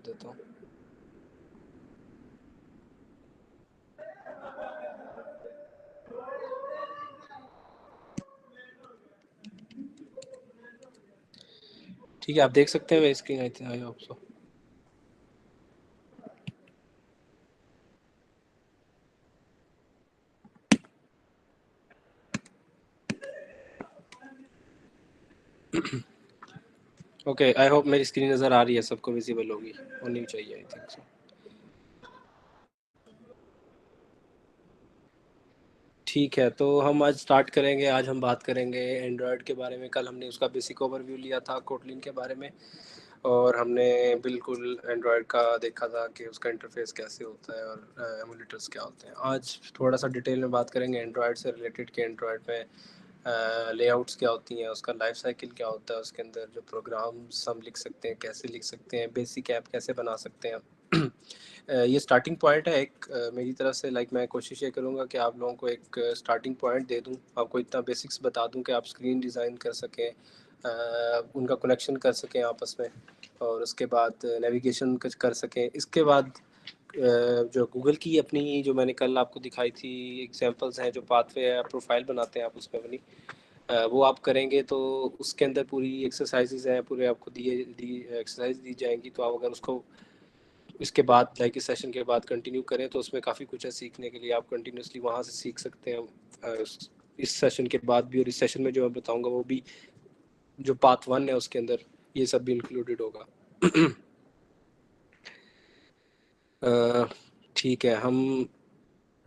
देता हूँ। ठीक है, आप देख सकते हैं मेरी screen. I hope so. Okay, I hope मेरी स्क्रीन नज़र आ रही है, सबको विजिबल होगी, होनी चाहिए, आई थिंक सो। ठीक है, तो हम आज स्टार्ट करेंगे। आज हम बात करेंगे एंड्रॉयड के बारे में। कल हमने उसका बेसिक ओवरव्यू लिया था कोटलिन के बारे में, और हमने बिल्कुल एंड्रॉयड का देखा था कि उसका इंटरफेस कैसे होता है और एमुलेटर्स क्या होते हैं। आज थोड़ा सा डिटेल में बात करेंगे एंड्रॉयड से रिलेटेड कि एंड्रॉयड में लेआउट्स क्या होती हैं, उसका लाइफ साइकिल क्या होता है, उसके अंदर जो प्रोग्राम्स हम लिख सकते हैं कैसे लिख सकते हैं, बेसिक ऐप कैसे बना सकते हैं। ये स्टार्टिंग पॉइंट है एक मेरी तरफ से। लाइक मैं कोशिश ये करूँगा कि आप लोगों को एक स्टार्टिंग पॉइंट दे दूँ, आपको इतना बेसिक्स बता दूँ कि आप स्क्रीन डिज़ाइन कर सकें, उनका कनेक्शन कर सकें आपस में, और उसके बाद नेविगेशन कर सकें। इसके बाद जो गूगल की अपनी, जो मैंने कल आपको दिखाई थी एग्जांपल्स हैं, जो पाथवे है प्रोफाइल बनाते हैं आप उसमें अपनी, वो आप करेंगे तो उसके अंदर पूरी एक्सरसाइजेज हैं, पूरे आपको दी एक्सरसाइज दी जाएंगी। तो आप अगर उसको इसके बाद लाइक इस सेशन के बाद कंटिन्यू करें तो उसमें काफ़ी कुछ है सीखने के लिए। आप कंटिन्यूसली वहाँ से सीख सकते हैं इस सेशन के बाद भी, और इस सेशन में जो मैं बताऊँगा वो भी जो पाथ 1 है उसके अंदर ये सब भी इंक्लूडेड होगा। ठीक है, हम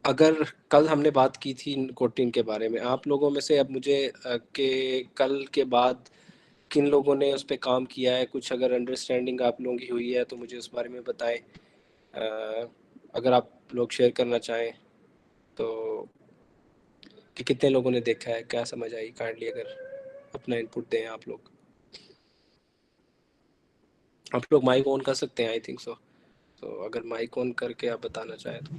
अगर कल हमने बात की थी कोटिन के बारे में, आप लोगों में से अब मुझे कि कल के बाद किन लोगों ने उस पर काम किया है, कुछ अगर अंडरस्टैंडिंग आप लोगों की हुई है तो मुझे उस बारे में बताएं। अगर आप लोग शेयर करना चाहें तो, कि कितने लोगों ने देखा है, क्या समझ आई, काइंडली अगर अपना इनपुट दें आप लोग। आप लोग माइक ऑन कर सकते हैं, आई थिंक सो। तो अगर माइक ऑन करके आप बताना चाहें तो।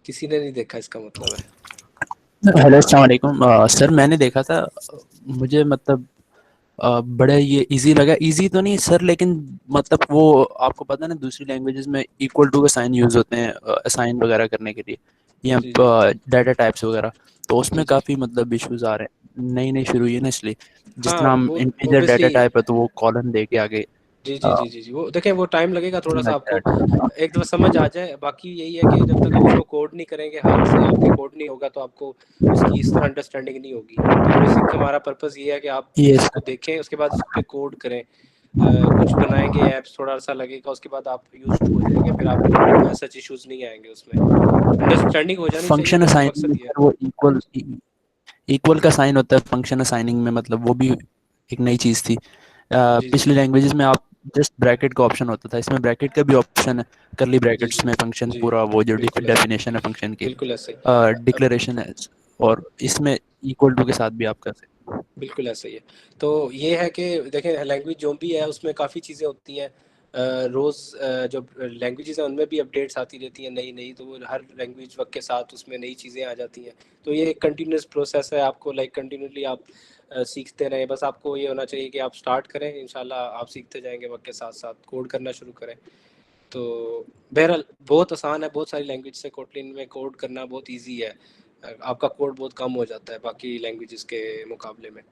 किसी ने नहीं देखा इसका मतलब है। हेलो, अस्सलाम वालेकुम। सर मैंने देखा था। मुझे मतलब बड़ा ये इजी लगा। इजी तो नहीं सर, लेकिन मतलब वो आपको पता है ना, दूसरी लैंग्वेजेस में इक्वल टू का साइन यूज़ होते हैं असाइन वगैरह करने के लिए, या जी जी डाटा टाइप्स वगैरह। तो जी उसमें जी। काफ़ी मतलब इश्यूज आ रहे हैं, नई नई शुरू हुई है ना, इसलिए जिस हाँ, तरह हम वो इंटीजर डाटा ऑब्वियसली। टाइप है तो वो कॉलन दे के आगे जी जी जी जी जी, वो देखें, वो टाइम लगेगा थोड़ा सा लाइक आपको दैट। एक दफ़ा समझ आ जाए। बाकी यही है कि जब तक आप उसको कोड नहीं करेंगे हाथ से, आपके कोड नहीं होगा तो आपको उसकी इस तरह अंडरस्टैंडिंग नहीं होगी। तो बेसिक हमारा पर्पस ये है कि आप यस उसको देखें, उसके बाद उस पर कोड करें, कुछ बनाएंगे ऐप्स, थोड़ा सा लगेगा, उसके बाद आप यूज टू हो जाएंगे, फिर आपको सच इश्यूज नहीं आएंगे उसमें। अंडरस्टैंडिंग हो जानी चाहिए, फंक्शन बस असाइनिंग में मकसद ये सर वो इक्वल इक्वल का साइन होता है फंक्शन असाइनिंग में, मतलब वो भी एक नई चीज़ थी। है। जी जी पिछली लैंग्वेजेस में आप जस्ट ब्रैकेट का ऑप्शन होता था, इसमें ब्रैकेट का भी ऑप्शन है, करली जी जी ब्रैकेट्स में फंक्शन जी, पूरा वो जो बिल्कुल ऐसे, डेफिनेशन है फंक्शन की, बिल्कुल ऐसे ही। डिक्लेरेशन है, और इसमें इक्वल टू के साथ भी आप कर सकते हैं। बिल्कुल ऐसा ही है। तो ये है कि देखें, लैंग्वेज जो भी है उसमें काफ़ी चीज़ें होती हैं। रोज़ जो लैंग्वेजेस हैं उनमें भी अपडेट्स आती रहती हैं नई नई, तो वो हर लैंग्वेज वक्त के साथ उसमें नई चीज़ें आ जाती हैं। तो ये एक कंटिन्यूस प्रोसेस है, आपको लाइक कंटिन्यूसली आप सीखते रहें। बस आपको ये होना चाहिए कि आप स्टार्ट करें, इंशाल्लाह आप सीखते जाएंगे, वक्त के साथ साथ कोड करना शुरू करें। तो बहरहाल बहुत आसान है, बहुत सारी लैंग्वेज से कोटलिन में कोड करना बहुत ईजी है। आपका कोड बहुत कम हो जाता है बाकी लैंग्वेजेस के मुकाबले में।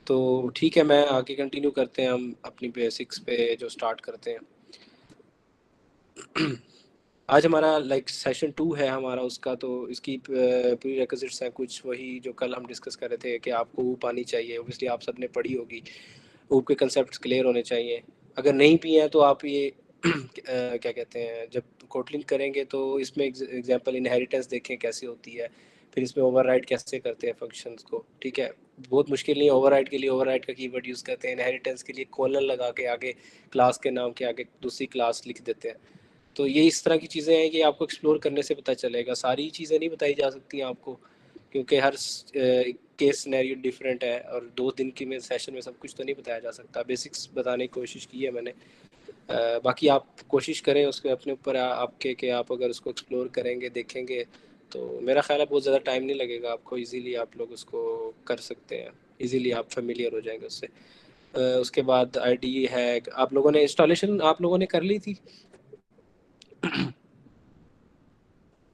तो ठीक है, मैं आगे कंटिन्यू करते हैं, हम अपनी बेसिक्स पे जो स्टार्ट करते हैं। आज हमारा लाइक सेशन 2 है हमारा उसका, तो इसकी प्री रिक्विजिट्स हैं कुछ वही जो कल हम डिस्कस कर रहे थे कि आपको ऊप आनी चाहिए। ओबियसली आप सबने पढ़ी होगी, ऊप के कंसेप्ट क्लियर होने चाहिए। अगर नहीं भी हैं तो आप ये क्या कहते हैं, जब कोटलिंग करेंगे तो इसमें एग्जांपल इनहेरिटेंस देखें कैसे होती है, फिर इसमें ओवरराइड कैसे करते हैं फंक्शंस को। ठीक है, बहुत मुश्किल नहीं है। ओवरराइड के लिए ओवरराइड का कीवर्ड यूज़ करते हैं, इनहेरिटेंस के लिए कॉलन लगा के आगे क्लास के नाम के आगे दूसरी क्लास लिख देते हैं। तो ये इस तरह की चीज़ें हैं कि आपको एक्सप्लोर करने से पता चलेगा। सारी चीज़ें नहीं बताई जा सकती हैं आपको, क्योंकि हर केस सिनेरियो डिफरेंट है, और 2 दिन की में सेशन में सब कुछ तो नहीं बताया जा सकता। बेसिक्स बताने की कोशिश की है मैंने। बाकी आप कोशिश करें उसके अपने ऊपर आपके कि आप अगर उसको एक्सप्लोर करेंगे, देखेंगे, तो मेरा ख्याल है बहुत ज़्यादा टाइम नहीं लगेगा आपको, इजीली आप लोग उसको कर सकते हैं, इजीली आप फेमिलियर हो जाएंगे उससे। उसके बाद आईडी है, आप लोगों ने इंस्टॉलेशन आप लोगों ने कर ली थी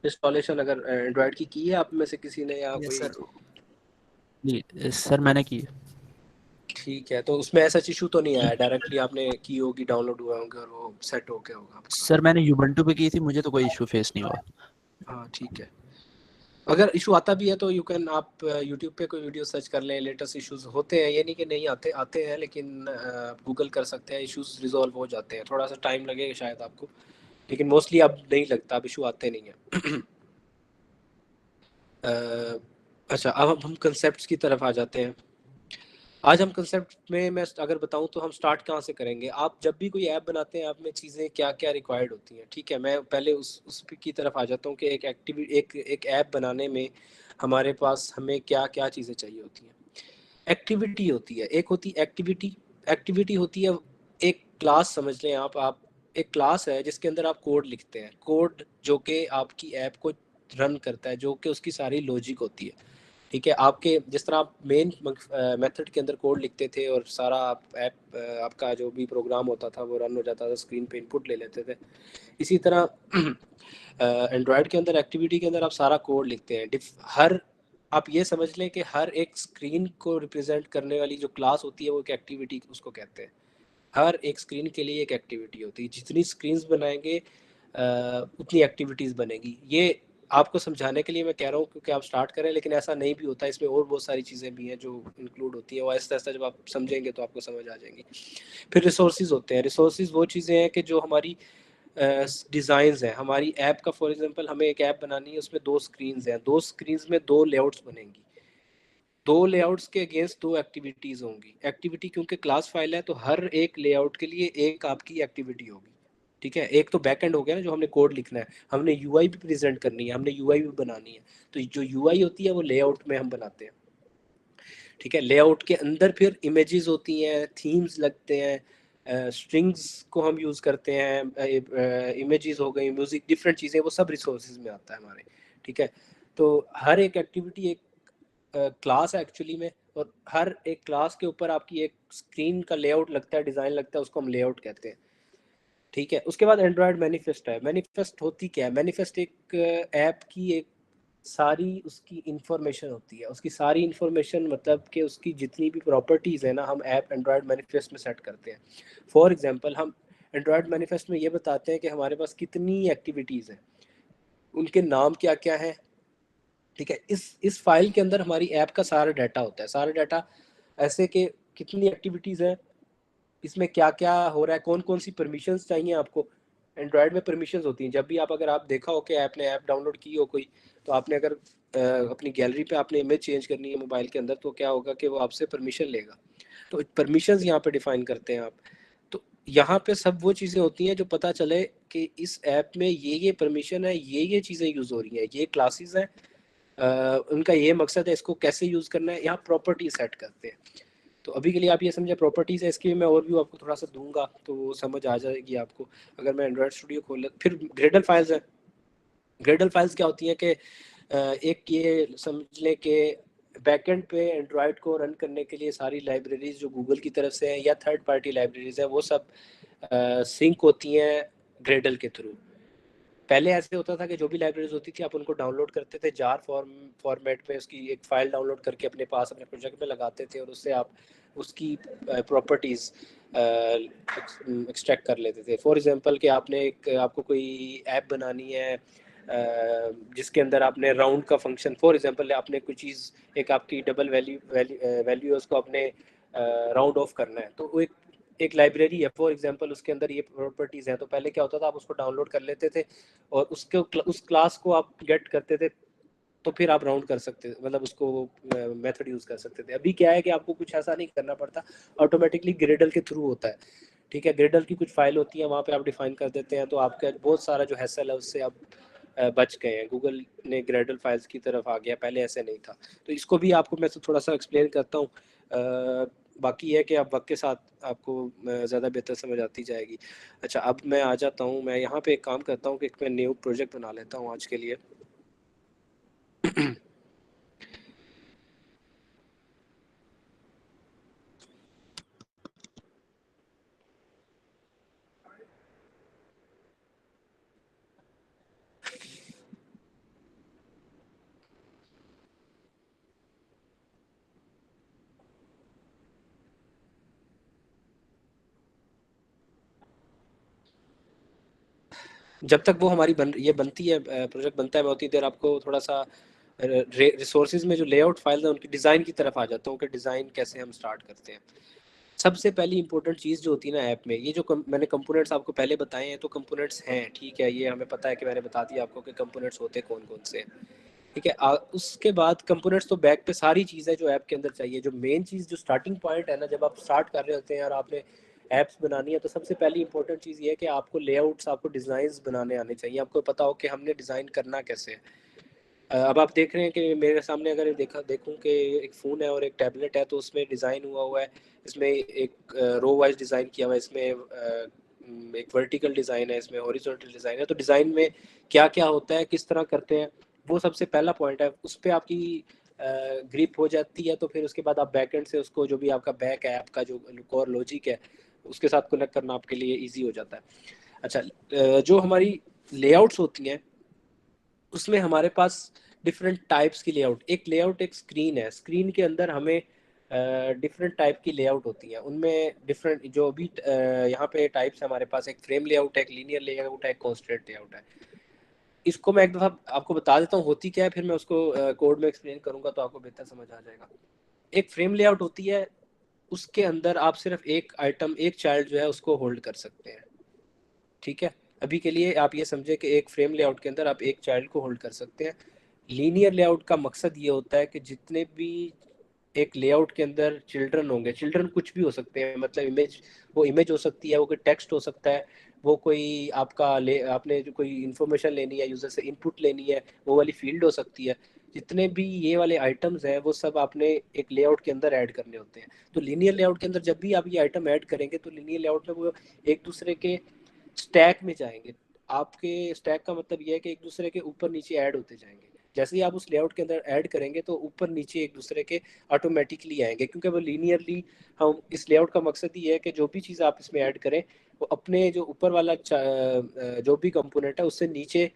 इंस्टॉलेशन अगर एंड्रॉयड की है आप में से किसी ने या यस कोई? सर। जी सर मैंने की है। ठीक है, तो उसमें ऐसा इशू तो नहीं आया, डायरेक्टली आपने की होगी, डाउनलोड हुआ होंगे और वो सेट हो गया होगा आपका? सर मैंने यूबंटू पे की थी, मुझे तो कोई इशू फेस नहीं हुआ। हाँ ठीक है। अगर इशू आता भी है तो यू कैन आप यूट्यूब पे कोई वीडियो सर्च कर लें, लेटेस्ट इश्यूज होते हैं, ये नहीं कि नहीं आते, आते हैं, लेकिन गूगल कर सकते हैं, इश्यूज रिजॉल्व हो जाते हैं, थोड़ा सा टाइम लगेगा शायद आपको, लेकिन मोस्टली अब नहीं लगता, अब इशू आते नहीं हैं अच्छा, अब हम कंसेप्ट की तरफ आ जाते हैं। आज हम कंसेप्ट में मैं अगर बताऊं तो हम स्टार्ट कहाँ से करेंगे। आप जब भी कोई ऐप बनाते हैं, आप में चीज़ें क्या क्या रिक्वायर्ड होती हैं, ठीक है, मैं पहले उस की तरफ आ जाता हूँ कि एक ऐप बनाने में हमारे पास हमें क्या क्या चीज़ें चाहिए होती हैं। एक्टिविटी होती है, एक होती एक्टिविटी, एक्टिविटी होती है एक क्लास, समझ लें आप एक क्लास है जिसके अंदर आप कोड लिखते हैं, कोड जो कि आपकी ऐप को रन करता है, जो कि उसकी सारी लॉजिक होती है, ठीक है। आपके जिस तरह आप मेन मेथड के अंदर कोड लिखते थे और सारा आप ऐप आपका जो भी प्रोग्राम होता था वो रन हो जाता था, स्क्रीन पे इनपुट ले लेते थे, इसी तरह एंड्रॉयड के अंदर एक्टिविटी के अंदर आप सारा कोड लिखते हैं। हर आप ये समझ लें कि हर एक स्क्रीन को रिप्रेजेंट करने वाली जो क्लास होती है वो एक एक्टिविटी उसको कहते हैं। हर एक स्क्रीन के लिए एक एक्टिविटी होती है, जितनी स्क्रीन्स बनाएंगे उतनी एक्टिविटीज़ बनेगी। ये आपको समझाने के लिए मैं कह रहा हूँ क्योंकि आप स्टार्ट करें, लेकिन ऐसा नहीं भी होता, इसमें और बहुत सारी चीज़ें भी हैं जो इंक्लूड होती हैं, और आहिस्ता आहिस्ता जब आप समझेंगे तो आपको समझ आ जाएंगी। फिर रिसोर्सेज होते हैं, रिसोर्सेज वो चीज़ें हैं कि जो हमारी डिज़ाइंस हैं हमारी ऐप का। फॉर एग्जांपल हमें एक ऐप बनानी है, उसमें दो स्क्रीन्स हैं, दो स्क्रीन्स में दो लेआउट्स बनेंगी, दो लेआउट्स के अगेंस्ट दो एक्टिविटीज़ होंगी। एक्टिविटी क्योंकि क्लास फाइल है तो हर एक लेआउट के लिए एक आपकी एक्टिविटी होगी, ठीक है। एक तो बैक एंड हो गया ना, जो हमने कोड लिखना है, हमने यूआई भी प्रेजेंट करनी है, हमने यूआई भी बनानी है, तो जो यूआई होती है वो लेआउट में हम बनाते हैं, ठीक है। लेआउट के अंदर फिर इमेजेस होती हैं, थीम्स लगते हैं, स्ट्रिंग्स को हम यूज़ करते हैं, इमेजेस हो गई, म्यूज़िक, डिफरेंट चीज़ें, वो सब रिसोर्सेज में आता है हमारे, ठीक है। तो हर एक एक्टिविटी एक क्लास है एक्चुअली में, और हर एक क्लास के ऊपर आपकी एक स्क्रीन का लेआउट लगता है, डिज़ाइन लगता है, उसको हम लेआउट कहते हैं, ठीक है। उसके बाद एंड्रॉयड मैनिफेस्ट है। मैनिफेस्ट होती क्या है? मैनिफेस्ट एक ऐप की एक सारी उसकी इंफॉर्मेशन होती है, उसकी सारी इंफॉर्मेशन मतलब कि उसकी जितनी भी प्रॉपर्टीज़ है ना, हम ऐप एंड्रॉयड मैनिफेस्ट में सेट करते हैं। फॉर एग्जांपल हम एंड्रॉयड मैनिफेस्ट में ये बताते हैं कि हमारे पास कितनी एक्टिविटीज़ हैं, उनके नाम क्या क्या है, ठीक है। इस फाइल के अंदर हमारी ऐप का सारा डाटा होता है, सारा डाटा ऐसे कि कितनी एक्टिविटीज़ हैं, इसमें क्या क्या हो रहा है, कौन कौन सी परमिशंस चाहिए आपको। एंड्रॉयड में परमिशंस होती हैं, जब भी आप अगर आप देखा हो कि आपने ऐप डाउनलोड की हो कोई, तो आपने अगर अपनी गैलरी पे आपने इमेज चेंज करनी है मोबाइल के अंदर, तो क्या होगा कि वो आपसे परमिशन लेगा, तो परमिशंस यहाँ पे डिफाइन करते हैं आप। तो यहाँ पे सब वो चीज़ें होती हैं जो पता चले कि इस ऐप में ये परमिशन है, ये चीज़ें यूज़ हो रही हैं, ये क्लासेस हैं, उनका ये मकसद है, इसको कैसे यूज़ करना है, यहाँ प्रॉपर्टी सेट करते हैं। तो अभी के लिए आप ये समझे प्रॉपर्टीज़ है, इसकी मैं ओवरव्यू आपको थोड़ा सा दूंगा तो वो समझ आ जाएगी आपको। अगर मैं एंड्रॉयड स्टूडियो खोल, फिर ग्रेडल फाइल्स है। ग्रेडल फाइल्स क्या होती हैं कि एक ये समझ लें कि बैकएंड पे एंड्रॉयड को रन करने के लिए सारी लाइब्रेरीज जो गूगल की तरफ से हैं या थर्ड पार्टी लाइब्रेरीज है, वो सब सिंक होती हैं ग्रेडल के थ्रू। पहले ऐसे होता था कि जो भी लाइब्रेरीज होती थी आप उनको डाउनलोड करते थे जार फॉर्मेट में, उसकी एक फ़ाइल डाउनलोड करके अपने पास अपने प्रोजेक्ट में लगाते थे, और उससे आप उसकी प्रॉपर्टीज़ एक्सट्रैक्ट कर लेते थे। फॉर एग्जांपल कि आपने एक आपको कोई ऐप बनानी है जिसके अंदर आपने राउंड का फंक्शन, फॉर एग्जांपल आपने कोई चीज़, एक आपकी डबल वैल्यू है, उसको आपने राउंड ऑफ करना है, तो वो एक लाइब्रेरी है फॉर एग्जांपल, उसके अंदर ये प्रॉपर्टीज़ हैं। तो पहले क्या होता था, आप उसको डाउनलोड कर लेते थे और उसके उस क्लास को आप गेट करते थे, तो फिर आप राउंड कर सकते थे, मतलब उसको मेथड यूज़ कर सकते थे। अभी क्या है कि आपको कुछ ऐसा नहीं करना पड़ता, ऑटोमेटिकली ग्रेडल के थ्रू होता है, ठीक है। ग्रेडल की कुछ फाइल होती है, वहाँ पे आप डिफाइन कर देते हैं, तो आपका बहुत सारा जो हैसल है उससे आप बच गए हैं। गूगल ने ग्रेडल फाइल्स की तरफ आ गया, पहले ऐसे नहीं था। तो इसको भी आपको मैं थोड़ा सा एक्सप्लेन करता हूँ, बाकी है कि आप वक्त के साथ आपको ज़्यादा बेहतर समझ आती जाएगी। अच्छा, अब मैं आ जाता हूँ, मैं यहाँ पे एक काम करता हूँ कि एक मैं न्यू प्रोजेक्ट बना लेता हूँ आज के लिए। जब तक वो हमारी ये बनती है, प्रोजेक्ट बनता है, मैं उतनी देर आपको थोड़ा सा रिसोर्सेज में जो लेआउट फाइल है उनकी डिज़ाइन की तरफ आ जाता हूँ कि डिज़ाइन कैसे हम स्टार्ट करते हैं। सबसे पहली इंपॉर्टेंट चीज़ जो होती है ना ऐप में, ये जो मैंने कंपोनेंट्स आपको पहले बताए हैं, तो कंपोनेंट्स हैं, ठीक है, ये हमें पता है कि मैंने बता दिया आपको कि कंपोनेंट्स होते कौन कौन से हैं, ठीक है। उसके बाद कंपोनेंट्स तो बैक पे सारी चीज़ है जो ऐप के अंदर चाहिए। जो मेन चीज़, जो स्टार्टिंग पॉइंट है ना, जब आप स्टार्ट कर रहे होते हैं और आपने ऐप्स बनानी है, तो सबसे पहली इंपॉर्टेंट चीज़ ये है कि आपको लेआउट्स, आपको डिज़ाइंस बनाने आने चाहिए, आपको पता हो कि हमने डिज़ाइन करना कैसे है। अब आप देख रहे हैं कि मेरे सामने अगर देखूं कि एक फ़ोन है और एक टैबलेट है, तो उसमें डिज़ाइन हुआ हुआ है, इसमें एक रो वाइज डिज़ाइन किया हुआ है, इसमें एक वर्टिकल डिज़ाइन है, इसमें हॉरिजॉन्टल डिज़ाइन है। तो डिज़ाइन में क्या क्या होता है, किस तरह करते हैं, वो सबसे पहला पॉइंट है। उस पर आपकी ग्रिप हो जाती है, तो फिर उसके बाद आप बैकएंड से उसको, जो भी आपका बैक है, आपका जो कोर लॉजिक है, उसके साथ कनेक्ट करना आपके लिए ईजी हो जाता है। अच्छा, जो हमारी लेआउट्स होती हैं, उसमें हमारे पास डिफरेंट टाइप्स की लेआउट, एक लेआउट एक स्क्रीन है, स्क्रीन के अंदर हमें डिफरेंट टाइप की लेआउट होती है, उनमें डिफरेंट जो भी यहाँ पे टाइप्स है हमारे पास, एक फ्रेम लेआउट है, एक लीनियर लेआउट है, एक कॉन्स्ट्रेंट लेआउट है। इसको मैं एक दफ़ा आपको बता देता हूँ होती क्या है, फिर मैं उसको कोड में एक्सप्लेन करूंगा तो आपको बेहतर समझ आ जाएगा। एक फ्रेम लेआउट होती है, उसके अंदर आप सिर्फ एक आइटम, एक चाइल्ड जो है उसको होल्ड कर सकते हैं, ठीक है। अभी के लिए आप ये समझे कि एक फ्रेम लेआउट के अंदर आप एक चाइल्ड को होल्ड कर सकते हैं। लीनियर लेआउट का मकसद ये होता है कि जितने भी एक लेआउट के अंदर चिल्ड्रन होंगे, चिल्ड्रन कुछ भी हो सकते हैं, मतलब इमेज, वो इमेज हो सकती है, वो कोई टेक्स्ट हो सकता है, वो कोई आपका आपने जो कोई इन्फॉर्मेशन लेनी है, यूजर से इनपुट लेनी है, वो वाली फील्ड हो सकती है। जितने भी ये वाले आइटम्स हैं, वो सब आपने एक लेआउट के अंदर ऐड करने होते हैं। तो लीनियर लेआउट के अंदर जब भी आप ये आइटम ऐड करेंगे, तो लीनियर लेआउट में वो एक दूसरे के स्टैक में जाएंगे। आपके स्टैक का मतलब ये है कि एक दूसरे के ऊपर नीचे ऐड होते जाएंगे। जैसे ही आप उस लेआउट के अंदर ऐड करेंगे, तो ऊपर नीचे एक दूसरे के ऑटोमेटिकली आएंगे, क्योंकि वो लीनियरली, हम इस लेआउट का मकसद ये है कि जो भी चीज़ आप इसमें ऐड करें, वो अपने जो ऊपर वाला जो भी कंपोनेंट है उससे नीचे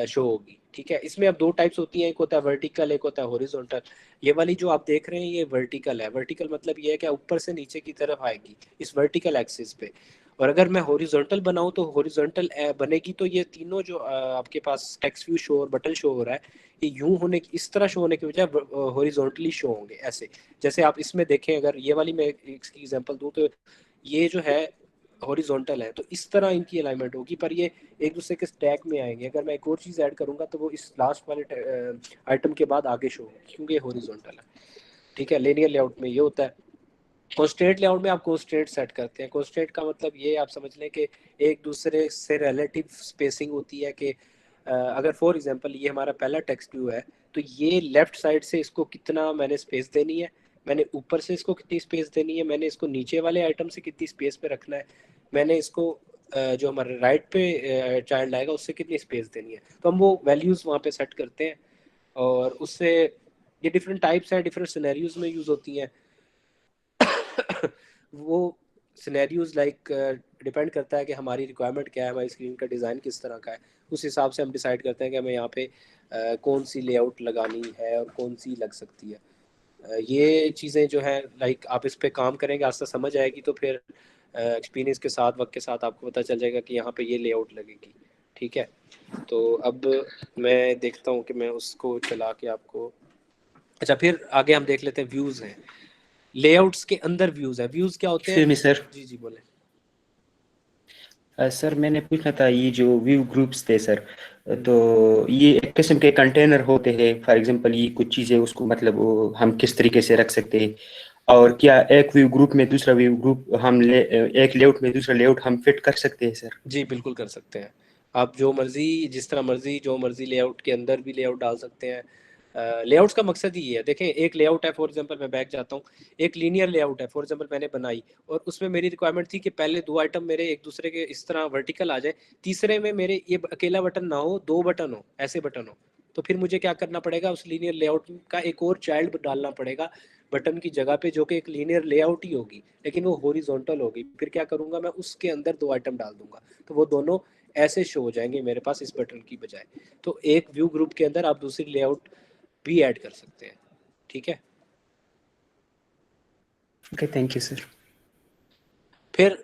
शो होगी, ठीक है। इसमें अब दो टाइप्स होती हैं, एक होता है वर्टिकल, एक होता है हॉरिजॉन्टल। ये वाली जो आप देख रहे हैं, ये वर्टिकल है। वर्टिकल मतलब ये है कि ऊपर से नीचे की तरफ आएगी इस वर्टिकल एक्सिस पे। और अगर मैं हॉरिजॉन्टल बनाऊं, तो हॉरिजॉन्टल बनेगी, तो ये तीनों जो आपके पास टेक्स्ट व्यू शो और बटन शो हो रहा है, ये यूं होने की, इस तरह शो होने की बजाय हॉरिजॉन्टली शो होंगे ऐसे। जैसे आप इसमें देखें, अगर ये वाली मैं इसकी एग्जांपल दूं, तो ये जो है हॉरिजॉन्टल है, तो इस तरह इनकी अलाइनमेंट होगी, पर ये एक दूसरे के स्टैक में आएंगे। अगर मैं एक और चीज़ ऐड करूंगा, तो वो इस लास्ट वाले आइटम के बाद आगे शो होगी, क्योंकि ये हॉरिजॉन्टल है, ठीक है। लीनियर लेआउट में ये होता है। कॉन्स्टेंट लेआउट में आप कॉन्स्टेंट सेट करते हैं। कॉन्स्टेंट का मतलब ये आप समझ लें कि एक दूसरे से रिलेटिव स्पेसिंग होती है, कि अगर फॉर एग्जांपल ये हमारा पहला टेक्स्ट व्यू है, तो ये लेफ्ट साइड से इसको कितना मैंने स्पेस देनी है, मैंने ऊपर से इसको कितनी स्पेस देनी है, मैंने इसको नीचे वाले आइटम से कितनी स्पेस पे रखना है, मैंने इसको जो हमारे राइट पे चाइल्ड आएगा उससे कितनी स्पेस देनी है, तो हम वो वैल्यूज़ वहाँ पे सेट करते हैं। और उससे ये डिफरेंट टाइप्स हैं, डिफरेंट सिनेरियोज में यूज़ होती हैं। वो सिनेरियोज लाइक डिपेंड करता है कि हमारी रिक्वायरमेंट क्या है, हमारी स्क्रीन का डिज़ाइन किस तरह का है, उस हिसाब से हम डिसाइड करते हैं कि हमें यहाँ पे कौन सी लेआउट लगानी है और कौन सी लग सकती है। ये चीज़ें जो हैं, लाइक आप इस पे काम करेंगे, आस्ता समझ आएगी, तो फिर एक्सपीरियंस के साथ, वक्त के साथ आपको पता चल जाएगा कि यहाँ पे ये लेआउट लगेगी, ठीक है। तो अब मैं देखता हूँ कि मैं उसको चला के आपको, अच्छा, फिर आगे हम देख लेते हैं व्यूज़ हैं। लेआउट्स के अंदर व्यूज है। व्यूज क्या होते हैं? Excuse me sir. जी जी बोले। सर मैंने पूछना था, ये जो व्यू ग्रुप्स थे सर, हम्म। तो ये एक किस्म के कंटेनर होते हैं। फॉर एग्जांपल ये कुछ चीज़ें उसको मतलब वो हम किस तरीके से रख सकते हैं, और क्या एक व्यू ग्रुप में दूसरा व्यू ग्रुप हम एक लेआउट में दूसरा लेआउट हम फिट कर सकते हैं सर? जी बिल्कुल कर सकते हैं। आप जो मर्जी, जिस तरह मर्जी, जो मर्जी लेआउट के अंदर भी लेआउट डाल सकते हैं। लेआउट्स का मकसद ही है, देखें, एक लेआउट है, फॉर एग्जांपल मैं बैक जाता हूँ, एक लीनियर लेआउट है, फॉर एग्जांपल मैंने बनाई, और उसमें मेरी रिक्वायरमेंट थी कि पहले दो आइटम मेरे एक दूसरे के इस तरह वर्टिकल आ जाए, तीसरे में मेरे ये अकेला बटन ना हो, दो बटन हो, ऐसे बटन हो, तो फिर मुझे क्या करना पड़ेगा, उस लीनियर लेआउट का एक और चाइल्ड डालना पड़ेगा बटन की जगह पे, जो कि एक लीनियर लेआउट ही होगी लेकिन वो हॉरिजॉन्टल होगी। फिर क्या करूंगा मैं, उसके अंदर 2 आइटम डाल दूंगा, तो वो दोनों ऐसे शो हो जाएंगे मेरे पास इस बटन की बजाय। तो एक व्यू ग्रुप के अंदर आप दूसरी लेआउट भी ऐड कर सकते हैं। ठीक है, ओके, थैंक यू सर। फिर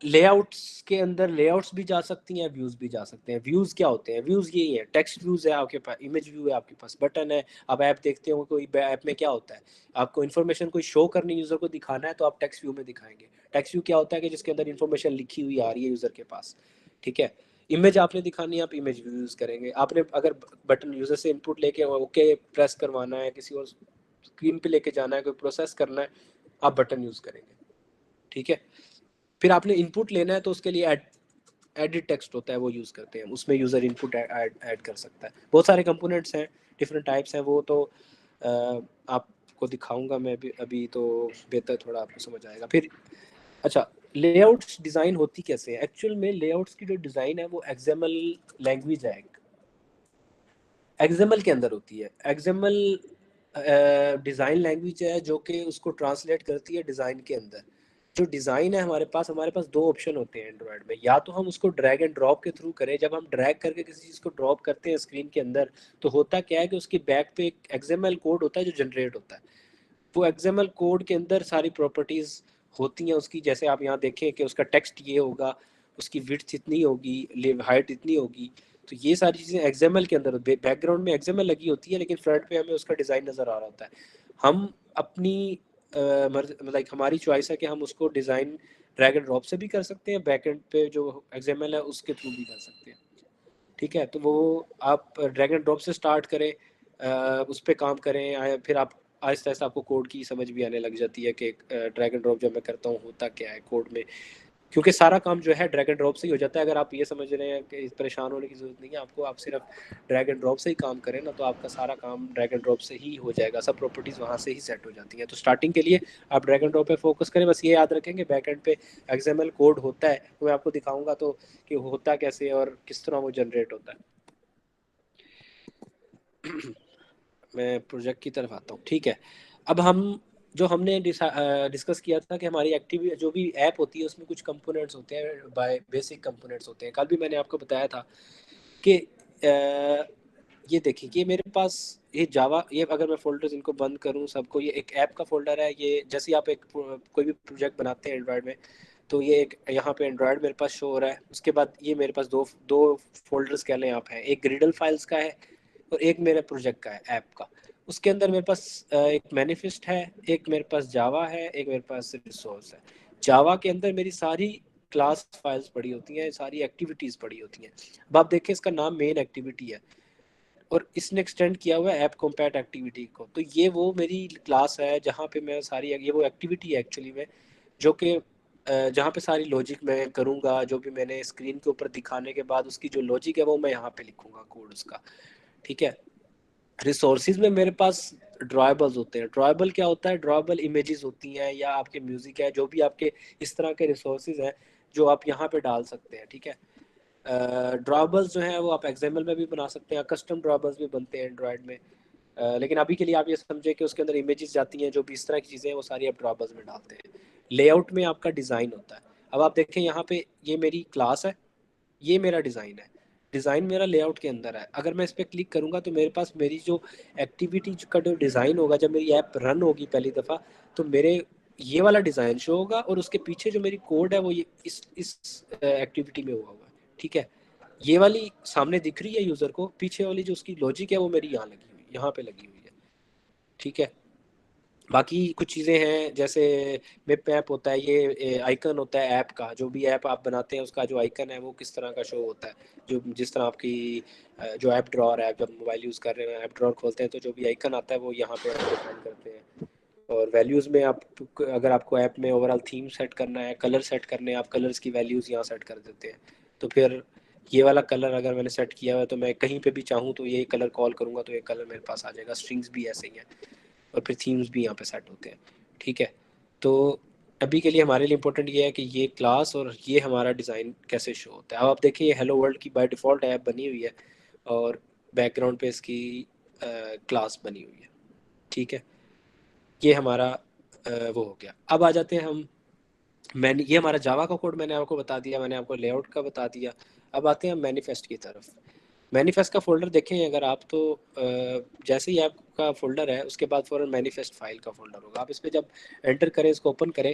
लेआउट्स के अंदर लेआउट्स भी जा सकती हैं, व्यूज भी जा सकते हैं। व्यूज क्या होते हैं, व्यूज यही है, टेक्स्ट व्यूज है आपके पास, इमेज व्यू है आपके पास, बटन है। आप ऐप देखते हो, कोई ऐप में क्या होता है, आपको इन्फॉर्मेशन कोई शो करनी, यूजर को दिखाना है, तो आप टेक्स्ट व्यू में दिखाएंगे। टेक्स्ट व्यू क्या होता है कि जिसके अंदर इन्फॉर्मेशन लिखी हुई आ रही है यूजर के पास। ठीक है, इमेज आपने दिखानी है, आप इमेज व्यू यूज करेंगे। आपने अगर बटन यूजर से इनपुट लेके ओके प्रेस करवाना है, किसी और स्क्रीन पे लेके जाना है, कोई प्रोसेस करना है, आप बटन यूज करेंगे। ठीक है, फिर आपने इनपुट लेना है तो उसके लिए एडिट टेक्स्ट होता है, वो यूज़ करते हैं, उसमें यूज़र इनपुट ऐड कर सकता है। बहुत सारे कंपोनेंट्स हैं, डिफरेंट टाइप्स हैं, वो तो आपको दिखाऊंगा मैं भी अभी, तो बेहतर थोड़ा आपको समझ आएगा फिर। अच्छा, लेआउट्स डिज़ाइन होती कैसे है एक्चुअल में? लेआउट्स की जो डिज़ाइन है वो एक्सएमएल लैंग्वेज है, एक्सएमएल के अंदर होती है। एक्सएमएल डिज़ाइन लैंग्वेज है जो कि उसको ट्रांसलेट करती है डिज़ाइन के अंदर। जो डिज़ाइन है हमारे पास 2 ऑप्शन होते हैं एंड्रॉयड में। या तो हम उसको ड्रैग एंड ड्रॉप के थ्रू करें, जब हम ड्रैग करके किसी चीज़ को ड्रॉप करते हैं स्क्रीन के अंदर, तो होता क्या है कि उसकी बैक पे एक एक्सएमएल कोड होता है जो जनरेट होता है। वो एक्सएमएल कोड के अंदर सारी प्रॉपर्टीज़ होती हैं उसकी। जैसे आप यहाँ देखें कि उसका टेक्स्ट ये होगा, उसकी विड्थ इतनी होगी, हाइट इतनी होगी। तो ये सारी चीज़ें एक्सएमएल के अंदर, बैकग्राउंड में एक्सएमएल लगी होती है, लेकिन फ्रंट पे हमें उसका डिज़ाइन नज़र आ रहा होता है। हम अपनी लाइक हमारी चॉइस है कि हम उसको डिज़ाइन ड्रैग एंड ड्रॉप से भी कर सकते हैं, बैकएंड पे जो एक्सएमएल है उसके थ्रू भी कर सकते हैं। ठीक है, तो वो आप ड्रैग एंड ड्रॉप से स्टार्ट करें, उस पर काम करें, फिर आप आहिस्ता आहिस्ता आपको कोड की समझ भी आने लग जाती है कि ड्रैग एंड ड्रॉप जब मैं करता हूँ होता क्या है कोड में। क्योंकि सारा काम जो है ड्रैग एंड ड्रॉप से ही हो जाता है। अगर आप ये समझ रहे हैं कि परेशान होने की ज़रूरत नहीं है आपको, आप सिर्फ ड्रैग एंड ड्रॉप से ही काम करें ना, तो आपका सारा काम ड्रैग एंड ड्रॉप से ही हो जाएगा, सब प्रॉपर्टीज़ वहाँ से ही सेट हो जाती हैं। तो स्टार्टिंग के लिए आप ड्रैग एंड ड्रॉप पे फोकस करें। बस ये याद रखेंगे बैक एंड पे एक्सएमएल कोड होता है, तो मैं आपको दिखाऊंगा तो कि होता कैसे और किस तरह वो जनरेट होता है। मैं प्रोजेक्ट की तरफ आता हूँ। ठीक है, अब हम जो हमने डिस्कस किया था कि हमारी एक्टिव जो भी ऐप होती है उसमें कुछ कंपोनेंट्स होते हैं, बाय बेसिक कंपोनेंट्स होते हैं। कल भी मैंने आपको बताया था कि ये देखिए कि मेरे पास ये जावा, ये अगर मैं फोल्डर्स इनको बंद करूँ सबको, ये एक ऐप का फोल्डर है। ये जैसे ही आप एक कोई भी प्रोजेक्ट बनाते हैं एंड्रॉयड में, तो ये एक यहाँ पे एंड्रॉयड मेरे पास शो हो रहा है। उसके बाद ये मेरे पास दो दो फोल्डर्स कह लें आप हैं, एक ग्रिडल फाइल्स का है और एक मेरे प्रोजेक्ट का है ऐप का। उसके अंदर मेरे पास एक मैनिफेस्ट है, एक मेरे पास जावा है, एक मेरे पास रिसोर्स है। जावा के अंदर मेरी सारी क्लास फाइल्स पड़ी होती हैं, सारी एक्टिविटीज़ पड़ी होती हैं। अब आप देखें इसका नाम मेन एक्टिविटी है और इसने एक्सटेंड किया हुआ है ऐप कॉम्पैट एक्टिविटी को। तो ये वो मेरी क्लास है जहाँ पे मैं सारी, ये वो एक्टिविटी है एक्चुअली में, जो कि जहाँ पे सारी लॉजिक मैं करूँगा, जो भी मैंने स्क्रीन के ऊपर दिखाने के बाद उसकी जो लॉजिक है वो मैं यहाँ पे लिखूँगा कोड उसका। ठीक है, रिसोर्सेज में मेरे पास ड्रॉएबल्स होते हैं। ड्रॉएबल क्या होता है? ड्रॉएबल इमेजेस होती हैं या आपके म्यूजिक है, जो भी आपके इस तरह के रिसोर्सेज हैं जो आप यहाँ पे डाल सकते हैं। ठीक है, ड्रॉएबल्स जो हैं वो आप एक्सएमएल में भी बना सकते हैं, कस्टम ड्रॉएबल्स भी बनते हैं एंड्रॉयड में। लेकिन अभी के लिए आप ये समझे कि उसके अंदर इमेजेस जाती हैं, जो भी इस तरह की चीज़ें हैं वो सारी आप ड्रॉएबल्स में डालते हैं। लेआउट में आपका डिज़ाइन होता है। अब आप देखें यहाँ पे, ये मेरी क्लास है, ये मेरा डिज़ाइन है, डिज़ाइन मेरा लेआउट के अंदर है। अगर मैं इस पर क्लिक करूँगा तो मेरे पास मेरी जो एक्टिविटी का जो डिज़ाइन होगा, जब मेरी ऐप रन होगी पहली दफ़ा, तो मेरे ये वाला डिज़ाइन शो होगा और उसके पीछे जो मेरी कोड है वो ये इस एक्टिविटी में हुआ हुआ है। ठीक है, ये वाली सामने दिख रही है यूज़र को, पीछे वाली जो उसकी लॉजिक है वो मेरी यहाँ लगी हुई, यहाँ पे लगी हुई है। ठीक है, बाकी कुछ चीज़ें हैं जैसे मिप ऐप होता है, ये आइकन होता है ऐप का। जो भी ऐप आप बनाते हैं उसका जो आइकन है वो किस तरह का शो होता है, जो जिस तरह आपकी जो ऐप ड्रॉअर है, जब मोबाइल यूज़ कर रहे हैं ऐप ड्रॉअर खोलते हैं तो जो भी आइकन आता है वो यहाँ पे डिफाइन करते हैं। और वैल्यूज़ में आप, अगर आपको ऐप में ओवरऑल थीम सेट करना है, कलर सेट करने हैं, आप कलर्स की वैल्यूज़ यहाँ सेट कर देते हैं। तो फिर ये वाला कलर अगर मैंने सेट किया हुआ है तो मैं कहीं पे भी चाहूँ तो यही कलर कॉल करूँगा तो ये कलर मेरे पास आ जाएगा। स्ट्रिंग्स भी ऐसे ही हैं और फिर थीम्स भी यहाँ पे सेट होते हैं। ठीक है, तो अभी के लिए हमारे लिए इंपॉर्टेंट ये है कि ये क्लास और ये हमारा डिज़ाइन कैसे शो होता है। अब आप देखिए ये हेलो वर्ल्ड की बाय डिफ़ॉल्ट ऐप बनी हुई है और बैकग्राउंड पे इसकी क्लास बनी हुई है। ठीक है, ये हमारा वो हो गया। अब आ जाते हैं हम, मैंने ये हमारा जावा का कोड मैंने आपको बता दिया, मैंने आपको लेआउट का बता दिया। अब आते हैं मैनिफेस्ट की तरफ। मैनिफेस्ट का फोल्डर देखें अगर आप तो जैसे ही आपका फोल्डर है उसके बाद फ़ौरन मैनिफेस्ट फाइल का फोल्डर होगा। आप इस पर जब एंटर करें, इसको ओपन करें,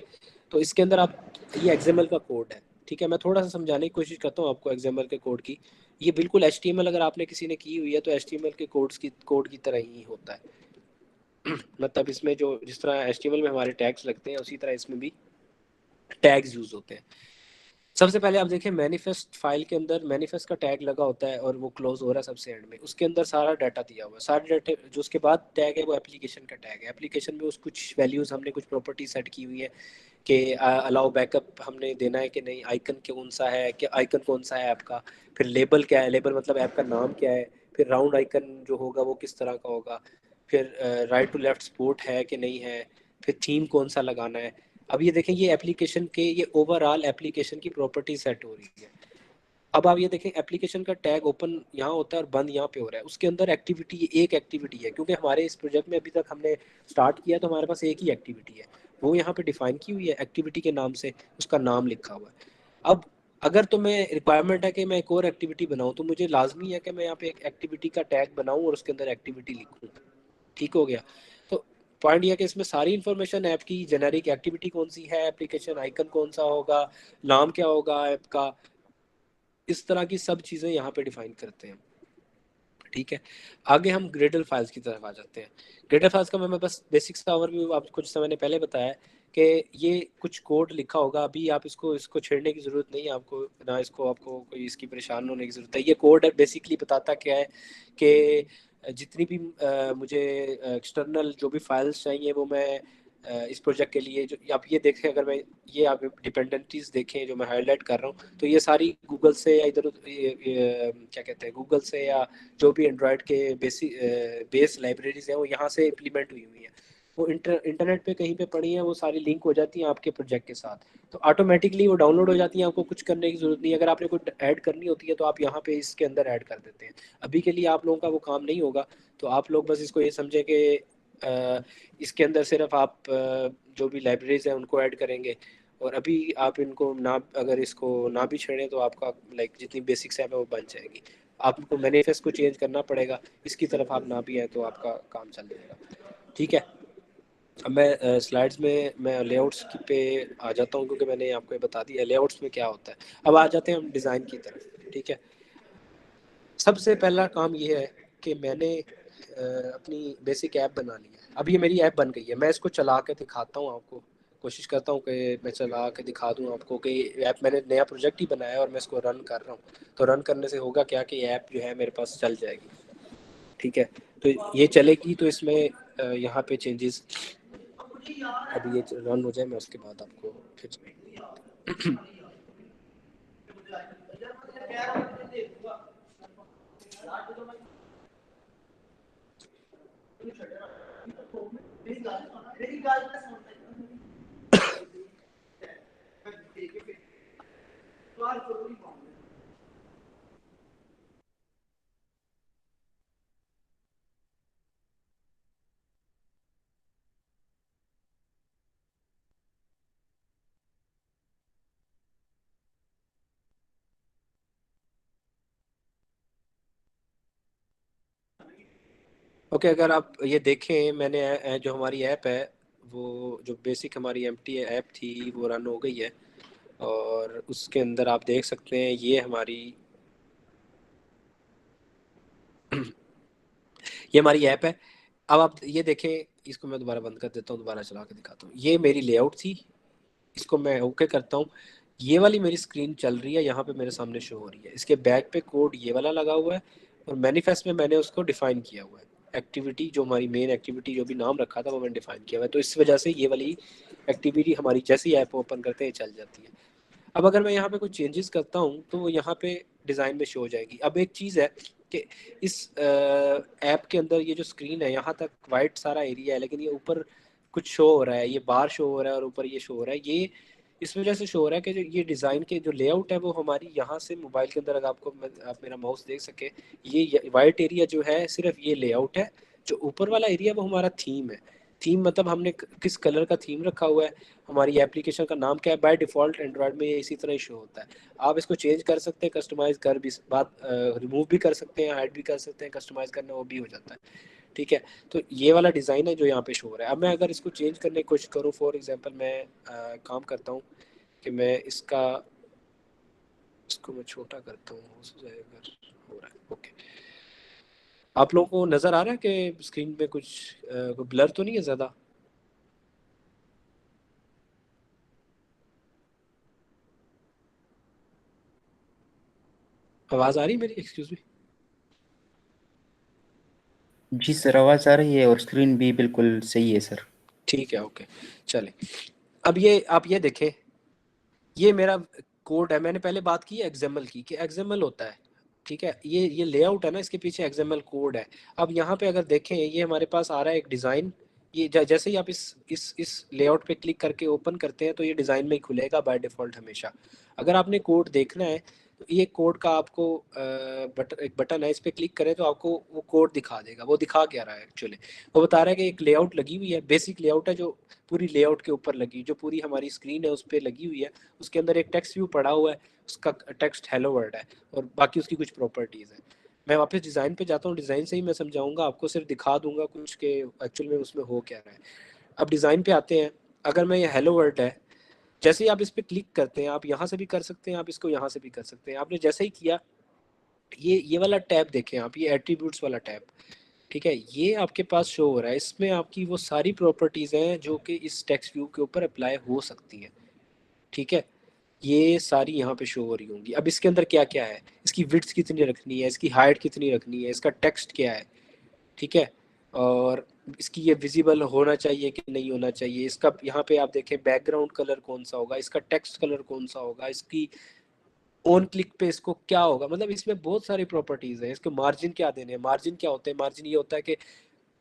तो इसके अंदर आप, ये एक्सएमएल का कोड है। ठीक है, मैं थोड़ा सा समझाने की कोशिश करता हूँ आपको एक्सएमएल के कोड की। ये बिल्कुल एचटीएमएल अगर आपने किसी ने की हुई है तो एचटीएमएल के कोड की तरह ही होता है। मतलब इसमें जो जिस तरह एचटीएमएल में हमारे टैग्स लगते हैं उसी तरह इसमें भी टैग्स यूज होते हैं। सबसे पहले आप देखें मैनिफेस्ट फाइल के अंदर मैनिफेस्ट का टैग लगा होता है और वो क्लोज हो रहा है सबसे एंड में। उसके अंदर सारा डाटा दिया हुआ है, सारे डाटा जो उसके बाद टैग है वो एप्लीकेशन का टैग है। एप्लीकेशन में उस कुछ वैल्यूज हमने कुछ प्रॉपर्टी सेट की हुई है कि अलाउ बैकअप हमने देना है कि नहीं, आइकन कौन सा है, कि आइकन कौन सा है ऐप का, फिर लेबल क्या है, लेबल मतलब ऐप का नाम क्या है, फिर राउंड आइकन जो होगा वो किस तरह का होगा, फिर राइट टू लेफ्ट सपोर्ट है कि नहीं है, फिर थीम कौन सा लगाना है। अब ये देखें, ये एप्लीकेशन के, ये ओवरऑल एप्लीकेशन की प्रॉपर्टी सेट हो रही है। अब आप ये देखें एप्लीकेशन का टैग ओपन यहाँ होता है और बंद यहाँ पे हो रहा है। उसके अंदर एक्टिविटी एक एक्टिविटी है, क्योंकि हमारे इस प्रोजेक्ट में अभी तक हमने स्टार्ट किया तो हमारे पास एक ही एक्टिविटी है, वो यहाँ पे डिफाइन की हुई है एक्टिविटी के नाम से, उसका नाम लिखा हुआ है। अब अगर तो मैं रिक्वायरमेंट है कि मैं एक और एक्टिविटी बनाऊँ तो मुझे लाजमी है कि मैं यहाँ पे एक एक्टिविटी का टैग बनाऊँ और उसके अंदर एक्टिविटी लिखूँ। ठीक हो गया। तो पॉइंट यह कि इसमें सारी इन्फॉर्मेशन ऐप की, जेनेरिक एक्टिविटी कौन सी है, एप्लीकेशन आइकन कौन सा होगा, नाम क्या होगा ऐप का, इस तरह की सब चीज़ें यहाँ पे डिफाइन करते हैं। ठीक है, आगे हम ग्रेडल फाइल्स की तरफ आ जाते हैं। ग्रेडल फाइल्स का मैं बस बेसिक सा ओवरव्यू आपको कुछ समय पहले बताया कि ये कुछ कोड लिखा होगा, अभी आप इसको इसको छेड़ने की ज़रूरत नहीं है आपको, ना इसको आपको कोई इसकी परेशान होने की ज़रूरत है। ये कोड बेसिकली बताता क्या है कि जितनी भी मुझे एक्सटर्नल जो भी फाइल्स चाहिए वो मैं इस प्रोजेक्ट के लिए, जो आप ये देखें, अगर मैं ये आप डिपेंडेंसीज देखें जो मैं हाईलाइट कर रहा हूँ, तो ये सारी गूगल से या इधर क्या कहते हैं, गूगल से या जो भी एंड्रॉयड के बेस लाइब्रेरीज हैं वो यहाँ से इम्प्लीमेंट हुई हुई हैं। वो इंटरनेट पे कहीं पे पड़ी हैं, वो सारी लिंक हो जाती हैं आपके प्रोजेक्ट के साथ, तो ऑटोमेटिकली वो डाउनलोड हो जाती हैं, आपको कुछ करने की ज़रूरत नहीं है। अगर आपने कुछ ऐड करनी होती है तो आप यहाँ पे इसके अंदर ऐड कर देते हैं। अभी के लिए आप लोगों का वो काम नहीं होगा, तो आप लोग बस इसको ये समझें कि इसके अंदर सिर्फ आप जो भी लाइब्रेरीज हैं उनको ऐड करेंगे, और अभी आप इनको ना, अगर इसको ना भी छेड़ें तो आपका लाइक जितनी बेसिक्स है वो बन जाएगी। आपको मैनिफेस्ट को चेंज करना पड़ेगा, इसकी तरफ आप ना भी आए तो आपका काम चल जाएगा। ठीक है, अब मैं स्लाइड्स में मैं लेआउट्स पे आ जाता हूँ, क्योंकि मैंने आपको ये बता दिया लेआउट्स में क्या होता है। अब आ जाते हैं हम डिज़ाइन की तरफ। ठीक है, सबसे पहला काम ये है कि मैंने अपनी बेसिक ऐप बना ली है। अब ये मेरी ऐप बन गई है, मैं इसको चला के दिखाता हूँ आपको, कोशिश करता हूँ कि मैं चला के दिखा दूँ आपको कि ऐप, मैंने नया प्रोजेक्ट ही बनाया है और मैं इसको रन कर रहा हूँ। तो रन करने से होगा क्या कि ऐप जो है मेरे पास चल जाएगी। ठीक है, तो ये चलेगी, तो इसमें यहाँ पे चेंजेस, अभी ये रन हो जाए मैं उसके बाद आपको फिर ओके, अगर आप ये देखें, मैंने जो हमारी ऐप है, वो जो बेसिक हमारी एम्प्टी ऐप थी वो रन हो गई है, और उसके अंदर आप देख सकते हैं ये हमारी ये हमारी ऐप है। अब आप ये देखें, इसको मैं दोबारा बंद कर देता हूँ, दोबारा चला के दिखाता हूँ। ये मेरी लेआउट थी, इसको मैं ओके करता हूँ, ये वाली मेरी स्क्रीन चल रही है, यहाँ पे मेरे सामने शो हो रही है। इसके बैक पे कोड ये वाला लगा हुआ है, और मैनिफेस्ट में मैंने उसको डिफाइन किया हुआ है। एक्टिविटी जो हमारी मेन एक्टिविटी जो भी नाम रखा था वो मैंने डिफाइन किया हुआ है, तो इस वजह से ये वाली एक्टिविटी हमारी जैसी ऐप ओपन करते हैं चल जाती है। अब अगर मैं यहाँ पे कुछ चेंजेस करता हूँ तो वो यहाँ पे डिज़ाइन में शो हो जाएगी। अब एक चीज़ है कि इस ऐप के अंदर ये जो स्क्रीन है, यहाँ तक वाइट सारा एरिया है, लेकिन ये ऊपर कुछ शो हो रहा है, ये बार शो हो रहा है और ऊपर ये शो हो रहा है। इस वजह से शो हो रहा है कि जो ये डिज़ाइन के जो लेआउट है वो हमारी यहाँ से मोबाइल के अंदर, अगर आप मेरा माउस देख सके, ये वाइट एरिया जो है सिर्फ ये लेआउट है। जो ऊपर वाला एरिया वो हमारा थीम है। थीम मतलब हमने किस कलर का थीम रखा हुआ है, हमारी एप्लीकेशन का नाम क्या है। बाय डिफ़ॉल्ट एंड्रॉयड में ये इसी तरह शो होता है। आप इसको चेंज कर सकते हैं, कस्टमाइज़ कर भी बात रिमूव भी कर सकते हैं, ऐड भी कर सकते हैं, कस्टमाइज़ करना वो भी हो जाता है। ठीक है, तो ये वाला डिज़ाइन है जो यहाँ पे शो हो रहा है। अब मैं अगर इसको चेंज करने की कोशिश करूँ, फॉर एग्जांपल मैं काम करता हूँ कि मैं इसको मैं छोटा करता हूँ, हो जाएगा, हो रहा है। ओके, आप लोगों को नज़र आ रहा है कि स्क्रीन पे कोई ब्लर तो नहीं है ज़्यादा? आवाज़ आ रही है मेरी? Excuse me. जी सर, आवाज़ आ रही है और स्क्रीन भी बिल्कुल सही है सर। ठीक है, ओके, चले। अब ये आप ये देखें, ये मेरा कोड है। मैंने पहले बात की है एक्सएमएल की, कि एक्सएमएल होता है। ठीक है, ये लेआउट है ना, इसके पीछे एक्सएमएल कोड है। अब यहाँ पे अगर देखें, ये हमारे पास आ रहा है एक डिज़ाइन। ये जैसे ही आप इस लेआउट पे क्लिक करके ओपन करते हैं तो ये डिज़ाइन में ही खुलेगा बाय डिफ़ॉल्ट हमेशा। अगर आपने कोड देखना है तो ये कोड का आपको एक बटन है, इस पर क्लिक करें तो आपको वो कोड दिखा देगा। वो दिखा क्या रहा है एक्चुअली, वो बता रहा है कि एक लेआउट लगी हुई है, बेसिक लेआउट है जो पूरी लेआउट के ऊपर लगी, जो पूरी हमारी स्क्रीन है उस पर लगी हुई है। उसके अंदर एक टेक्स्ट व्यू पड़ा हुआ है, उसका टेक्स्ट हेलो वर्ल्ड है, और बाकी उसकी कुछ प्रॉपर्टीज़ हैं। मैं वापस डिज़ाइन पे जाता हूँ, डिज़ाइन से ही मैं समझाऊंगा आपको, सिर्फ दिखा दूंगा कुछ के एक्चुअल में उसमें हो क्या रहा है। अब डिज़ाइन पे आते हैं। अगर मैं ये हेलो वर्ल्ड है, जैसे ही आप इस पर क्लिक करते हैं, आप यहाँ से भी कर सकते हैं, आप इसको यहाँ से भी कर सकते हैं। आपने जैसे ही किया, ये वाला टैब देखें आप, ये एट्रीब्यूट्स वाला टैब, ठीक है, ये आपके पास शो हो रहा है। इसमें आपकी वो सारी प्रॉपर्टीज़ हैं जो कि इस टेक्स्ट व्यू के ऊपर अप्लाई हो सकती हैं। ठीक है, ये सारी यहाँ पे शो हो रही होंगी। अब इसके अंदर क्या क्या है, इसकी विड्थ कितनी रखनी है, इसकी हाइट कितनी रखनी है, इसका टेक्स्ट क्या है। ठीक है, और इसकी ये विजिबल होना चाहिए कि नहीं होना चाहिए, इसका यहाँ पे आप देखें बैकग्राउंड कलर कौन सा होगा, इसका टेक्स्ट कलर कौन सा होगा, इसकी ऑन क्लिक पे इसको क्या होगा। मतलब इसमें बहुत सारी प्रॉपर्टीज़ हैं। इसके मार्जिन क्या देने हैं, मार्जिन क्या होते हैं, मार्जिन ये होता है कि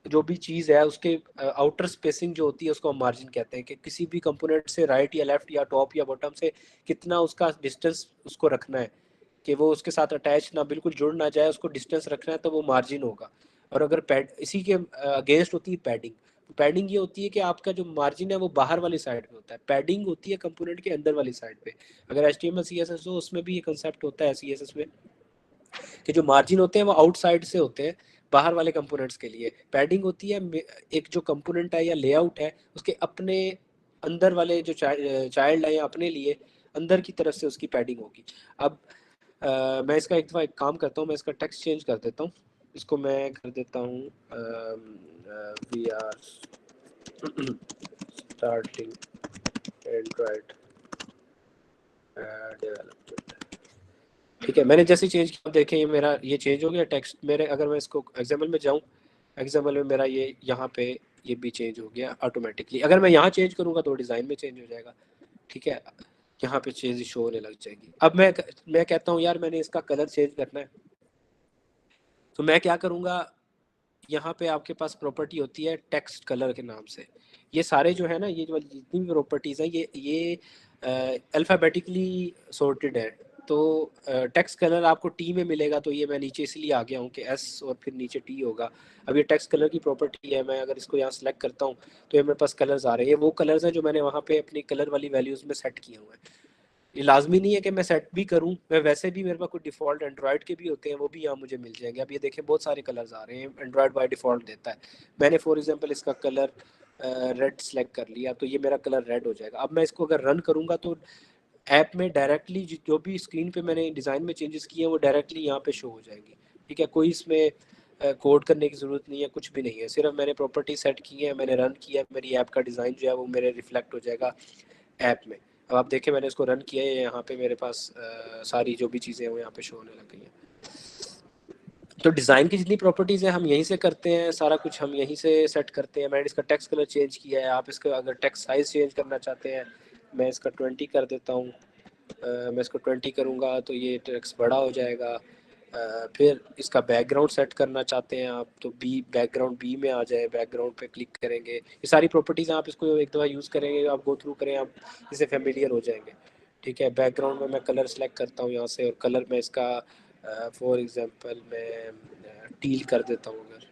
जो भी चीज़ है उसके आउटर स्पेसिंग जो होती है उसको हम मार्जिन कहते हैं, कि किसी भी कंपोनेंट से राइट या लेफ्ट या टॉप या बॉटम से कितना उसका डिस्टेंस उसको रखना है, कि वो उसके साथ अटैच ना, बिल्कुल जुड़ ना जाए, उसको डिस्टेंस रखना है, तो वो मार्जिन होगा। और अगर पैड इसी के अगेंस्ट होती है पैडिंग। पैडिंग ये होती है कि आपका जो मार्जिन है वो बाहर वाली साइड पे होता है, पैडिंग होती है कंपोनेंट के अंदर वाली साइड पे। अगर HTML CSS हो उसमें भी ये कंसेप्ट होता है CSS में, कि जो मार्जिन होते हैं वो आउटसाइड से होते हैं बाहर वाले कंपोनेंट्स के लिए। पैडिंग होती है एक जो कंपोनेंट है या लेआउट है उसके अपने अंदर वाले जो चाइल्ड है या अपने लिए अंदर की तरफ से उसकी पैडिंग होगी। अब मैं इसका एक दफ़ा एक काम करता हूँ, मैं इसका टेक्स्ट चेंज कर देता हूँ। इसको मैं कर देता हूँ we are starting Android development. ठीक है, मैंने जैसे चेंज किया, देखें ये मेरा ये चेंज हो गया टेक्स्ट मेरे। अगर मैं इसको एग्जाम्पल में जाऊँ, एग्जाम्पल में मेरा ये यहाँ पे ये भी चेंज हो गया ऑटोमेटिकली। अगर मैं यहाँ चेंज करूँगा तो डिज़ाइन में चेंज हो जाएगा। ठीक है, यहाँ पे चेंज शो होने लग जाएगी। अब मैं कहता हूँ यार मैंने इसका कलर चेंज करना है, तो मैं क्या करूँगा, यहाँ पे आपके पास प्रॉपर्टी होती है टेक्स्ट कलर के नाम से। ये सारे जो है ना, ये जो जितनी भी प्रॉपर्टीज़ हैं ये अल्फ़ाबेटिकली सॉर्टेड है। तो टेक्स्ट कलर आपको टी में मिलेगा, तो ये मैं नीचे इसलिए आ गया हूँ कि एस और फिर नीचे टी होगा। अब ये टेक्स्ट कलर की प्रॉपर्टी है, मैं अगर इसको यहाँ सेलेक्ट करता हूँ तो ये मेरे पास कलर्स आ रहे हैं। ये वो कलर्स हैं जो मैंने वहाँ पे अपनी कलर वाली वैल्यूज़ में सेट किए हुए हैं। ये लाजमी नहीं है कि मैं सेट भी करूं, मैं वैसे भी मेरे पास कुछ डिफ़ॉल्ट एंड्रॉयड के भी होते हैं, वो भी यहाँ मुझे मिल जाएंगे। अब ये देखें बहुत सारे कलर्स आ रहे हैं, एंड्रॉयड बाय डिफ़ॉल्ट देता है। मैंने फॉर एग्जांपल इसका कलर रेड सेलेक्ट कर लिया, तो ये मेरा कलर रेड हो जाएगा। अब मैं इसको अगर रन करूँगा तो ऐप में डायरेक्टली जो भी स्क्रीन पे मैंने डिज़ाइन में चेंजेस किए हैं वो डायरेक्टली यहाँ पे शो हो जाएंगी। ठीक है, कोई इसमें कोड करने की ज़रूरत नहीं है, कुछ भी नहीं है, सिर्फ मैंने प्रॉपर्टी सेट की है, मैंने रन किया, मेरी ऐप का डिज़ाइन जो है वो मेरे रिफ्लेक्ट हो जाएगा ऐप में। अब आप देखें मैंने इसको रन किया है, यहाँ पे मेरे पास सारी जो भी चीज़ें हैं वो यहाँ पे शो होने लग गई हैं। तो डिज़ाइन की जितनी प्रॉपर्टीज़ हैं हम यहीं से करते हैं, सारा कुछ हम यहीं से सेट करते हैं। मैंने इसका टेक्स्ट कलर चेंज किया है, आप इसका अगर टेक्स्ट साइज़ चेंज करना चाहते हैं, मैं इसका 20 कर देता हूँ। मैं इसको 20 करूँगा तो ये टेक्स्ट बड़ा हो जाएगा। फिर इसका बैकग्राउंड सेट करना चाहते हैं आप तो बैकग्राउंड बी में आ जाए, बैकग्राउंड पे क्लिक करेंगे। ये सारी प्रॉपर्टीज़ आप इसको एक दफ़ा यूज़ करेंगे, आप गो थ्रू करें, आप इससे फेमिलियर हो जाएंगे। ठीक है, बैकग्राउंड में मैं कलर सेलेक्ट करता हूँ यहाँ से, और कलर में इसका फॉर एग्जांपल मैं टील कर देता हूँ अगर,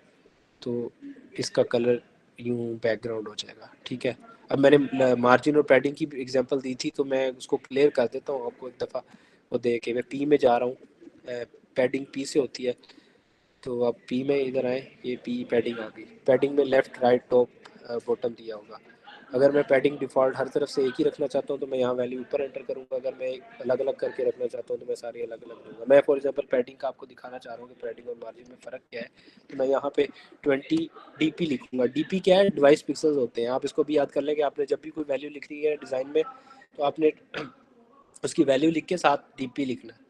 तो इसका कलर यूँ बैकग्राउंड हो जाएगा। ठीक है, अब मैंने मार्जिन और पैडिंग की एग्जांपल दी थी, तो मैं उसको क्लियर कर देता हूँ आपको एक दफ़ा वो दे के। मैं पी में जा रहा हूँ, पैडिंग पी से होती है, तो आप पी में इधर आए, ये पी पैडिंग आ गई। पैडिंग में लेफ़्ट राइट टॉप बॉटम दिया होगा। अगर मैं पैडिंग डिफ़ॉल्ट हर तरफ से एक ही रखना चाहता हूँ तो मैं यहाँ वैल्यू ऊपर एंटर करूँगा। अगर मैं अलग अलग करके रखना चाहता हूँ तो मैं सारी अलग अलग दूँगा। मैं फॉर एग्जांपल पैडिंग का आपको दिखाना चाह रहा हूँ कि पैडिंग और मार्जिन में फ़र्क क्या है, तो मैं यहाँ पे 20 DP लिखूँगा। DP क्या है? डिवाइस पिक्सल्स होते हैं। आप इसको भी याद कर लें कि आपने जब भी कोई वैल्यू लिखनी है डिज़ाइन में, तो आपने उसकी वैल्यू लिख के साथ DP लिखना है।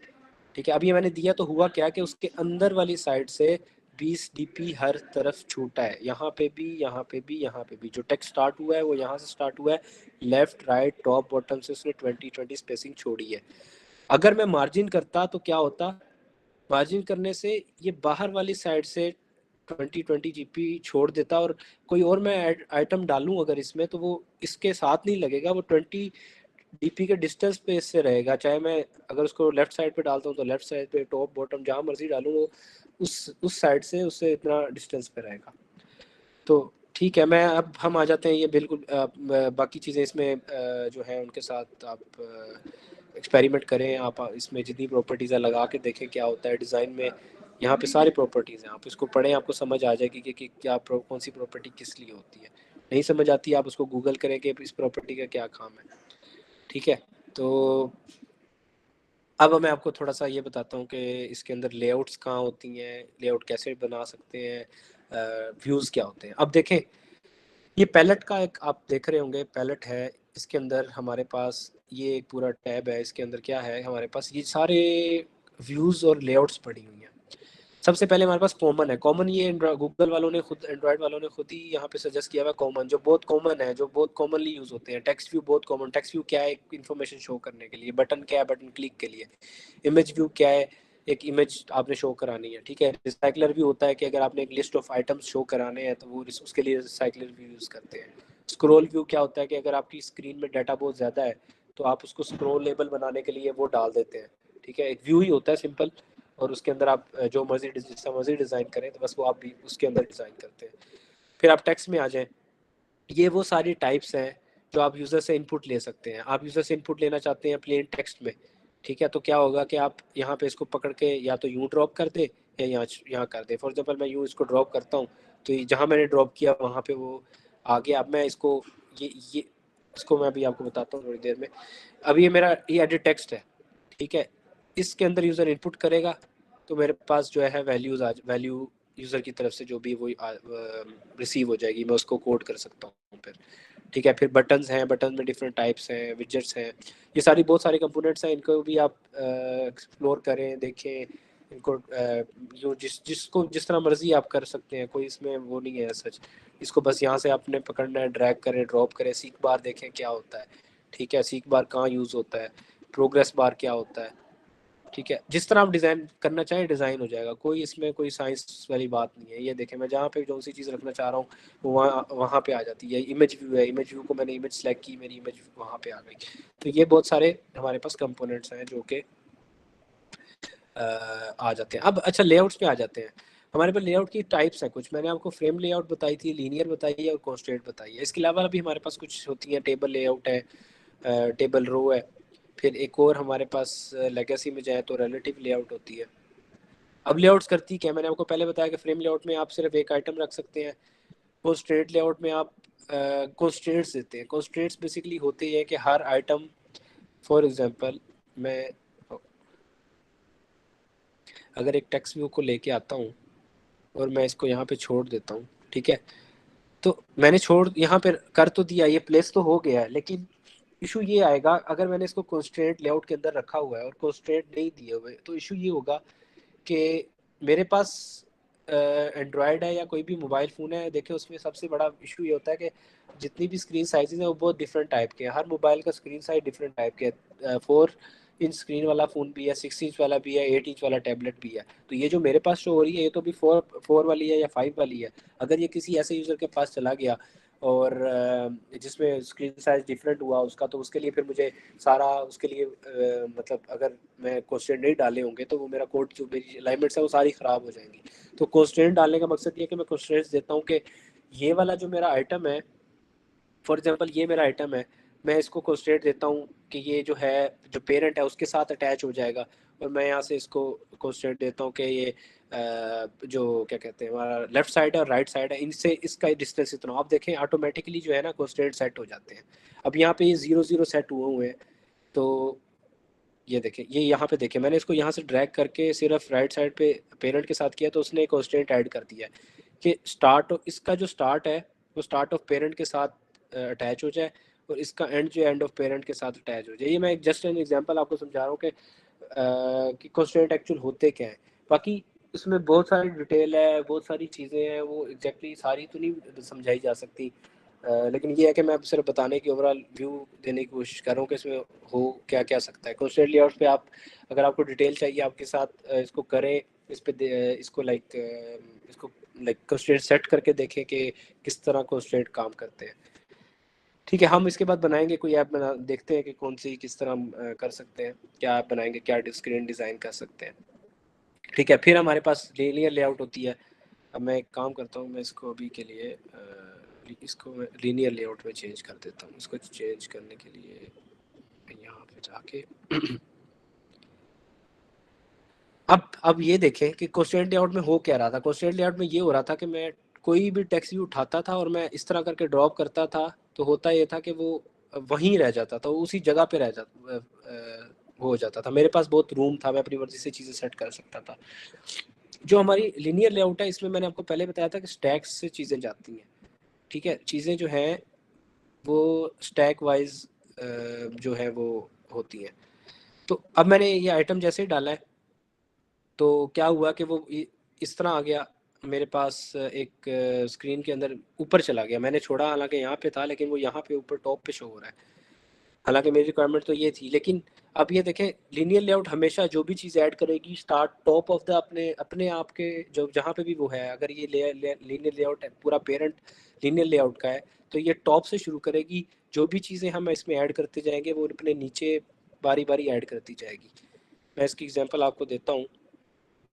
ठीक है, अब ये मैंने दिया तो हुआ क्या कि उसके अंदर वाली साइड से 20 DP हर तरफ छूटा है, यहाँ पे भी, यहाँ पे भी, यहाँ पे भी। जो टेक्स्ट स्टार्ट हुआ है वो यहाँ से स्टार्ट हुआ है, लेफ्ट राइट टॉप बॉटम से उसने 20 स्पेसिंग छोड़ी है। अगर मैं मार्जिन करता तो क्या होता, मार्जिन करने से ये बाहर वाली साइड से 20 GP छोड़ देता, और कोई और मैं आइटम डालूं अगर इसमें, तो वो इसके साथ नहीं लगेगा, वो 20 DP के डिस्टेंस पे इससे रहेगा। चाहे मैं अगर उसको लेफ्ट साइड पे डालता हूँ तो लेफ्ट साइड पे, टॉप बॉटम जहाँ मर्जी डालूँ, वो उस साइड से उससे इतना डिस्टेंस पे रहेगा। तो ठीक है, मैं अब हम आ जाते हैं ये बिल्कुल बाकी चीज़ें इसमें जो है उनके साथ आप एक्सपेरिमेंट करें। आप इसमें जितनी प्रॉपर्टीज़ है लगा के देखें क्या होता है डिज़ाइन में। यहाँ पे सारी प्रॉपर्टीज़ हैं, आप इसको पढ़ें, आपको समझ आ जाएगी कि क्या कौन सी प्रॉपर्टी किस लिए होती है। नहीं समझ आती आप उसको गूगल करें कि इस प्रॉपर्टी का क्या काम है। ठीक है, तो अब मैं आपको थोड़ा सा ये बताता हूँ कि इसके अंदर लेआउट्स कहाँ होती हैं, लेआउट कैसे बना सकते हैं, व्यूज़ क्या होते हैं। अब देखें, ये पैलेट का एक आप देख रहे होंगे पैलेट है, इसके अंदर हमारे पास ये एक पूरा टैब है। इसके अंदर क्या है, हमारे पास ये सारे व्यूज़ और लेआउट्स पड़ी हुई हैं। सबसे पहले हमारे पास कॉमन है। कॉमन ये गूगल वालों ने खुद, एंड्रॉयड वालों ने खुद ही यहाँ पे सजेस्ट किया हुआ कॉमन, जो बहुत कॉमन है, जो बहुत कॉमनली यूज़ होते हैं। टेक्स्ट व्यू बहुत कॉमन। टेक्स्ट व्यू क्या है, एक इन्फॉर्मेशन शो करने के लिए। बटन क्या है, बटन क्लिक के लिए। इमेज व्यू क्या है, एक इमेज आपने शो करानी है। ठीक है, रिसाइकलर व्यू होता है कि अगर आपने एक लिस्ट ऑफ आइटम्स शो कराने हैं तो वो उसके लिए रिसाइकलर व्यू यूज़ करते हैं। स्क्रॉल व्यू क्या होता है कि अगर आपकी स्क्रीन में डाटा बहुत ज़्यादा है तो आप उसको स्क्रॉलेबल बनाने के लिए वो डाल देते हैं। ठीक है, एक व्यू ही होता है सिंपल, और उसके अंदर आप जो मर्जी जिसका मर्जी डिज़ाइन करें तो बस वो आप भी उसके अंदर डिज़ाइन करते हैं। फिर आप टेक्स्ट में आ जाएं, ये वो सारी टाइप्स हैं जो आप यूज़र से इनपुट ले सकते हैं। आप यूज़र से इनपुट लेना चाहते हैं प्लेन टेक्स्ट में, ठीक है, तो क्या होगा कि आप यहाँ पे इसको पकड़ के या तो यूँ ड्रॉप कर दे या यहाँ यहाँ कर दे। फॉर एग्जांपल मैं यूँ इसको ड्रॉप करता हूँ तो जहाँ मैंने ड्रॉप किया वहाँ पे वो आ गया। अब मैं इसको ये इसको मैं अभी आपको बताता हूँ थोड़ी देर में। अब ये मेरा ये एडिट टेक्स्ट है, ठीक है, इसके अंदर यूज़र इनपुट करेगा तो मेरे पास जो है वैल्यू यूज़र की तरफ से जो भी वो रिसीव हो जाएगी, मैं उसको कोड कर सकता हूँ फिर। ठीक है, फिर बटन्स हैं, बटन में डिफरेंट टाइप्स हैं, विजेट्स हैं, ये सारी बहुत सारे कंपोनेंट्स हैं। इनको भी आप एक्सप्लोर करें, देखें इनको, जो जिसको जिस तरह मर्जी आप कर सकते हैं, कोई इसमें वो नहीं है सच। इसको बस यहाँ से आपने पकड़ना है, ड्रैग करें, ड्रॉप करें। सीक बार देखें क्या होता है, ठीक है, सीक बार कहाँ यूज़ होता है, प्रोग्रेस बार क्या होता है। ठीक है, जिस तरह आप डिज़ाइन करना चाहें डिज़ाइन हो जाएगा, कोई इसमें कोई साइंस वाली बात नहीं है। ये देखें, मैं जहाँ पे जो सी चीज़ रखना चाह रहा हूँ वो वहाँ वहाँ पे आ जाती है। इमेज व्यू है, इमेज व्यू को मैंने इमेज सेलेक्ट की, मेरी इमेज वहाँ पे आ गई। तो ये बहुत सारे हमारे पास कंपोनेंट्स हैं जो कि आ जाते हैं। अब अच्छा, लेआउट्स पे आ जाते हैं। हमारे पास लेआउट की टाइप्स हैं कुछ। मैंने आपको फ्रेम लेआउट बताई थी, लीनियर बताई है और कॉन्स्ट्रेंट बताई है। इसके अलावा भी हमारे पास कुछ होती हैं, टेबल लेआउट है, टेबल रो है। फिर एक और हमारे पास लेगेसी में जाए तो रिलेटिव लेआउट होती है। अब लेआउट्स करती क्या, मैंने आपको पहले बताया कि फ्रेम लेआउट में आप सिर्फ एक आइटम रख सकते हैं। कॉन्स्ट्रेंट लेआउट में आप कॉन्स्ट्रेंट्स देते हैं। कॉन्स्ट्रेंट्स बेसिकली होते हैं कि हर आइटम, फॉर एग्जांपल मैं अगर एक टेक्स्ट व्यू को लेके आता हूँ और मैं इसको यहाँ पे छोड़ देता हूँ, ठीक है, तो मैंने छोड़ यहाँ पे कर तो दिया, ये प्लेस तो हो गया है, लेकिन इशू ये आएगा अगर मैंने इसको कॉन्स्ट्रेंट लेआउट के अंदर रखा हुआ है और कॉन्स्ट्रेंट नहीं दिए हुए, तो इशू ये होगा कि मेरे पास एंड्रॉयड है या कोई भी मोबाइल फ़ोन है, देखिए उसमें सबसे बड़ा इशू ये होता है कि जितनी भी स्क्रीन साइजेज हैं वो बहुत डिफरेंट टाइप के हैं। हर मोबाइल का स्क्रीन साइज डिफरेंट टाइप के है। 4 इंच स्क्रीन वाला फ़ोन भी है, 6 इंच वाला भी है, 8 इंच वाला टैबलेट भी है। तो ये जो मेरे पास शो हो रही है ये तो भी 4 वाली है या 5 वाली है। अगर ये किसी ऐसे यूज़र के पास चला गया और जिसमें स्क्रीन साइज डिफरेंट हुआ उसका, तो उसके लिए फिर मुझे सारा उसके लिए मतलब अगर मैं कंस्ट्रेंट नहीं डाले होंगे तो वो मेरा कोड जो मेरी अलाइनमेंट्स है वो सारी ख़राब हो जाएंगी। तो कंस्ट्रेंट डालने का मकसद ये है कि मैं कंस्ट्रेंट्स देता हूँ कि ये वाला जो मेरा आइटम है, फॉर एग्जांपल ये मेरा आइटम है, मैं इसको कंस्ट्रेंट देता हूँ कि ये जो है जो पेरेंट है उसके साथ अटैच हो जाएगा, और मैं यहाँ से इसको कंस्ट्रेंट देता हूँ कि ये जो क्या कहते हैं हमारा लेफ्ट साइड है और राइट साइड है, इनसे इसका डिस्टेंस इतना। आप देखें ऑटोमेटिकली जो है ना कंस्ट्रेंट सेट हो जाते हैं। अब यहाँ पे ये 0 0 सेट हुए हैं, तो ये देखें, ये यहाँ पे देखें मैंने इसको यहाँ से ड्रैग करके सिर्फ राइट साइड पे पेरेंट के साथ किया तो उसने कंस्ट्रेंट ऐड कर दिया है कि स्टार्ट, इसका जो स्टार्ट है वो स्टार्ट ऑफ पेरेंट के साथ अटैच हो जाए, और इसका एंड जो एंड ऑफ पेरेंट के साथ अटैच हो जाए। ये मैं एक जस्ट एन एग्जांपल आपको समझा रहा हूँ कि कंस्ट्रेंट एक्चुअल होते क्या हैं। बाकी इसमें बहुत सारी डिटेल है, बहुत सारी चीज़ें हैं, वो एग्जैक्टली सारी तो नहीं समझाई जा सकती। लेकिन ये है कि मैं अब सिर्फ बताने की ओवरऑल व्यू देने की कोशिश कर रहा हूँ कि इसमें हो क्या क्या सकता है। कंस्ट्रेंट लेआउट पे आप अगर आपको डिटेल चाहिए आपके साथ इसको करें, इस पे इसको लाइक कंस्ट्रेंट सेट करके देखें कि किस तरह कंस्ट्रेंट काम करते हैं। ठीक है, हम इसके बाद बनाएंगे कोई ऐप बना, देखते हैं कि कौन सी किस तरह हम कर सकते हैं, क्या ऐप बनाएंगे, क्या स्क्रीन डिज़ाइन कर सकते हैं। ठीक है, फिर हमारे पास लीनियर लेआउट होती है। अब मैं एक काम करता हूँ, मैं इसको अभी के लिए इसको मैं लीनियर लेआउट में चेंज कर देता हूँ। इसको चेंज करने के लिए यहाँ पे जाके अब ये देखें कि कंस्ट्रेंट लेआउट में हो क्या रहा था। कंस्ट्रेंट लेआउट में ये हो रहा था कि मैं कोई भी टेक्स्ट व्यू उठाता था और मैं इस तरह करके ड्रॉप करता था, तो होता ये था कि वो वहीं रह जाता था, उसी जगह पे रह जाता हो जाता था। मेरे पास बहुत रूम था, मैं अपनी मर्जी से चीज़ें सेट कर सकता था। जो हमारी लीनियर लेआउट है इसमें मैंने आपको पहले बताया था कि स्टैक्स से चीज़ें जाती हैं। ठीक है, चीज़ें जो हैं वो स्टैक वाइज जो है वो होती हैं। तो अब मैंने ये आइटम जैसे ही डाला है तो क्या हुआ कि वो इस तरह आ गया मेरे पास, एक स्क्रीन के अंदर ऊपर चला गया। मैंने छोड़ा हालांकि यहाँ पे था, लेकिन वो यहाँ पे ऊपर टॉप पे शो हो रहा है। हालांकि मेरी रिक्वायरमेंट तो ये थी, लेकिन अब ये देखें लीनियर लेआउट हमेशा जो भी चीज़ ऐड करेगी स्टार्ट टॉप ऑफ द अपने अपने आप के जो जहाँ पे भी वो है। अगर ये लीनियर लेआउट है पूरा पेरेंट लीनियर लेआउट का है तो ये टॉप से शुरू करेगी, जो भी चीज़ें हम इसमें ऐड करते जाएंगे वो अपने नीचे बारी बारी ऐड करती जाएगी। मैं इसकी एग्जांपल आपको देता हूँ।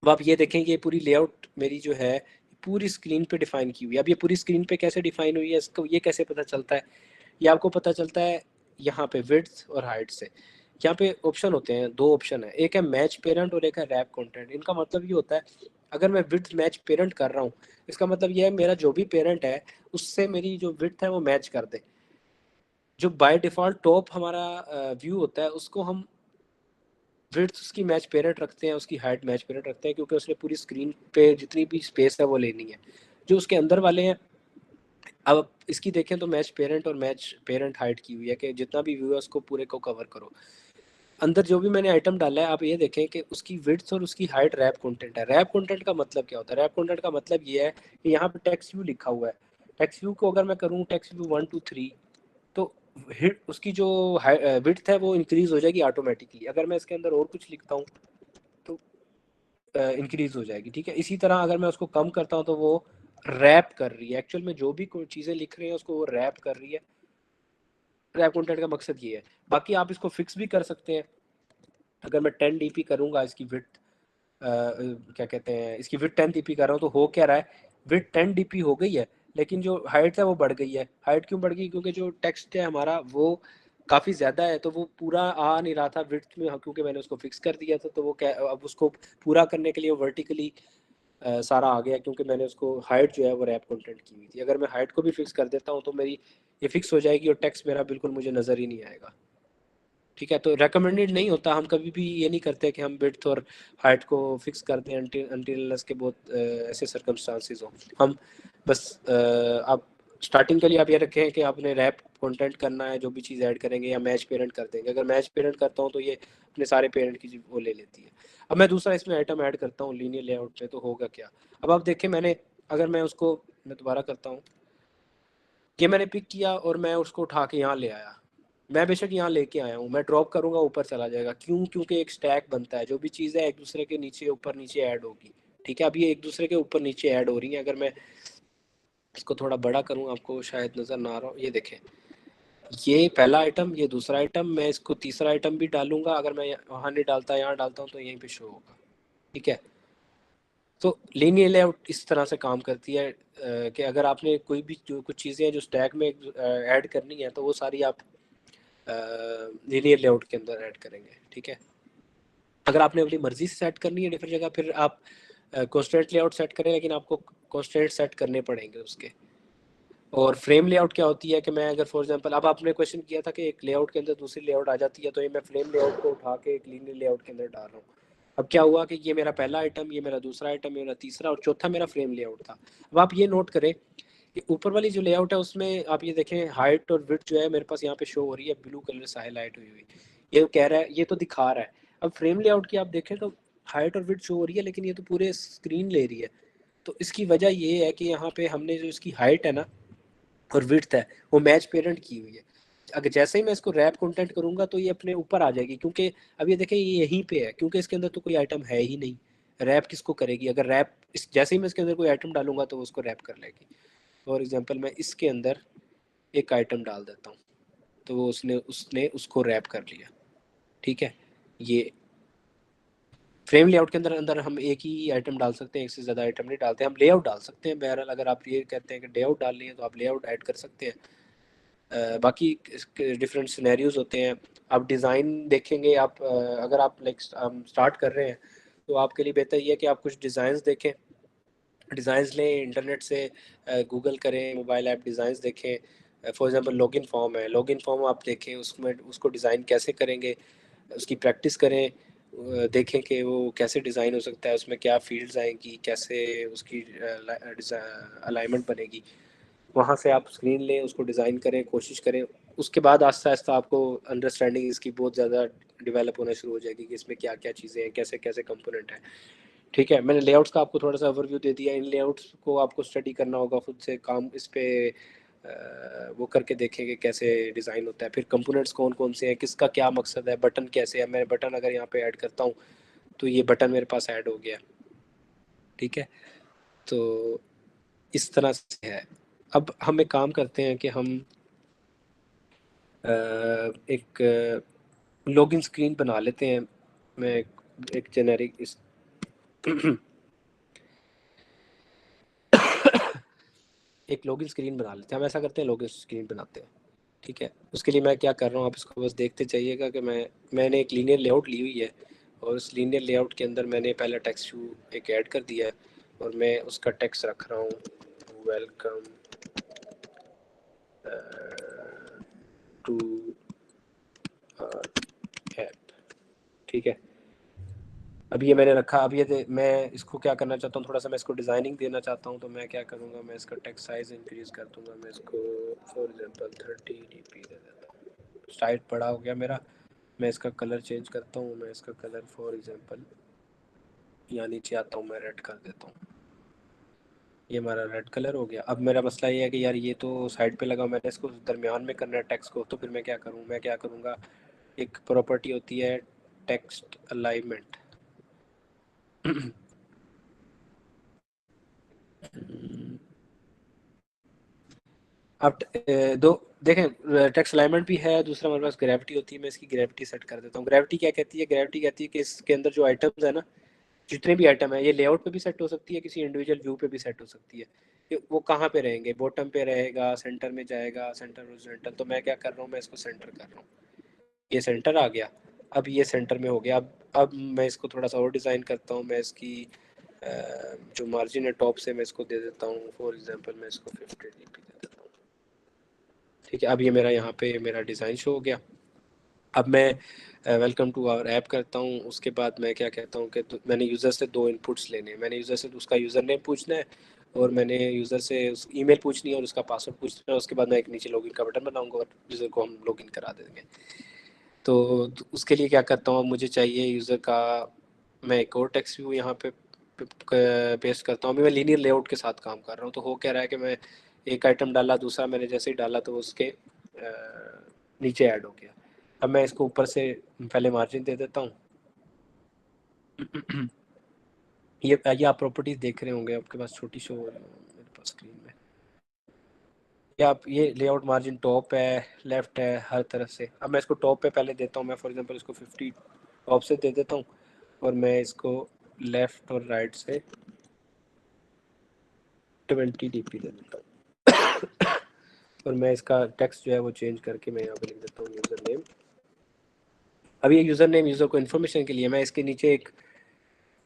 अब आप ये देखें ये पूरी लेआउट मेरी जो है पूरी स्क्रीन पे डिफाइन की हुई है। अब ये पूरी स्क्रीन पे कैसे डिफाइन हुई है, इसको ये कैसे पता चलता है? ये आपको पता चलता है यहाँ पे विड्थ और हाइट से। यहाँ पे ऑप्शन होते हैं, दो ऑप्शन है, एक है मैच पेरेंट और एक है रैप कंटेंट। इनका मतलब ये होता है अगर मैं विड्थ मैच पेरेंट कर रहा हूँ, इसका मतलब ये है मेरा जो भी पेरेंट है उससे मेरी जो विड्थ है वो मैच कर दे। जो बाय डिफ़ॉल्ट टॉप हमारा व्यू होता है उसको हम विड्थ उसकी मैच पेरेंट रखते हैं, उसकी हाइट मैच पेरेंट रखते हैं, क्योंकि उसने पूरी स्क्रीन पे जितनी भी स्पेस है वो लेनी है। जो उसके अंदर वाले हैं, अब इसकी देखें तो मैच पेरेंट और मैच पेरेंट हाइट की हुई है कि जितना भी व्यू है उसको पूरे को कवर करो। अंदर जो भी मैंने आइटम डाला है आप ये देखें कि उसकी विड्थ और उसकी हाइट रैप कंटेंट है। रैप कंटेंट का मतलब क्या होता है? रैप कंटेंट का मतलब ये है कि यहाँ पे टेक्स्ट व्यू लिखा हुआ है। टेक्स्ट व्यू को अगर मैं करूँ टेक्स्ट व्यू 1 2 3, तो हिट उसकी जो विड्थ है वो इंक्रीज हो जाएगी ऑटोमेटिकली। अगर मैं इसके अंदर और कुछ लिखता हूँ तो इंक्रीज हो जाएगी। ठीक है, इसी तरह अगर मैं उसको कम करता हूँ तो वो रैप कर रही है। एक्चुअल में जो भी चीज़ें लिख रहे हैं उसको वो रैप कर रही है। रैप कंटेंट का मकसद ये है। बाकी आप इसको फिक्स भी कर सकते हैं। अगर मैं 10 dp करूँगा, इसकी विड्थ क्या कहते हैं, इसकी विड्थ 10 dp कर रहा हूँ, तो हो क्या रहा है, विड्थ 10 dp हो गई है लेकिन जो हाइट है वो बढ़ गई है। हाइट क्यों बढ़ गई? क्योंकि जो टेक्स्ट है हमारा वो काफ़ी ज़्यादा है, तो वो पूरा आ नहीं रहा था विड्थ में, क्योंकि मैंने उसको फिक्स कर दिया था। तो वो क्या, अब उसको पूरा करने के लिए वर्टिकली सारा आ गया, क्योंकि मैंने उसको हाइट जो है वो रैप कंटेंट की हुई थी। अगर मैं हाइट को भी फिक्स कर देता हूँ तो मेरी ये फिक्स हो जाएगी और टेक्स्ट मेरा बिल्कुल मुझे नज़र ही नहीं आएगा। ठीक है, तो रेकमेंडेड नहीं होता, हम कभी भी ये नहीं करते कि हम विड्थ और हाइट को फिक्स कर दें अनटिल के बहुत ऐसे सर्कमस्टांसिस हो। हम बस आप स्टार्टिंग के लिए आप ये रखें कि आपने रैप कंटेंट करना है, जो भी चीज़ ऐड करेंगे, या मैच पेरेंट कर देंगे। अगर मैच पेरेंट करता हूँ तो ये अपने सारे पेरेंट की वो ले लेती है। अब मैं दूसरा इसमें आइटम ऐड करता हूँ लीनियर लेआउट पे, तो होगा क्या? अब आप देखें मैंने, अगर मैं उसको मैं दोबारा करता हूँ, ये मैंने पिक किया और मैं उसको उठा के यहाँ ले आया। मैं बेशक यहाँ लेके आया हूँ, मैं ड्रॉप करूँगा ऊपर चला जाएगा। क्यों? क्योंकि एक स्टैक बनता है, जो भी चीज़ है एक दूसरे के नीचे ऊपर नीचे ऐड होगी। ठीक है, अब ये एक दूसरे के ऊपर नीचे ऐड हो रही है। अगर मैं इसको थोड़ा बड़ा करूँ, आपको शायद नज़र ना आ रहा हो, ये देखें, ये पहला आइटम, ये दूसरा आइटम, मैं इसको तीसरा आइटम भी डालूंगा। अगर मैं वहाँ नहीं डालता, यहाँ डालता हूँ, तो यहीं पे शो होगा। ठीक है, तो लीनियर लेआउट इस तरह से काम करती है कि अगर आपने कोई भी जो कुछ चीज़ें हैं जो स्टैक में ऐड करनी है, तो वो सारी आप लीनियर लेआउट के अंदर ऐड करेंगे। ठीक है, अगर आपने अपनी मर्जी से सेट करनी है डिफरेंट जगह, फिर आप कॉन्स्टेंट लेआउट सेट करें, लेकिन आपको कॉन्स्टेंट सेट करने पड़ेंगे उसके। और फ्रेम लेआउट क्या होती है कि मैं अगर फॉर एग्जांपल, अब आपने क्वेश्चन किया था कि एक लेआउट के अंदर दूसरी लेआउट आ जाती है, तो ये मैं फ्रेम लेआउट को उठा के एक लीनियर लेआउट के अंदर डाल रहा हूँ। अब क्या हुआ कि ये मेरा पहला आइटम, ये मेरा दूसरा आइटम, ये मेरा तीसरा और चौथा मेरा फ्रेम लेआउट था। अब आप ये नोट करें कि ऊपर वाली जो लेआउट है उसमें आप ये देखें, हाइट और विड्थ जो है मेरे पास यहाँ पे शो हो रही है ब्लू कलर से हाईलाइट हुई हुई। ये कह रहा है, ये तो दिखा रहा है। अब फ्रेम लेआउट की आप देखें तो हाइट और विड्थ शो हो रही है, लेकिन ये तो पूरे स्क्रीन ले रही है। तो इसकी वजह ये है कि यहाँ पे हमने जो इसकी हाइट है ना और विड्थ है, वो मैच पेरेंट की हुई है। अगर जैसे ही मैं इसको रैप कंटेंट करूंगा, तो ये अपने ऊपर आ जाएगी, क्योंकि अब ये देखें, ये यहीं पे है, क्योंकि इसके अंदर तो कोई आइटम है ही नहीं। रैप किसको करेगी? अगर रैप जैसे ही मैं इसके अंदर कोई आइटम डालूंगा, तो वो उसको रैप कर लेगी। फॉर एग्जांपल, मैं इसके अंदर एक आइटम डाल देता हूँ, तो वो उसने उसने उसको रैप कर लिया। ठीक है, ये फ्रेम लेआउट के अंदर अंदर हम एक ही आइटम डाल सकते हैं, एक से ज़्यादा आइटम नहीं डालते। हम लेआउट डाल सकते हैं बहरहाल, अगर आप ये कहते हैं कि लेआउट डालनी है, तो आप लेआउट ऐड कर सकते हैं। बाकी डिफरेंट सिनेरियोज होते हैं। आप डिज़ाइन देखेंगे, आप अगर आप लाइक स्टार्ट कर रहे हैं, तो आपके लिए बेहतर ये है कि आप कुछ डिज़ाइंस देखें, डिज़ाइंस लें इंटरनेट से, गूगल करें, मोबाइल ऐप डिज़ाइंस देखें। फॉर एग्जांपल लॉगिन फॉर्म है, लॉगिन फॉर्म आप देखें, उसमें उसको डिज़ाइन कैसे करेंगे, उसकी प्रैक्टिस करें। देखें कि वो कैसे डिज़ाइन हो सकता है, उसमें क्या फील्ड्स आएंगी, कैसे उसकी अलाइनमेंट बनेगी। वहाँ से आप स्क्रीन लें, उसको डिज़ाइन करें, कोशिश करें। उसके बाद आहिस्ता आहिस्ता आपको अंडरस्टैंडिंग इसकी बहुत ज़्यादा डेवलप होना शुरू हो जाएगी कि इसमें क्या क्या चीज़ें हैं, कैसे कैसे कंपोनेंट हैं। ठीक है, मैंने लेआउट्स का आपको थोड़ा सा ओवरव्यू दे दिया। इन लेआउट्स को आपको स्टडी करना होगा, खुद से काम इस पे वो करके देखेंगे कैसे डिज़ाइन होता है। फिर कंपोनेंट्स कौन कौन से हैं, किसका क्या मकसद है, बटन कैसे है। मैं बटन अगर यहाँ पे ऐड करता हूँ, तो ये बटन मेरे पास ऐड हो गया। ठीक है, तो इस तरह से है। अब हम एक काम करते हैं कि हम एक लॉगिन स्क्रीन बना लेते हैं। मैं एक जेनेरिक इस एक लॉगिन स्क्रीन बना लेते हैं। हम ऐसा करते हैं, लॉगिन स्क्रीन बनाते हैं। ठीक है, उसके लिए मैं क्या कर रहा हूँ, आप इसको बस देखते जाइएगा कि मैंने एक लीनियर लेआउट ली हुई है, और उस लीनियर लेआउट के अंदर मैंने पहला टेक्स्ट एक ऐड कर दिया है, और मैं उसका टेक्स्ट रख रहा हूँ, वेलकम टू ऐप। ठीक है, अब ये मैंने रखा। अब ये मैं इसको क्या करना चाहता हूँ, थोड़ा सा मैं इसको डिज़ाइनिंग देना चाहता हूँ। तो मैं क्या करूँगा, मैं इसका टेक्स्ट साइज़ इंक्रीज़ कर दूँगा। मैं इसको फॉर एग्जांपल 30 dp दे देता हूँ। साइज बड़ा हो गया मेरा। मैं इसका कलर चेंज करता हूँ। मैं इसका कलर फॉर एग्जांपल यहाँ नीचे आता हूँ, मैं रेड कर देता हूँ। ये हमारा रेड कलर हो गया। अब मेरा मसला ये है कि यार ये तो साइड पे लगा, मैंने इसको दरमियान में करना है टेक्स्ट को। तो फिर मैं क्या करूँ, मैं क्या करूँगा, एक प्रॉपर्टी होती है टेक्स्ट अलाइनमेंट। अब दो देखें, टेक्स्ट अलाइनमेंट भी है, दूसरा हमारे पास ग्रेविटी होती है। मैं इसकी ग्रेविटी सेट कर देता हूँ। ग्रेविटी क्या कहती है? ग्रेविटी कहती है कि इसके अंदर जो आइटम्स है ना, जितने भी आइटम है, ये लेआउट पे भी सेट हो सकती है, किसी इंडिविजुअल व्यू पे भी सेट हो सकती है। कि वो कहाँ पे रहेंगे, बॉटम पे रहेगा, सेंटर में जाएगा, सेंटर हॉरिजॉन्टल। तो मैं क्या कर रहा हूँ, मैं इसको सेंटर कर रहा हूँ। ये सेंटर आ गया। अब ये सेंटर में हो गया। अब मैं इसको थोड़ा सा और डिज़ाइन करता हूँ। मैं इसकी जो मार्जिन है टॉप से, मैं इसको दे देता हूँ, फॉर एग्जांपल मैं इसको 50 dp दे देता हूँ। ठीक है, अब ये मेरा यहाँ पे मेरा डिज़ाइन शो हो गया। अब मैं वेलकम टू आवर ऐप करता हूँ। उसके बाद मैं क्या कहता हूँ कि मैंने यूज़र से दो इनपुट्स लेने हैं। मैंने यूज़र से उसका यूज़र नेम पूछना है, और मैंने यूज़र से उस ईमेल पूछनी है, और उसका पासवर्ड पूछना है। उसके बाद मैं एक नीचे लॉगिन का बटन बनाऊंगा, और यूज़र को हम लॉगिन करा देंगे। तो उसके लिए क्या करता हूँ, मुझे चाहिए यूज़र का, मैं एक और टेक्स्ट व्यू यहाँ पे पेस्ट करता हूँ। अभी मैं लीनियर लेआउट के साथ काम कर रहा हूँ। तो हो क्या रहा है कि मैं एक आइटम डाला, दूसरा मैंने जैसे ही डाला, तो उसके नीचे ऐड हो गया। अब मैं इसको ऊपर से पहले मार्जिन दे देता हूँ। ये आप प्रॉपर्टीज देख रहे होंगे, आपके पास छोटी शो हो रही है मेरे पास स्क्रीन में। या आप ये लेआउट मार्जिन टॉप है, लेफ्ट है, हर तरफ से। अब मैं इसको टॉप पे पहले देता हूँ, मैं फॉर एग्जांपल इसको 50 टॉप से दे देता हूँ, और मैं इसको लेफ्ट और राइट से 20 dp दे देता हूँ। और मैं इसका टेक्स्ट जो है वो चेंज करके मैं यहाँ पे लिख देता हूँ यूज़र नेम। अभी ये यूज़र नेम यूज़र को इन्फॉर्मेशन के लिए, मैं इसके नीचे एक,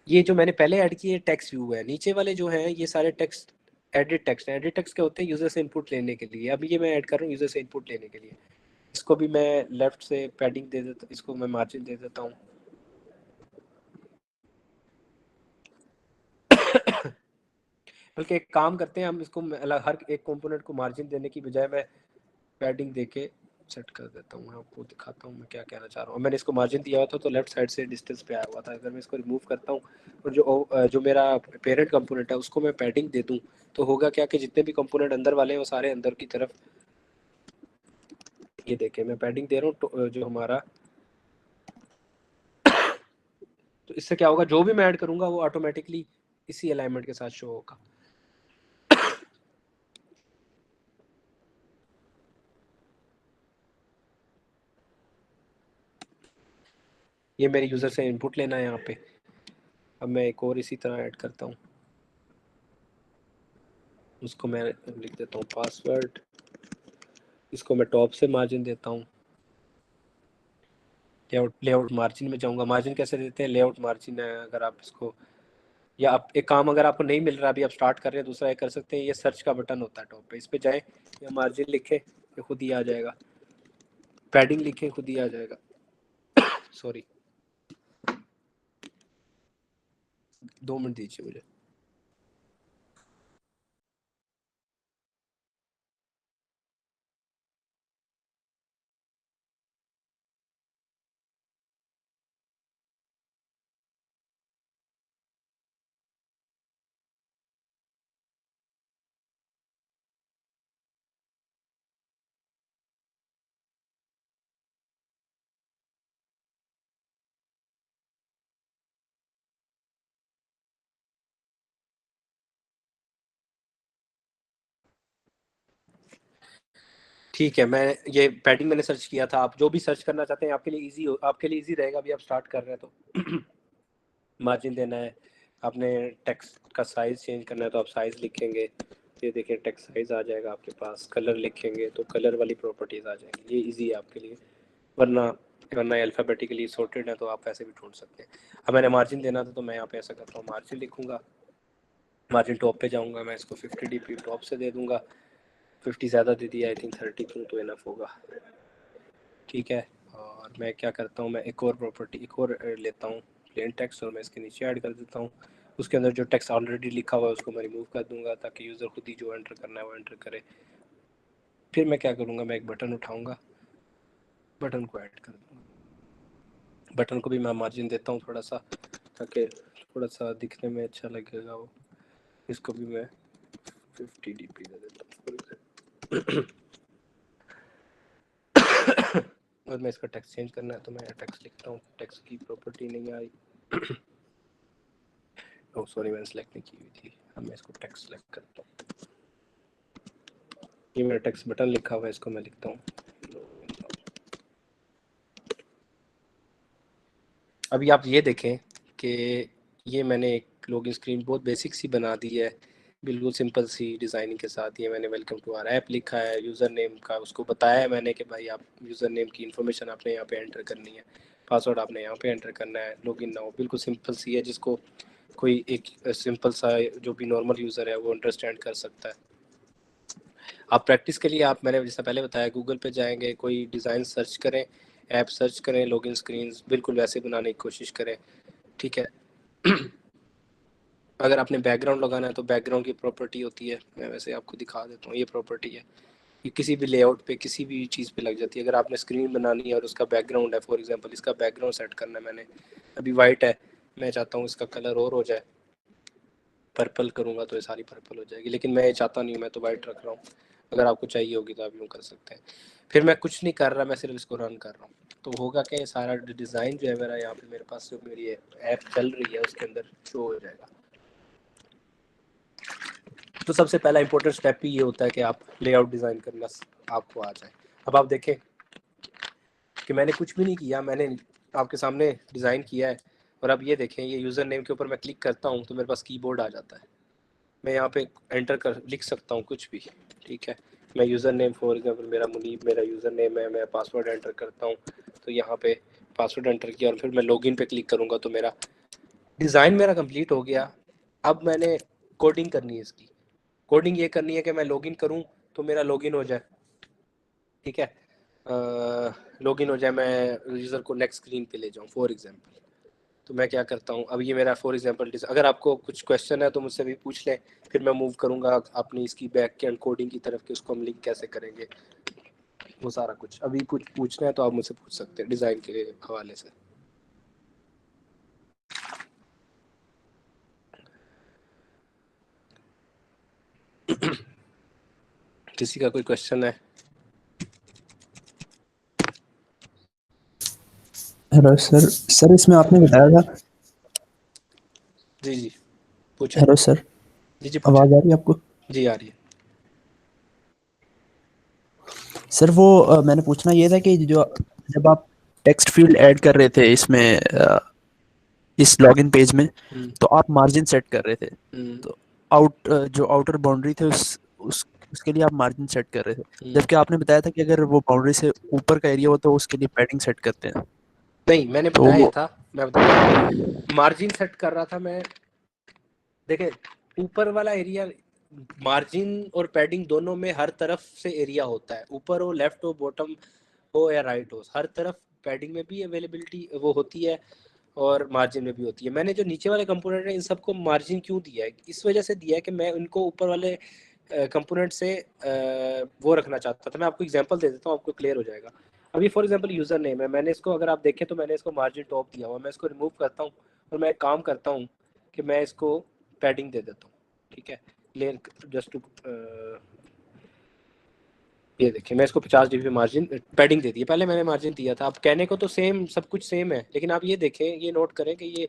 ये जो मैंने पहले ऐड किए टेक्स्ट व्यू है, नीचे वाले जो हैं ये सारे टेक्स्ट एडिट टेक्स्ट हैं। एडिट टेक्स्ट क्या होते हैं? यूज़र से इनपुट लेने के लिए। अब ये मैं ऐड कर रहा हूँ यूज़र से इनपुट लेने के लिए। इसको भी मैं लेफ्ट से पैडिंग दे देता, इसको मैं मार्जिन दे देता हूँ। बल्कि एक काम करते हैं, हम इसको हर एक कंपोनेंट को मार्जिन देने की बजाय मैं पैडिंग देके सेट कर देता हूँ। मैं आपको दिखाता हूँ मैं क्या कहना चाह रहा हूँ। मैंने इसको मार्जिन दिया हुआ था तो लेफ्ट साइड से डिस्टेंस पे आया हुआ था। अगर मैं इसको रिमूव करता हूँ और जो मेरा पेरेंट कंपोनेंट है उसको मैं पैडिंग दे दूँ, तो होगा क्या कि जितने भी कंपोनेंट अंदर वाले हैं वो सारे अंदर की तरफ, ये देखें मैं पैडिंग दे रहा हूँ तो जो हमारा, तो इससे क्या होगा, जो भी मैं ऐड करूँगा वो ऑटोमेटिकली इसी अलाइनमेंट के साथ शो होगा। ये मेरे यूज़र से इनपुट लेना है यहाँ पे। अब मैं एक और इसी तरह ऐड करता हूँ, उसको मैं लिख देता हूँ पासवर्ड। इसको मैं टॉप से मार्जिन देता हूँ। लेआउट मार्जिन में जाऊँगा। मार्जिन कैसे देते हैं? लेआउट मार्जिन है, अगर आप इसको, या आप एक काम, अगर आपको नहीं मिल रहा अभी आप स्टार्ट कर रहे हैं, दूसरा ये कर सकते हैं, ये सर्च का बटन होता है टॉप पे, इस पे जाए या मार्जिन लिखे, ये खुद ही आ जाएगा। पैडिंग लिखे, खुद ही आ जाएगा। सॉरी, 2 मिनट दीजिए मुझे। ठीक है, मैं ये पैडिंग मैंने सर्च किया था। आप जो भी सर्च करना चाहते हैं आपके लिए इजी हो, आपके लिए इजी रहेगा। अभी आप स्टार्ट कर रहे हैं तो मार्जिन देना है, आपने टेक्स्ट का साइज़ चेंज करना है तो आप साइज़ लिखेंगे, ये देखिए टेक्स्ट साइज़ आ जाएगा आपके पास। कलर लिखेंगे तो कलर वाली प्रॉपर्टीज़ आ जाएंगी। ये इजी है आपके लिए, वरना वरना अल्फ़ाबेटिकली सॉर्टेड है तो आप ऐसे भी ढूंढ सकते हैं। अब मैंने मार्जिन देना था तो मैं यहाँ पे ऐसा करता हूँ, मार्जिन लिखूँगा, मार्जिन टॉप पे जाऊँगा, मैं इसको 50 dp टॉप से दे दूँगा। 50 ज़्यादा दे दिया, आई थिंक 30 दूँ तो इनफ होगा। ठीक है, और मैं क्या करता हूँ, मैं एक और प्रॉपर्टी एक और लेता हूँ, प्लेन टेक्स्ट, और मैं इसके नीचे ऐड कर देता हूँ। उसके अंदर जो टेक्स्ट ऑलरेडी लिखा हुआ है उसको मैं रिमूव कर दूंगा, ताकि यूज़र खुद ही जो एंटर करना है वो एंटर करे। फिर मैं क्या करूँगा, मैं एक बटन उठाऊँगा, बटन को ऐड कर दूँगा। बटन को भी मैं मार्जिन देता हूँ थोड़ा सा, ताकि थोड़ा सा दिखने में अच्छा लगेगा वो। इसको भी मैं 50 dp दे देता हूँ। और मैं इसका टेक्स्ट चेंज करना है तो मैं टेक्स्ट लिखता हूँ। टेक्स्ट की प्रॉपर्टी नहीं आई, ओह सॉरी मैंने सेलेक्ट नहीं की हुई थी। अब मैं इसको टेक्स्ट सेलेक्ट करता हूँ। ये मेरा टेक्स्ट बटन लिखा हुआ है, इसको मैं लिखता हूँ। अभी आप ये देखें कि ये मैंने एक लॉगिन स्क्रीन बहुत बेसिक सी बना दी है, बिल्कुल सिंपल सी डिज़ाइनिंग के साथ। ये मैंने वेलकम टू आवर ऐप लिखा है, यूज़र नेम का उसको बताया है मैंने कि भाई आप यूज़र नेम की इन्फॉर्मेशन आपने यहाँ पे एंटर करनी है, पासवर्ड आपने यहाँ पे एंटर करना है, लॉगिन नाउ। बिल्कुल सिंपल सी है, जिसको कोई एक सिंपल सा जो भी नॉर्मल यूज़र है वो अंडरस्टैंड कर सकता है। आप प्रैक्टिस के लिए आप, मैंने जैसा पहले बताया, गूगल पे जाएंगे, कोई डिज़ाइन सर्च करें, ऐप सर्च करें, लॉगिन स्क्रीन बिल्कुल वैसे बनाने की कोशिश करें। ठीक है। अगर आपने बैकग्राउंड लगाना है तो बैकग्राउंड की प्रॉपर्टी होती है, मैं वैसे आपको दिखा देता हूँ। ये प्रॉपर्टी है, ये किसी भी लेआउट पे किसी भी चीज़ पे लग जाती है। अगर आपने स्क्रीन बनानी है और उसका बैकग्राउंड है, फॉर एग्जांपल इसका बैकग्राउंड सेट करना है मैंने, अभी वाइट है, मैं चाहता हूँ इसका कलर और हो जाए, पर्पल करूँगा तो ये सारी पर्पल हो जाएगी, लेकिन मैं ये चाहता नहीं हूँ, मैं तो वाइट रख रहा हूँ। अगर आपको चाहिए होगी तो आप यूँ कर सकते हैं। फिर मैं कुछ नहीं कर रहा, मैं सिर्फ इसको रन कर रहा हूँ, तो होगा क्या, सारा डिज़ाइन जो है मेरा यहाँ पे मेरे पास जो मेरी ऐप चल रही है उसके अंदर शो हो जाएगा। तो सबसे पहला इंपॉर्टेंट स्टेप ही ये होता है कि आप लेआउट डिज़ाइन करना आपको आ जाए। अब आप देखें कि मैंने कुछ भी नहीं किया, मैंने आपके सामने डिज़ाइन किया है, और अब ये देखें, ये यूज़र नेम के ऊपर मैं क्लिक करता हूँ तो मेरे पास कीबोर्ड आ जाता है। मैं यहाँ पे एंटर कर लिख सकता हूँ कुछ भी, ठीक है। मैं यूज़र नेम फॉर एग्जाम्पल मेरा मुनीब मेरा यूज़र नेम है, मैं पासवर्ड एंटर करता हूँ, तो यहाँ पे पासवर्ड एंटर किया और फिर मैं लॉगिन पे क्लिक करूँगा तो मेरा डिज़ाइन मेरा कंप्लीट हो गया। अब मैंने कोडिंग करनी है, इसकी कोडिंग ये करनी है कि मैं लॉगिन करूँ तो मेरा लॉगिन हो जाए, ठीक है। लॉगिन हो जाए, मैं यूज़र को नेक्स्ट स्क्रीन पे ले जाऊँ फॉर एग्जांपल। तो मैं क्या करता हूँ, अब ये मेरा फॉर एग्जांपल, अगर आपको कुछ क्वेश्चन है तो मुझसे भी पूछ लें, फिर मैं मूव करूँगा अपनी इसकी बैक एंड कोडिंग की तरफ कि उसको हम लिंक कैसे करेंगे, वो सारा कुछ। अभी कुछ पूछना है तो आप मुझसे पूछ सकते हैं डिज़ाइन के हवाले से। किसी का कोई क्वेश्चन है? Hello sir. सर इसमें आपने बताया था। जी जी पूछें। हेलो सर, जी जी पूछें। आवाज़ आ रही है आपको? जी आ रही है। सर वो मैंने पूछना ये था कि जो जब आप टेक्स्ट फील्ड ऐड कर रहे थे इसमें इस लॉगिन पेज में, हम्म, तो आप मार्जिन सेट कर रहे थे। हम्म, तो जो आउटर बाउंड्री थे उसके लिए आप मार्जिन सेट कर रहे थे, हम्म। जबकि आपने बताया था कि अगर वो बाउंड्री से ऊपर का एरिया हो तो उसके लिए पैडिंग सेट करते हैं। नहीं, मैंने तो बताया ये वो था, मैं बताता हूँ, मार्जिन सेट कर रहा था मैं। देखें, ऊपर वाला एरिया, मार्जिन और पैडिंग दोनों में हर तरफ से एरिया होता है, ऊपर हो, लेफ्ट हो, बॉटम हो या राइट हो, हर तरफ पैडिंग में भी अवेलेबिलिटी वो होती है और मार्जिन में भी होती है। मैंने जो नीचे वाले कंपोनेंट है इन सबको मार्जिन क्यों दिया है, इस वजह से दिया है कि मैं उनको ऊपर वाले कंपोनेंट से वो रखना चाहता था। मैं आपको एग्जांपल दे देता हूँ, आपको क्लियर हो जाएगा। अभी फॉर एग्जांपल यूज़र नेम है, मैंने इसको, अगर आप देखें तो मैंने इसको मार्जिन टॉप दिया हुआ, मैं इसको रिमूव करता हूँ और मैं एक काम करता हूँ कि मैं इसको पैडिंग दे देता हूँ, ठीक है। लेन जस्ट टू ये देखिए, मैं इसको 50 dB मार्जिन पैडिंग दे दी है। पहले मैंने मार्जिन दिया था, अब कहने को तो सेम सब कुछ सेम है, लेकिन आप ये देखें, ये नोट करें कि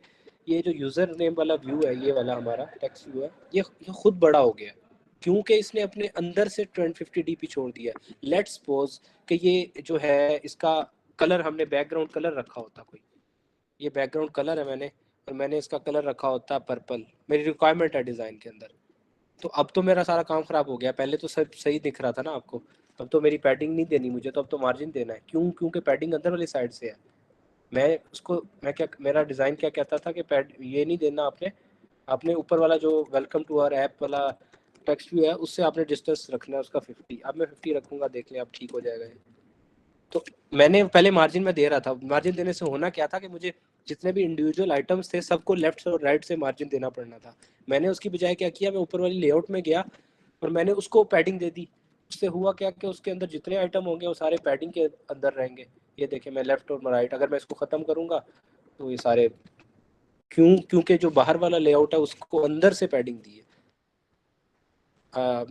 ये जो यूज़र नेम वाला व्यू है, ये वाला हमारा टेक्स्ट व्यू है, ये खुद बड़ा हो गया क्योंकि इसने अपने अंदर से 250 dB छोड़ दिया। लेट्स सपोज कि ये जो है इसका कलर, हमने बैकग्राउंड कलर रखा होता कोई, ये बैकग्राउंड कलर है मैंने, और मैंने इसका कलर रखा होता पर्पल, मेरी रिक्वायरमेंट है डिज़ाइन के अंदर। तो अब तो मेरा सारा काम खराब हो गया, पहले तो सब सही दिख रहा था ना आपको। अब तो मेरी पैडिंग नहीं देनी मुझे, तो अब तो मार्जिन देना है, क्यों? क्योंकि पैडिंग अंदर वाली साइड से है। मैं क्या, मेरा डिज़ाइन क्या कहता था कि पैड ये नहीं देना आपने, आपने ऊपर वाला जो वेलकम टू आवर ऐप वाला टेक्स्ट व्यू है उससे आपने डिस्टेंस रखना है उसका 50। अब मैं 50 रखूंगा, देख लें अब ठीक हो जाएगा ये। तो मैंने पहले मार्जिन में दे रहा था, मार्जिन देने से होना क्या था कि मुझे जितने भी इंडिविजुअल आइटम्स थे सबको लेफ्ट और राइट से मार्जिन देना पड़ना था। मैंने उसकी बजाय क्या किया, मैं ऊपर वाली लेआउट में गया और मैंने उसको पैडिंग दे दी। उससे हुआ क्या कि उसके अंदर जितने आइटम होंगे वो सारे पैडिंग के अंदर रहेंगे। ये देखें, मैं लेफ्ट और राइट, अगर मैं इसको ख़त्म करूँगा तो ये सारे, क्योंकि जो बाहर वाला लेआउट है उसको अंदर से पैडिंग दी है।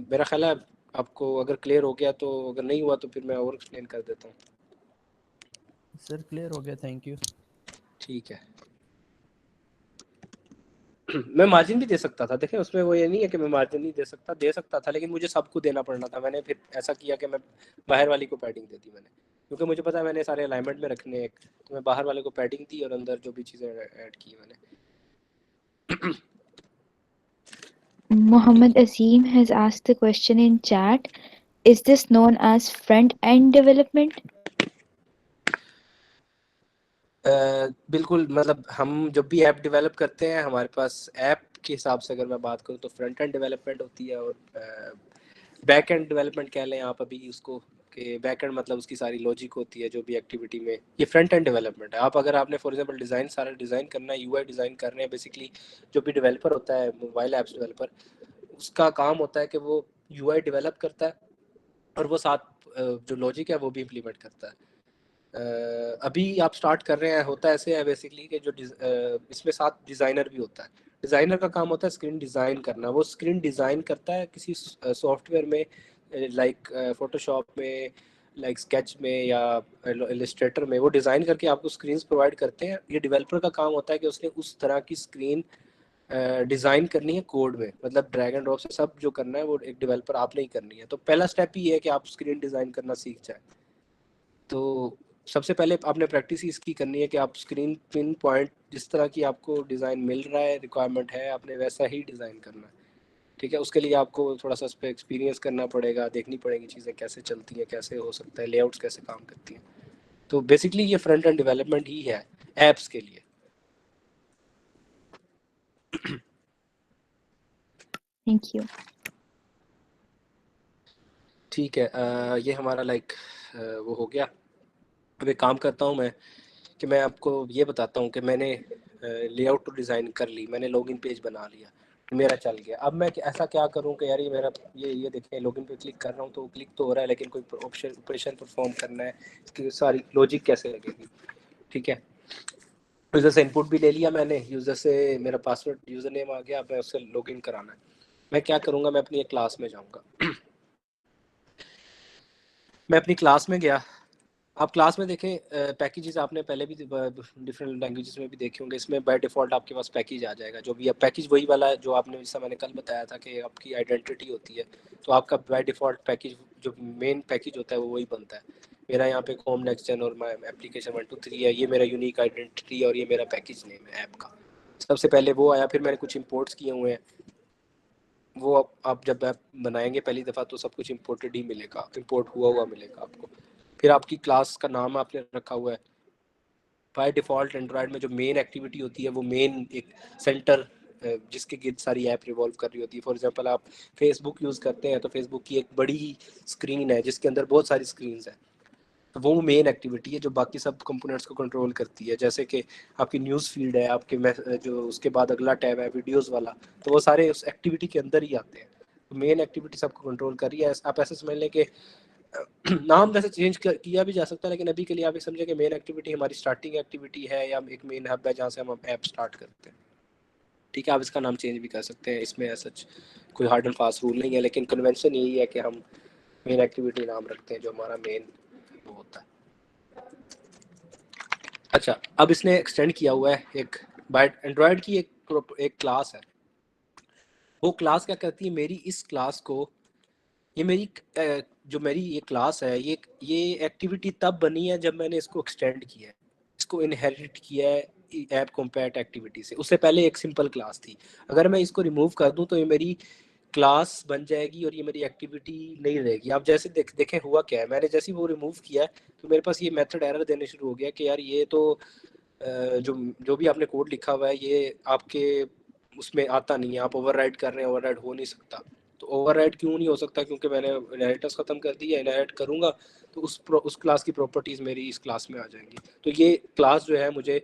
मेरा ख्याल है आपको अगर क्लियर हो गया, तो अगर नहीं हुआ तो फिर मैं और एक्सप्लेन कर देता हूँ। सर क्लियर हो गया, थैंक यू। ठीक है। मैं मार्जिन भी दे सकता था, देखें उसमें वो ये नहीं है कि मैं मार्जिन नहीं दे सकता था, लेकिन मुझे सबको देना पड़ना था। मैंने फिर ऐसा किया कि मैं बाहर वाली को पैडिंग दे दी मैंने, क्योंकि मुझे पता है मैंने सारे अलाइनमेंट में रखने हैं, तो मैं बाहर वाले को पैडिंग दी और अंदर जो भी चीज़ें ऐड की मैंने। Mohammed Azim has asked the question in chat. Is this known as front-end development? बिल्कुल, मतलब हम जब भी ऐप डेवलप करते हैं, हमारे पास ऐप के हिसाब से अगर मैं बात करूँ तो फ्रंट एंड डेवलपमेंट होती है, और बैक एंड डेवलपमेंट कह लें आप अभी उसको, कि बैक एंड मतलब उसकी सारी लॉजिक होती है जो भी एक्टिविटी में, ये फ्रंट एंड डेवलपमेंट है। आप अगर आपने फॉर एग्जांपल डिज़ाइन सारा डिज़ाइन करना है, यूआई डिज़ाइन कर रहे हैं, बेसिकली जो भी डेवलपर होता है, मोबाइल ऐप्स डेवलपर, उसका काम होता है कि वो यूआई डेवलप करता है और वो साथ जो लॉजिक है वो भी इम्प्लीमेंट करता है। अभी आप स्टार्ट कर रहे हैं, होता ऐसे है बेसिकली कि जो इसमें साथ डिज़ाइनर भी होता है। डिज़ाइनर का काम होता है स्क्रीन डिज़ाइन करना, वो स्क्रीन डिज़ाइन करता है किसी सॉफ्टवेयर में लाइक फोटोशॉप में, लाइक स्केच में या इलस्ट्रेटर में वो डिज़ाइन करके आपको स्क्रीन्स प्रोवाइड करते हैं। ये डेवलपर का काम होता है कि उसने उस तरह की स्क्रीन डिज़ाइन करनी है कोड में, मतलब ड्रैग एंड ड्रॉप से सब जो करना है वो एक डेवलपर आपने ही करनी है। तो पहला स्टेप ही है कि आप स्क्रीन डिज़ाइन करना सीख जाए। तो सबसे पहले आपने प्रैक्टिस ही इसकी करनी है कि आप स्क्रीन पिन पॉइंट जिस तरह की आपको डिज़ाइन मिल रहा है, रिक्वायरमेंट है, आपने वैसा ही डिज़ाइन करना है। ठीक है, उसके लिए आपको थोड़ा सा इस पर एक्सपीरियंस करना पड़ेगा, देखनी पड़ेगी चीज़ें कैसे चलती हैं, कैसे हो सकता है, लेआउट्स कैसे काम करती हैं। तो बेसिकली ये फ्रंट एंड डेवलपमेंट ही है ऐप्स के लिए। Thank you. ठीक है, ये हमारा लाइक वो हो गया। अब एक काम करता हूँ मैं कि मैं आपको ये बताता हूँ कि मैंने लेआउट तो डिज़ाइन कर ली, मैंने लॉगिन पेज बना लिया, मेरा चल गया। अब मैं ऐसा क्या करूँ कि यार ये मेरा ये देखें, लॉगिन पे क्लिक कर रहा हूँ तो क्लिक तो हो रहा है, लेकिन कोई ऑपरेशन परफॉर्म करना है, इसकी सारी लॉजिक कैसे लगेगी। ठीक है, यूज़र से इनपुट भी ले लिया मैंने, यूज़र से मेरा पासवर्ड यूज़र नेम आ गया, अब मैं उससे लॉगिन कराना है। मैं क्या करूँगा, मैं अपनी एक क्लास में जाऊँगा। मैं अपनी क्लास में गया। आप क्लास में देखें पैकेजेस आपने पहले भी डिफरेंट लैंग्वेजेस में भी देखे होंगे। इसमें बाय डिफ़ॉल्ट आपके पास पैकेज आ जाएगा, जो भी है पैकेज वही वाला है जो आपने, जैसा मैंने कल बताया था कि आपकी आइडेंटिटी होती है, तो आपका बाय डिफ़ॉल्ट पैकेज जो मेन पैकेज होता है वो वही बनता है। मेरा यहाँ पे होम नेक्स्ट जेन और माई एप्लीकेशन 1 2 3 है, ये मेरा यूनिक आइडेंटिटी और ये मेरा पैकेज नेम है ऐप का। सबसे पहले वो आया, फिर मैंने कुछ इम्पोर्ट्स किए हुए हैं। वो आप जब ऐप बनाएंगे पहली दफ़ा तो सब कुछ इम्पोर्टेड ही मिलेगा, इम्पोर्ट हुआ मिलेगा आपको। फिर आपकी क्लास का नाम आपने रखा हुआ है। बाय डिफ़ॉल्ट एंड्रॉयड में जो मेन एक्टिविटी होती है वो मेन एक सेंटर जिसके गिर्द सारी ऐप रिवॉल्व कर रही होती है। फॉर एग्जांपल आप फेसबुक यूज़ करते हैं तो फेसबुक की एक बड़ी स्क्रीन है जिसके अंदर बहुत सारी स्क्रीन्स हैं, तो वो मेन एक्टिविटी है जो बाकी सब कंपोनेंट्स को कंट्रोल करती है। जैसे कि आपकी न्यूज़ फीड है, आपके जो उसके बाद अगला टैब है वीडियोज़ वाला, तो वो सारे उस एक्टिविटी के अंदर ही आते हैं। तो मेन एक्टिविटी सबको कंट्रोल कर रही है। आप ऐसे समझ लें कि नाम वैसे चेंज किया भी जा सकता है, लेकिन अभी के लिए आप ये समझे कि मेन एक्टिविटी हमारी स्टार्टिंग एक्टिविटी है या एक मेन हब है जहाँ से हम ऐप स्टार्ट करते हैं। ठीक है, आप इसका नाम चेंज भी कर सकते हैं, इसमें ऐसा कोई हार्ड एंड फास्ट रूल नहीं है, लेकिन कन्वेंशन यही है कि हम मेन एक्टिविटी नाम रखते हैं जो हमारा मेन वो होता है। अच्छा, अब इसने एक्सटेंड किया हुआ है एक बाय एंड्रॉयड की एक क्लास है। वो क्लास क्या करती है, मेरी इस क्लास को, ये मेरी जो मेरी ये क्लास है, ये एक्टिविटी तब बनी है जब मैंने इसको एक्सटेंड किया है, इसको इनहेरिट किया है ऐप कॉम्पैट एक्टिविटी से। उससे पहले एक सिंपल क्लास थी। अगर मैं इसको रिमूव कर दूं तो ये मेरी क्लास बन जाएगी और ये मेरी एक्टिविटी नहीं रहेगी। आप जैसे देखें हुआ क्या है, मैंने जैसे ही वो रिमूव किया है तो मेरे पास ये मेथड एरर देने शुरू हो गया कि यार ये तो जो जो भी आपने कोड लिखा हुआ है ये आपके उसमें आता नहीं है, आप ओवरराइड कर रहे हैं, ओवरराइड हो नहीं सकता। तो ओवरराइड क्यों नहीं हो सकता, क्योंकि मैंने इनहेरिटेंस ख़त्म कर दी है। इनहेरिट करूँगा तो उस क्लास की प्रॉपर्टीज़ मेरी इस क्लास में आ जाएंगी। तो ये क्लास जो है मुझे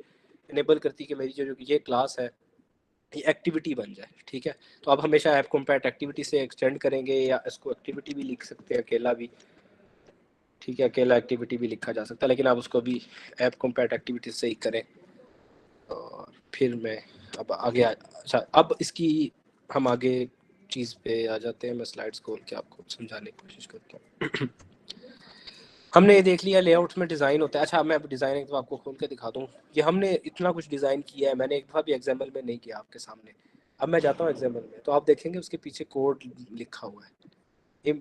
इनेबल करती है कि मेरी जो ये क्लास है ये एक्टिविटी बन जाए। ठीक है, तो अब हमेशा ऐप कॉम्पैट एक्टिविटी से एक्सटेंड करेंगे, या इसको एक्टिविटी भी लिख सकते हैं अकेला भी। ठीक है, अकेला एक्टिविटी भी लिखा जा सकता है, लेकिन आप उसको भी ऐप कॉम्पैट एक्टिविटी से ही करें। और फिर मैं अब आगे अच्छा, अब इसकी हम आगे चीज़ पे आ जाते हैं। मैं स्लाइड्स खोल के आपको समझाने की कोशिश करता हूँ। हमने ये देख लिया लेआउट्स में डिज़ाइन होता है। अच्छा, मैं अब डिज़ाइन एक दफ़ा आपको खोल के दिखा दूँ। ये हमने इतना कुछ डिज़ाइन किया है, मैंने एक दफ़ा भी एग्जाम्पल में नहीं किया आपके सामने। अब मैं जाता हूँ एग्जाम्पल में, तो आप देखेंगे उसके पीछे कोड लिखा हुआ है।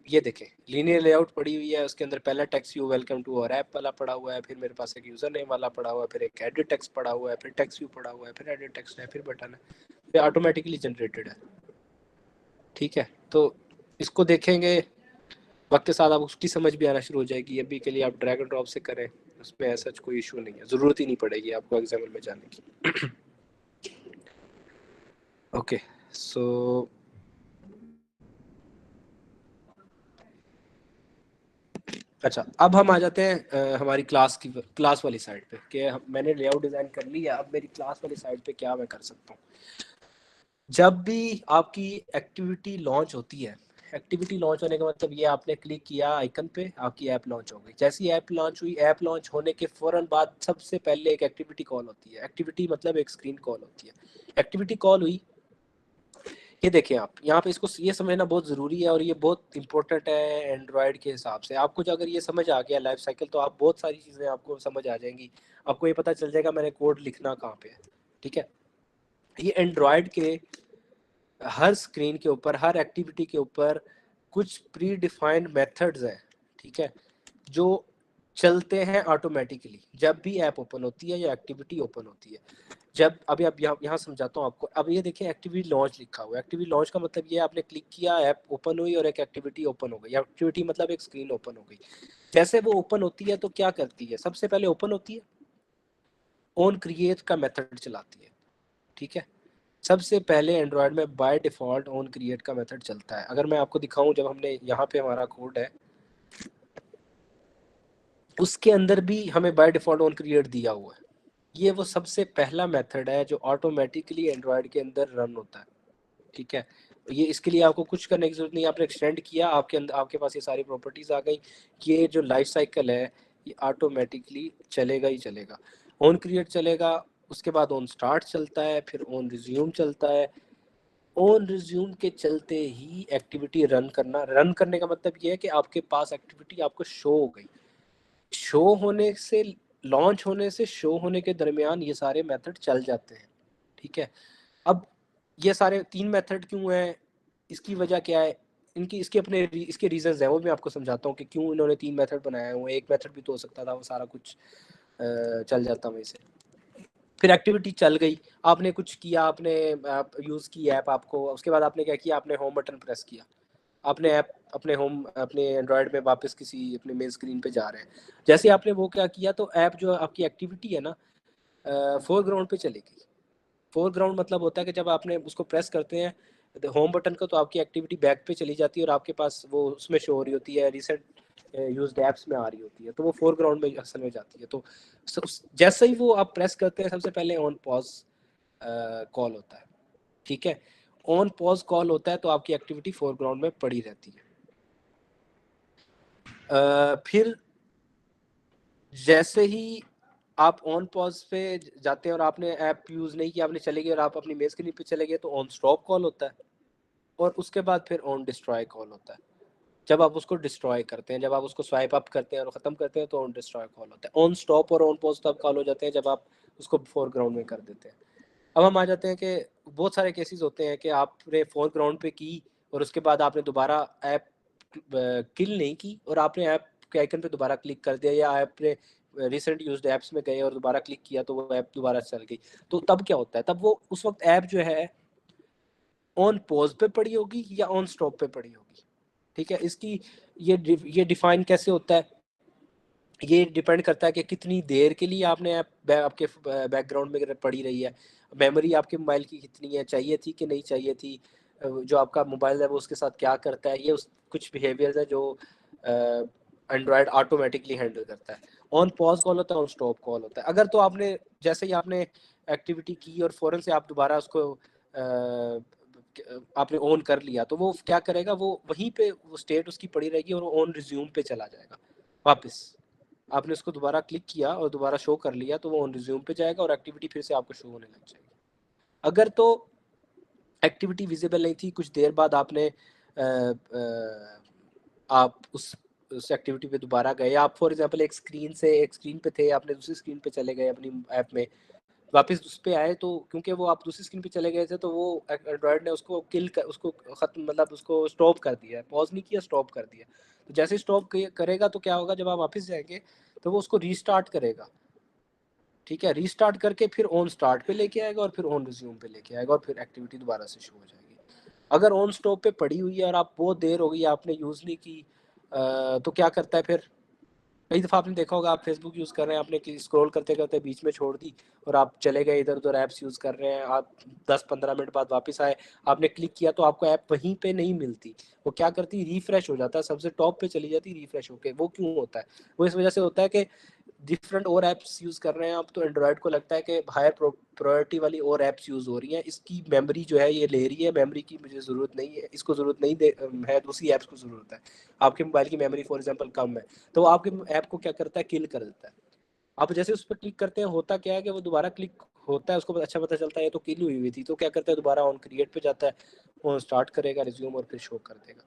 ये देखें, लीनियर लेआउट पड़ी हुई है, उसके अंदर पहला टेक्स्ट व्यू वेलकम टू और ऐप वाला पड़ा हुआ है, फिर मेरे पास एक यूज़र नेम वाला पड़ा हुआ है, फिर एक एडिट टेक्स्ट पड़ा हुआ है, फिर टेक्स्ट व्यू पड़ा हुआ है, फिर एडिट टेक्स्ट है, फिर बटन है, फिर ऑटोमेटिकली जनरेटेड है। ठीक है, तो इसको देखेंगे वक्त के साथ आप उसकी समझ भी आना शुरू हो जाएगी। अभी के लिए आप ड्रैग एंड ड्रॉप से करें, उसमें ऐसा कोई इशू नहीं है, ज़रूरत ही नहीं पड़ेगी आपको एग्जाम्पल में जाने की। ओके, सो अच्छा, अब हम आ जाते हैं हमारी क्लास वाली साइड पे कि मैंने लेआउट डिज़ाइन कर लिया। अब मेरी क्लास वाली साइड पे क्या मैं कर सकता हूँ। जब भी आपकी एक्टिविटी लॉन्च होती है, एक्टिविटी लॉन्च होने का मतलब ये आपने क्लिक किया आइकन पे, आपकी ऐप लॉन्च हो गई। जैसी ऐप लॉन्च हुई, ऐप लॉन्च होने के फ़ौरन बाद सबसे पहले एक एक्टिविटी कॉल होती है। एक्टिविटी मतलब एक स्क्रीन कॉल होती है। एक्टिविटी कॉल हुई, ये देखें आप यहाँ पे, इसको ये समझना बहुत ज़रूरी है और ये बहुत इंपॉर्टेंट है एंड्रॉयड के हिसाब से। आपको जो अगर ये समझ आ गया लाइफ साइकिल, तो आप बहुत सारी चीज़ें आपको समझ आ जाएंगी। आपको ये पता चल जाएगा मैंने कोड लिखना कहाँ पे है। ठीक है, ये एंड्रॉयड के हर स्क्रीन के ऊपर, हर एक्टिविटी के ऊपर कुछ प्री डिफाइंड मेथड्स हैं, ठीक है, जो चलते हैं ऑटोमेटिकली जब भी ऐप ओपन होती है या एक्टिविटी ओपन होती है। जब अभी आप यहाँ समझाता हूँ आपको। अब ये देखिए एक्टिविटी लॉन्च लिखा हुआ है। एक्टिविटी लॉन्च का मतलब ये आपने क्लिक किया, ऐप ओपन हुई और एक एक्टिविटी ओपन हो गई। एक्टिविटी मतलब एक स्क्रीन ओपन हो गई। जैसे वो ओपन होती है तो क्या करती है, सबसे पहले ओपन होती है, ऑन क्रिएट का मेथड चलाती है। ठीक है, सबसे पहले एंड्रॉयड में बाय डिफॉल्ट ऑन क्रिएट का मेथड चलता है। अगर मैं आपको दिखाऊं, जब हमने यहाँ पे हमारा कोड है, उसके अंदर भी हमें बाय डिफॉल्ट ऑन क्रिएट दिया हुआ है। ये वो सबसे पहला मेथड है जो ऑटोमेटिकली एंड्रॉयड के अंदर रन होता है। ठीक है, ये इसके लिए आपको कुछ करने की जरूरत नहीं। आपने एक्सटेंड किया, आपके अंदर आपके पास ये सारी प्रॉपर्टीज आ गई। ये जो लाइफ साइकिल है ये ऑटोमेटिकली चलेगा ही चलेगा। ऑन क्रिएट चलेगा, उसके बाद ऑन स्टार्ट चलता है, फिर ऑन रिज्यूम चलता है। ऑन रिज्यूम के चलते ही एक्टिविटी रन करना। रन करने का मतलब ये है कि आपके पास एक्टिविटी आपको शो हो गई। शो होने से, लॉन्च होने से शो होने के दरमियान ये सारे मेथड चल जाते हैं। ठीक है, अब ये सारे 3 मेथड क्यों हैं, इसकी वजह क्या है, इनकी इसके अपने इसके रीजंस हैं, वो मैं आपको समझाता हूँ कि क्यों इन्होंने 3 मेथड बनाए हुए हैं। एक मेथड भी तो हो सकता था, वो सारा कुछ चल जाता वहीं से। फिर एक्टिविटी चल गई, आपने कुछ किया, आपने यूज़ की ऐप आपको, उसके बाद आपने क्या किया, आपने होम बटन प्रेस किया, अपने ऐप अपने एंड्रॉयड में वापस किसी अपने मेन स्क्रीन पे जा रहे हैं। जैसे आपने वो क्या किया, तो ऐप जो आपकी एक्टिविटी है ना, फोरग्राउंड पे चलेगी। फोरग्राउंड मतलब होता है कि जब आपने उसको प्रेस करते हैं होम बटन को, तो आपकी एक्टिविटी बैक पे चली जाती है और आपके पास वो उसमें शो हो रही होती है, रिसेंट यूज्ड ऐप्स में आ रही होती है, तो वो फोरग्राउंड में असल में जाती है। तो जैसे ही वो आप प्रेस करते हैं, सबसे पहले ऑन पॉज कॉल होता है। ठीक है, ऑन पॉज कॉल होता है तो आपकी एक्टिविटी फोरग्राउंड में पड़ी रहती है। फिर जैसे ही आप ऑन पॉज पे जाते हैं और आपने ऐप यूज़ नहीं किया, आपने चले गए और आप अपनी मेन स्क्रीन पे चले गए, तो ऑन स्टॉप कॉल होता है। और उसके बाद फिर ऑन डिस्ट्रॉय कॉल होता है। जब आप उसको डिस्ट्रॉय करते हैं, जब आप उसको स्वाइप अप करते हैं और ख़त्म करते हैं, तो ऑन डिस्ट्रॉय कॉल होता है। ऑन स्टॉप और ऑन पॉज तब कॉल हो जाते हैं जब आप उसको फोरग्राउंड में कर देते हैं। अब हम आ जाते हैं कि बहुत सारे केसेस होते हैं कि आपने फोरग्राउंड पे की और उसके बाद आपने दोबारा ऐप किल नहीं की और आपने ऐप के आइकन पे दोबारा क्लिक कर दिया, या आपने रिसेंट यूज्ड ऐप्स में गए और दोबारा क्लिक किया तो वो ऐप दोबारा चल गई। तो तब क्या होता है, तब वो उस वक्त ऐप जो है ऑन पॉज पे पड़ी होगी या ऑन स्टॉप पे पड़ी होगी। ठीक है, इसकी ये डिफाइन कैसे होता है, ये डिपेंड करता है कि कितनी देर के लिए आपने ऐप आपके बैकग्राउंड में पड़ी रही है, मेमोरी आपके मोबाइल की कितनी है, चाहिए थी कि नहीं चाहिए थी, जो आपका मोबाइल है वो उसके साथ क्या करता है। ये कुछ बिहेवियर्स है जो एंड्रॉयड ऑटोमेटिकली हैंडल करता है। ऑन पॉज कॉल होता है, ऑन स्टॉप कॉल होता है। अगर तो आपने जैसे ही आपने एक्टिविटी की और फौरन से आप दोबारा उसको आपने ऑन कर लिया, तो वो क्या करेगा, वो वहीं पे वो स्टेट उसकी पड़ी रहेगी और ऑन रिज्यूम पे चला जाएगा वापस। आपने उसको दोबारा क्लिक किया और दोबारा शो कर लिया, तो वो ऑन रिज्यूम पे जाएगा और एक्टिविटी फिर से आपको शो होने लग जाएगी। अगर तो एक्टिविटी विजिबल नहीं थी, कुछ देर बाद आपने आप उस एक्टिविटी पे दोबारा गए, आप फॉर एग्जांपल एक स्क्रीन पे थे, आपने दूसरी स्क्रीन पे चले गए अपनी ऐप में, वापस उस पे आए, तो क्योंकि वो आप दूसरी स्क्रीन पे चले गए थे, तो वो एंड्रॉयड ने उसको उसको खत्म, मतलब उसको स्टॉप कर दिया, पॉज नहीं किया, स्टॉप कर दिया। तो जैसे स्टॉप करेगा तो क्या होगा, जब आप वापस जाएंगे तो वो उसको रीस्टार्ट करेगा। ठीक है, रीस्टार्ट करके फिर ऑन स्टार्ट पे लेके आएगा और फिर ऑन रिज्यूम पे लेके आएगा और फिर एक्टिविटी दोबारा से शुरू हो जाएगी। अगर ऑन स्टॉप पे पड़ी हुई है और आप बहुत देर हो गई आपने यूज़ नहीं की, तो क्या करता है फिर, कई दफ़ा आपने देखा होगा, आप फेसबुक यूज़ कर रहे हैं, आपने स्क्रॉल करते करते बीच में छोड़ दी और आप चले गए इधर उधर ऐप्स यूज़ कर रहे हैं, आप 10-15 मिनट बाद वापस आए, आपने क्लिक किया तो आपको ऐप वहीं पे नहीं मिलती, वो क्या करती, रिफ्रेश हो जाता है, सबसे टॉप पे चली जाती, रिफ्रेश होके। वो क्यों होता है, वो इस वजह से होता है कि डिफरेंट और ऐप्स यूज़ कर रहे हैं आप, तो एंड्रॉयड को लगता है कि हायर प्रायोरिटी वाली और ऐप्स यूज़ हो रही हैं, इसकी मेमोरी जो है ये ले रही है, मेमोरी की मुझे ज़रूरत नहीं है, इसको ज़रूरत नहीं है, दूसरी ऐप्स को ज़रूरत है। आपके मोबाइल की मेमोरी फॉर एग्जांपल कम है, तो आपके ऐप को क्या करता है, किल कर देता है। आप जैसे उस पर क्लिक करते हैं, होता क्या है कि वो दोबारा क्लिक होता है उसको अच्छा पता चलता है ये तो किल हुई थी, तो क्या करता है दोबारा ऑन क्रिएट पे जाता है, ऑन स्टार्ट करेगा रिज्यूम और फिर शो कर देगा।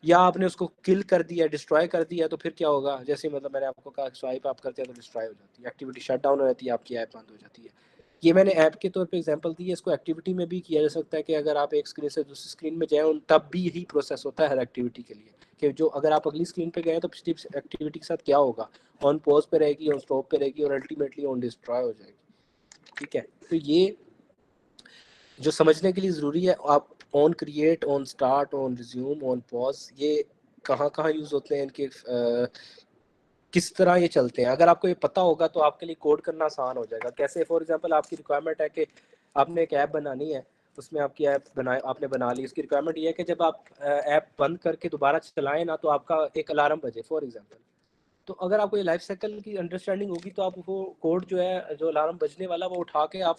या आपने उसको किल कर दिया, डिस्ट्रॉय कर दिया, तो फिर क्या होगा, जैसे मतलब मैंने आपको कहा स्वाइप आप करते हैं तो डिस्ट्रॉय हो जाती है, एक्टिविटी शट डाउन हो जाती है, आपकी ऐप बंद हो जाती है। ये मैंने ऐप के तौर पे एग्जांपल दी है, इसको एक्टिविटी में भी किया जा सकता है कि अगर आप एक स्क्रीन से दूसरी स्क्रीन में जाएं तब भी यही प्रोसेस होता है हर एक्टिविटी के लिए, कि जो अगर आप अगली स्क्रीन पे गए तो पिछली एक्टिविटी के साथ क्या होगा, ऑन पॉज पे रहेगी, ऑन स्टॉप पे रहेगी और अल्टीमेटली ऑन डिस्ट्रॉय हो जाएगी। ठीक है, तो ये जो समझने के लिए ज़रूरी है, आप on create, on start, on resume, on pause, ये कहाँ कहाँ यूज़ होते हैं, इनके किस तरह ये चलते हैं, अगर आपको ये पता होगा तो आपके लिए कोड करना आसान हो जाएगा। कैसे, फॉर एग्जांपल आपकी रिक्वायरमेंट है कि आपने एक ऐप बनानी है, उसमें आपकी ऐप आपने बना ली, उसकी रिक्वायरमेंट ये है कि जब आप ऐप बंद करके दोबारा चलाएं ना तो आपका एक अलार्म बजे फॉर एग्जांपल। तो अगर आपको ये लाइफ साइकिल की अंडरस्टैंडिंग होगी तो आप वो कोड जो है, जो अलार्म बजने वाला, वो उठा के आप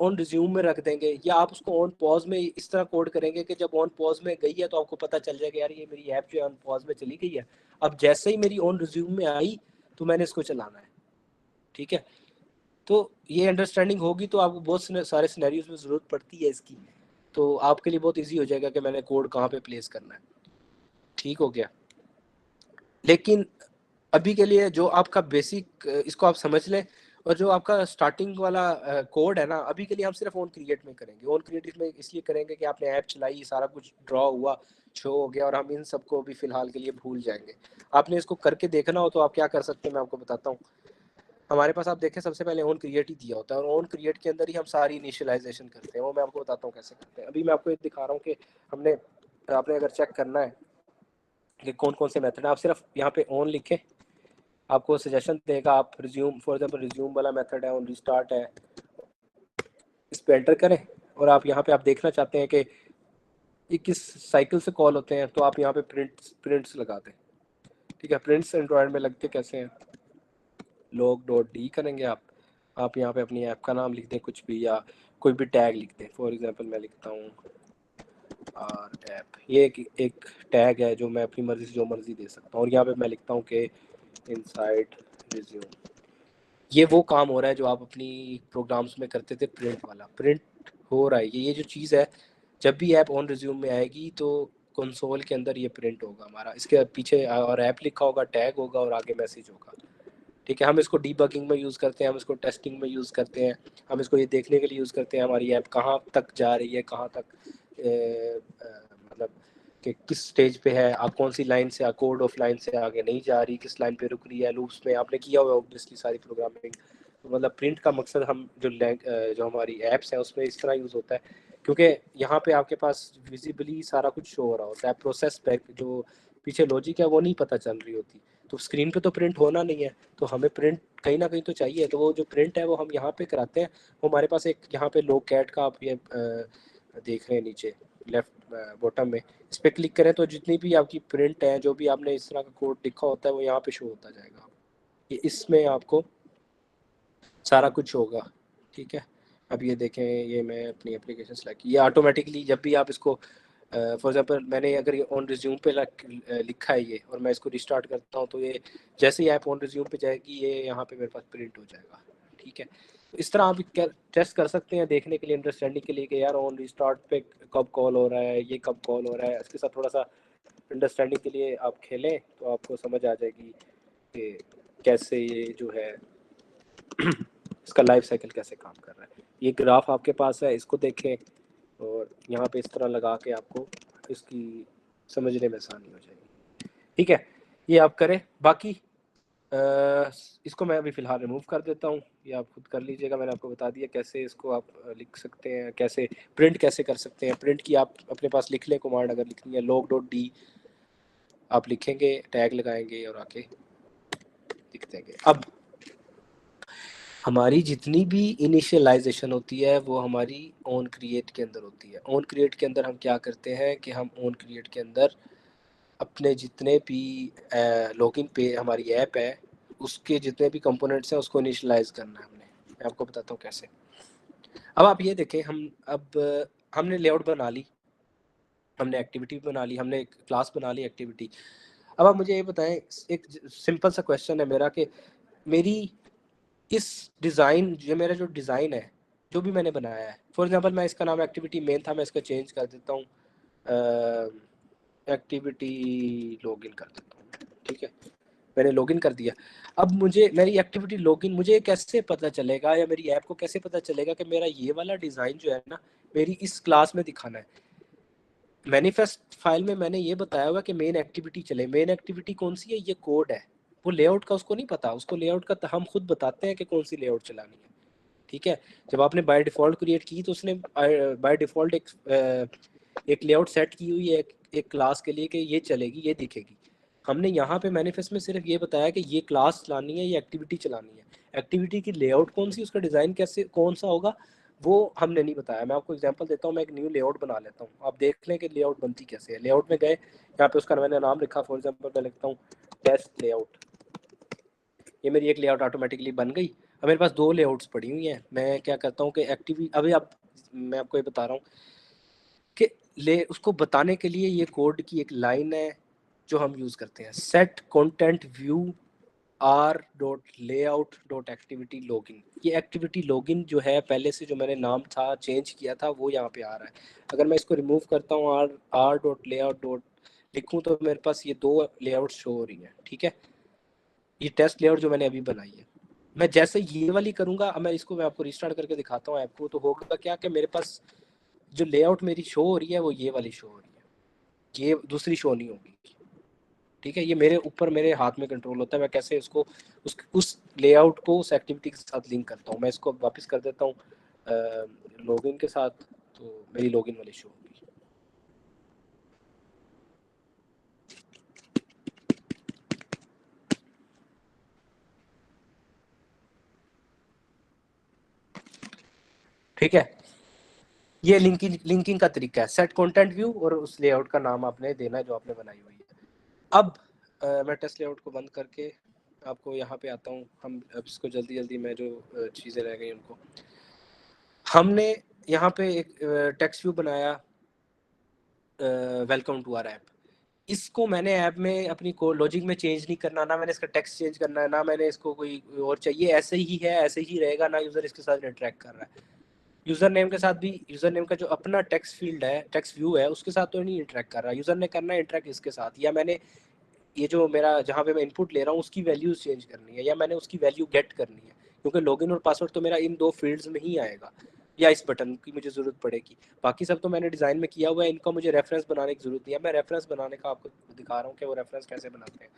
ऑन रिज्यूम में रख देंगे, या आप उसको ऑन पॉज में इस तरह कोड करेंगे कि जब ऑन पॉज में गई है तो आपको पता चल जाएगा यार ये मेरी ऐप जो है ऑन पॉज में चली गई है, अब जैसे ही मेरी ऑन रिज्यूम में आई तो मैंने इसको चलाना है। ठीक है, तो ये अंडरस्टैंडिंग होगी तो आपको बहुत सारे सिनेरियोज में ज़रूरत पड़ती है इसकी, तो आपके लिए बहुत ईजी हो जाएगा कि मैंने कोड कहाँ पे प्लेस करना है। ठीक हो गया, लेकिन अभी के लिए जो आपका बेसिक इसको आप समझ लें, और जो आपका स्टार्टिंग वाला कोड है ना, अभी के लिए हम सिर्फ ऑन क्रिएट में करेंगे। ऑन क्रिएट में इसलिए करेंगे कि आपने ऐप चलाई, सारा कुछ ड्रॉ हुआ, शो हो गया, और हम इन सबको भी फिलहाल के लिए भूल जाएंगे। आपने इसको करके देखना हो तो आप क्या कर सकते हैं, मैं आपको बताता हूँ। हमारे पास आप देखें सबसे पहले ऑन क्रिएट ही दिया होता है, और ऑन क्रिएट के अंदर ही हम सारी इनिशियलाइजेशन करते हैं, वो मैं आपको बताता हूँ कैसे करते हैं। अभी मैं आपको दिखा रहा हूँ कि आपने अगर चेक करना है कि कौन कौन से मेथड है, आप सिर्फ यहाँ पे ऑन लिखें, आपको सजेशन देगा। आप रिज्यूम, फॉर एग्जांपल रिज्यूम वाला मेथड है, ऑन रिस्टार्ट है, इस पे एंटर करें, और आप यहाँ पे आप देखना चाहते हैं कि ये किस साइकिल से कॉल होते हैं, तो आप यहाँ पे प्रिंट्स लगा दें। ठीक है, प्रिंट्स एंड्रॉयड में लगते कैसे हैं, log.d करेंगे आप यहाँ पे अपनी ऐप का नाम लिख दें कुछ भी, या कोई भी टैग लिख दें। फॉर एग्जांपल मैं लिखता हूँ आर ऐप, ये एक टैग है जो मैं अपनी मर्जी से जो मर्जी दे सकता हूँ, और यहाँ पे मैं लिखता हूँ कि इनसाइड रिज्यूम। ये वो काम हो रहा है जो आप अपनी प्रोग्राम्स में करते थे, प्रिंट वाला, प्रिंट हो रहा है। ये जो चीज़ है, जब भी ऐप ऑन रिज्यूम में आएगी तो कंसोल के अंदर ये प्रिंट होगा हमारा, इसके पीछे और ऐप लिखा होगा, टैग होगा और आगे मैसेज होगा। ठीक है, हम इसको डीबगिंग में यूज़ करते हैं, हम इसको टेस्टिंग में यूज़ करते हैं, हम इसको ये देखने के लिए यूज़ करते हैं हमारी ऐप कहाँ तक जा रही है, कहाँ तक मतलब कि किस स्टेज पे है, आप कौन सी लाइन से, कोड ऑफ लाइन से आगे नहीं जा रही, किस लाइन पे रुक रही है, लूप्स में आपने किया हुआ ऑब्वियसली सारी प्रोग्रामिंग। तो मतलब प्रिंट का मकसद हम जो हमारी ऐप्स हैं उसमें इस तरह यूज़ होता है, क्योंकि यहाँ पे आपके पास विजिबली सारा कुछ शो हो रहा होता है, प्रोसेस बैक जो पीछे लॉजिक है वो नहीं पता चल रही होती, तो स्क्रीन पे तो प्रिंट होना नहीं है, तो हमें प्रिंट कहीं ना कहीं तो चाहिए। तो वो जो प्रिंट है वो हम यहाँ पे कराते हैं। वो हमारे पास एक यहाँ पे लो कैट का आप ये देख रहे हैं नीचे लेफ्ट बॉटम में, इस पर क्लिक करें तो जितनी भी आपकी प्रिंट है, जो भी आपने इस तरह का कोड लिखा होता है वो यहाँ पे शो होता जाएगा। ये इसमें आपको सारा कुछ होगा। ठीक है, अब ये देखें, ये मैं अपनी एप्लीकेशन सेलेक्ट, ये ऑटोमेटिकली जब भी आप इसको फॉर एग्जांपल मैंने अगर ये ऑन रिज्यूम पे लिखा है ये, और मैं इसको रिस्टार्ट करता हूँ, तो ये जैसे ही ऐप ऑन रिज्यूम पे जाएगी ये यहाँ पे मेरे पास प्रिंट हो जाएगा। ठीक है, तो इस तरह आप टेस्ट कर सकते हैं देखने के लिए, अंडरस्टैंडिंग के लिए कि यार ऑन रिस्टार्ट पे कब कॉल हो रहा है, ये कब कॉल हो रहा है। इसके साथ थोड़ा सा अंडरस्टैंडिंग के लिए आप खेलें तो आपको समझ आ जाएगी कि कैसे ये जो है इसका लाइफ साइकिल कैसे काम कर रहा है। ये ग्राफ आपके पास है, इसको देखें, और यहाँ पे इस तरह लगा के आपको इसकी समझने में आसानी हो जाएगी। ठीक है, ये आप करें। बाकी इसको मैं अभी फ़िलहाल रिमूव कर देता हूँ, ये आप खुद कर लीजिएगा। मैंने आपको बता दिया कैसे इसको आप लिख सकते हैं, कैसे प्रिंट कैसे कर सकते हैं। प्रिंट की आप अपने पास लिख लें कमांड, अगर लिखनी है log.d आप लिखेंगे, टैग लगाएंगे और आके लिख देंगे। अब हमारी जितनी भी इनिशियलाइजेशन होती है वो हमारी ऑन क्रिएट के अंदर होती है। ऑन क्रिएट के अंदर हम क्या करते हैं कि हम ऑन क्रिएट के अंदर अपने जितने भी लॉगिन पे हमारी ऐप है उसके जितने भी कंपोनेंट्स हैं उसको इनिशियलाइज करना है हमने। मैं आपको बताता हूँ कैसे। अब आप ये देखें, हमने लेआउट बना ली, हमने एक्टिविटी बना ली, हमने एक क्लास बना ली एक्टिविटी। अब आप मुझे ये बताएं, एक सिंपल सा क्वेश्चन है मेरा कि मेरी इस डिज़ाइन, ये मेरा जो डिज़ाइन है जो भी मैंने बनाया है, फॉर एग्जांपल मैं इसका नाम एक्टिविटी मेन था, मैं इसका चेंज कर देता हूँ एक्टिविटी लॉगिन कर देता हूँ। ठीक है, मैंने लॉगिन कर दिया। अब मुझे मेरी एक्टिविटी लॉगिन, मुझे कैसे पता चलेगा या मेरी ऐप को कैसे पता चलेगा कि मेरा ये वाला डिज़ाइन जो है ना मेरी इस क्लास में दिखाना है। मैनिफेस्ट फाइल में मैंने ये बताया हुआ कि मेन एक्टिविटी चले। मेन एक्टिविटी कौन सी है? ये कोड है। वो लेआउट का उसको नहीं पता, उसको लेआउट का हम खुद बताते हैं कि कौन सी लेआउट चलानी है। ठीक है, जब आपने बाय डिफ़ॉल्ट क्रिएट की तो उसने बाय डिफ़ॉल्ट एक लेआउट सेट की हुई है एक क्लास के लिए कि ये चलेगी, ये दिखेगी। हमने यहाँ पे मैनिफेस्ट में सिर्फ ये बताया कि ये क्लास चलानी है, ये एक्टिविटी चलानी है। एक्टिविटी की लेआउट कौन सी, उसका डिज़ाइन कैसे कौन सा होगा वो हमने नहीं बताया। मैं आपको एग्जांपल देता हूँ, मैं एक न्यू लेआउट बना लेता हूँ, आप देख लें कि लेआउट बनती कैसे है। लेआउट में गए, यहाँ पे उसका मैंने नाम लिखा, फॉर एग्जांपल मैं लिखता हूँ टेस्ट लेआउट। ये मेरी एक लेआउट ऑटोमेटिकली बन गई। अब मेरे पास दो लेआउट्स पड़ी हुई हैं। मैं क्या करता हूँ कि एक्टिविटी, अभी अब मैं आपको ये बता रहा हूँ कि ले उसको बताने के लिए ये कोड की एक लाइन है जो हम यूज़ करते हैं, set content view are dot layout dot activity login. ये एक्टिविटी लॉगिन जो है पहले से जो मैंने नाम था चेंज किया था वो यहाँ पे आ रहा है। अगर मैं इसको रिमूव करता हूँ, R R dot layout dot लिखूँ तो मेरे पास ये दो लेआउट शो हो रही है। ठीक है, ये टेस्ट लेआउट जो मैंने अभी बनाई है, मैं जैसे ये वाली करूँगा, अब मैं आपको रिस्टार्ट करके दिखाता हूँ ऐप को, तो होगा क्या कि मेरे पास जो लेआउट मेरी शो हो रही है वो ये वाली शो हो रही है, ये दूसरी शो नहीं होगी। ठीक है, ये मेरे ऊपर मेरे हाथ में कंट्रोल होता है, मैं कैसे उसको उस लेआउट को उस एक्टिविटी के साथ लिंक करता हूँ। मैं इसको वापस कर देता हूँ लॉगिन के साथ, तो मेरी लॉगिन वाली शो होगी। ठीक है, ये लिंकिंग का तरीका है, सेट कंटेंट व्यू और उस लेआउट का नाम आपने देना है जो आपने बनाई हुई है। अब मैं टेस्ट लेआउट को बंद करके आपको यहाँ पे आता हूँ। हम अब इसको जल्दी जल्दी मैं जो चीज़ें रह गई उनको, हमने यहाँ पे एक टेक्स्ट व्यू बनाया, वेलकम टू आवर ऐप। इसको मैंने ऐप में अपनी को लॉजिक में चेंज नहीं करना, ना मैंने इसका टेक्स्ट चेंज करना है, ना मैंने इसको कोई और चाहिए, ऐसे ही है, ऐसे ही रहेगा, ना यूज़र इसके साथ इंटरेक्ट कर रहा है। यूज़र नेम के साथ भी, यूज़र नेम का जो अपना टेक्स्ट फील्ड है, टेक्स्ट व्यू है, उसके साथ तो नहीं इंटरेक्ट कर रहा, यूज़र ने करना है इंटरेक्ट इसके साथ। या मैंने ये जो मेरा जहाँ पे मैं इनपुट ले रहा हूँ उसकी वैल्यूज चेंज करनी है, या मैंने उसकी वैल्यू गेट करनी है, क्योंकि लॉगिन और पासवर्ड तो मेरा इन दो फील्ड्स में ही आएगा, या इस बटन की मुझे ज़रूरत पड़ेगी। बाकी सब तो मैंने डिज़ाइन में किया हुआ है, इनका मुझे रेफरेंस बनाने की ज़रूरत नहीं है। मैं रेफरेंस बनाने का आपको दिखा रहा हूँ कि वो रेफरेंस कैसे बनाते हैं।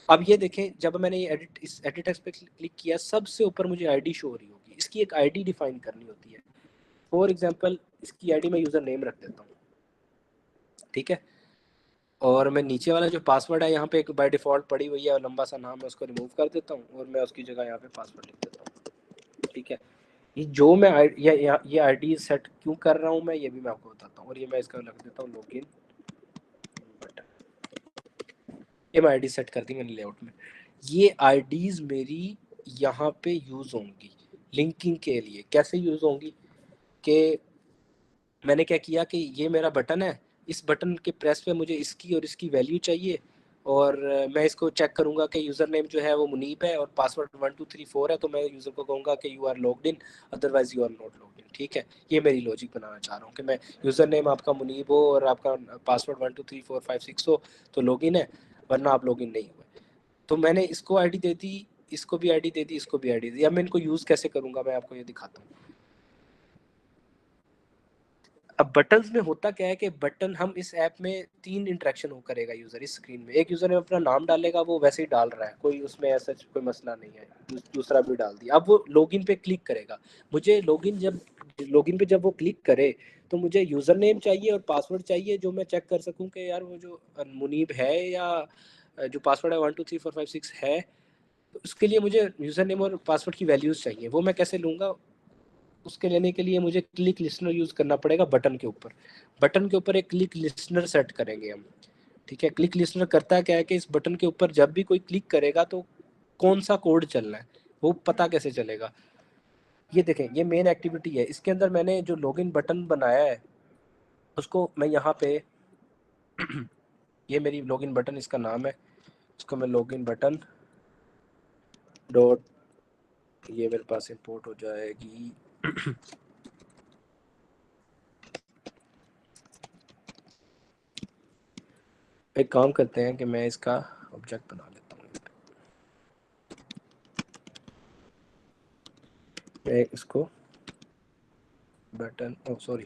अब ये देखें, जब मैंने ये इस एडिट टेक्स्ट पे क्लिक किया, सबसे ऊपर मुझे आईडी शो हो रही होगी। इसकी एक आईडी डिफाइन करनी होती है। फॉर एग्जांपल इसकी आईडी मैं यूज़र नेम रख देता हूँ। ठीक है, और मैं नीचे वाला जो पासवर्ड है यहाँ पे एक बाय डिफ़ॉल्ट पड़ी हुई है और लंबा सा नाम है, उसको रिमूव कर देता हूँ और मैं उसकी जगह यहाँ पे पासवर्ड लिख देता हूँ। ठीक है, ये जो मैं ये आईडी सेट क्यों कर रहा हूँ मैं, ये भी मैं आपको बताता हूँ। और ये मैं इसका लग देता हूँ लॉगिन बटन। ये मैं आईडी सेट कर दी मैंने लेआउट में। ये आईडीज़ मेरी यहाँ पे यूज़ होंगी लिंकिंग के लिए। कैसे यूज़ होंगी कि मैंने क्या किया कि ये मेरा बटन है, इस बटन के प्रेस पे मुझे इसकी और इसकी वैल्यू चाहिए, और मैं इसको चेक करूंगा कि यूज़र नेम जो है वो मुनीब है और पासवर्ड 1234 है, तो मैं यूज़र को कहूँगा कि you are logged in, otherwise you are not logged in. ठीक है, ये मेरी लॉजिक बनाना चाह रहा हूँ कि मैं यूज़र नेम आपका मुनीब हो और आपका पासवर्ड 123456 हो तो लॉगिन है, वरना आप लॉगिन नहीं हुए। तो मैंने इसको आईडी दे दी, इसको भी आईडी दे दी, इसको भी आईडी दी। अब मैं इनको यूज़ कैसे करूँगा मैं आपको ये दिखाता हूँ। अब बटन्स में होता क्या है कि बटन, हम इस ऐप में 3 इंटरेक्शन हो करेगा यूज़र इस स्क्रीन में। एक यूज़र ने अपना नाम डालेगा, वो वैसे ही डाल रहा है, कोई उसमें ऐसा कोई मसला नहीं है। दूसरा भी डाल दिया। अब वो लॉगिन पे क्लिक करेगा, मुझे लॉगिन पे जब वो क्लिक करे तो मुझे यूज़र नेम चाहिए और पासवर्ड चाहिए, जो मैं चेक कर सकूं कि यार वो जो मुनीब है या जो पासवर्ड है 123456 है, तो उसके लिए मुझे यूज़र नेम और पासवर्ड की वैल्यूज़ चाहिए। वो मैं कैसे लूँगा? उसके लेने के लिए मुझे क्लिक लिस्नर यूज़ करना पड़ेगा। बटन के ऊपर, बटन के ऊपर एक क्लिक लिस्नर सेट करेंगे हम। ठीक है, क्लिक लिस्नर करता क्या है कि इस बटन के ऊपर जब भी कोई क्लिक करेगा तो कौन सा कोड चलना है वो पता कैसे चलेगा। ये देखें, ये मेन एक्टिविटी है, इसके अंदर मैंने जो लॉगिन बटन बनाया है उसको मैं यहाँ पे ये मेरी लॉगिन बटन इसका नाम है, इसको मैं लॉगिन बटन डॉट ये मेरे पास इंपोर्ट हो जाएगी। एक काम करते हैं कि मैं इसका ऑब्जेक्ट बना लेता हूँ। मैं इसको बटन, ओ सॉरी,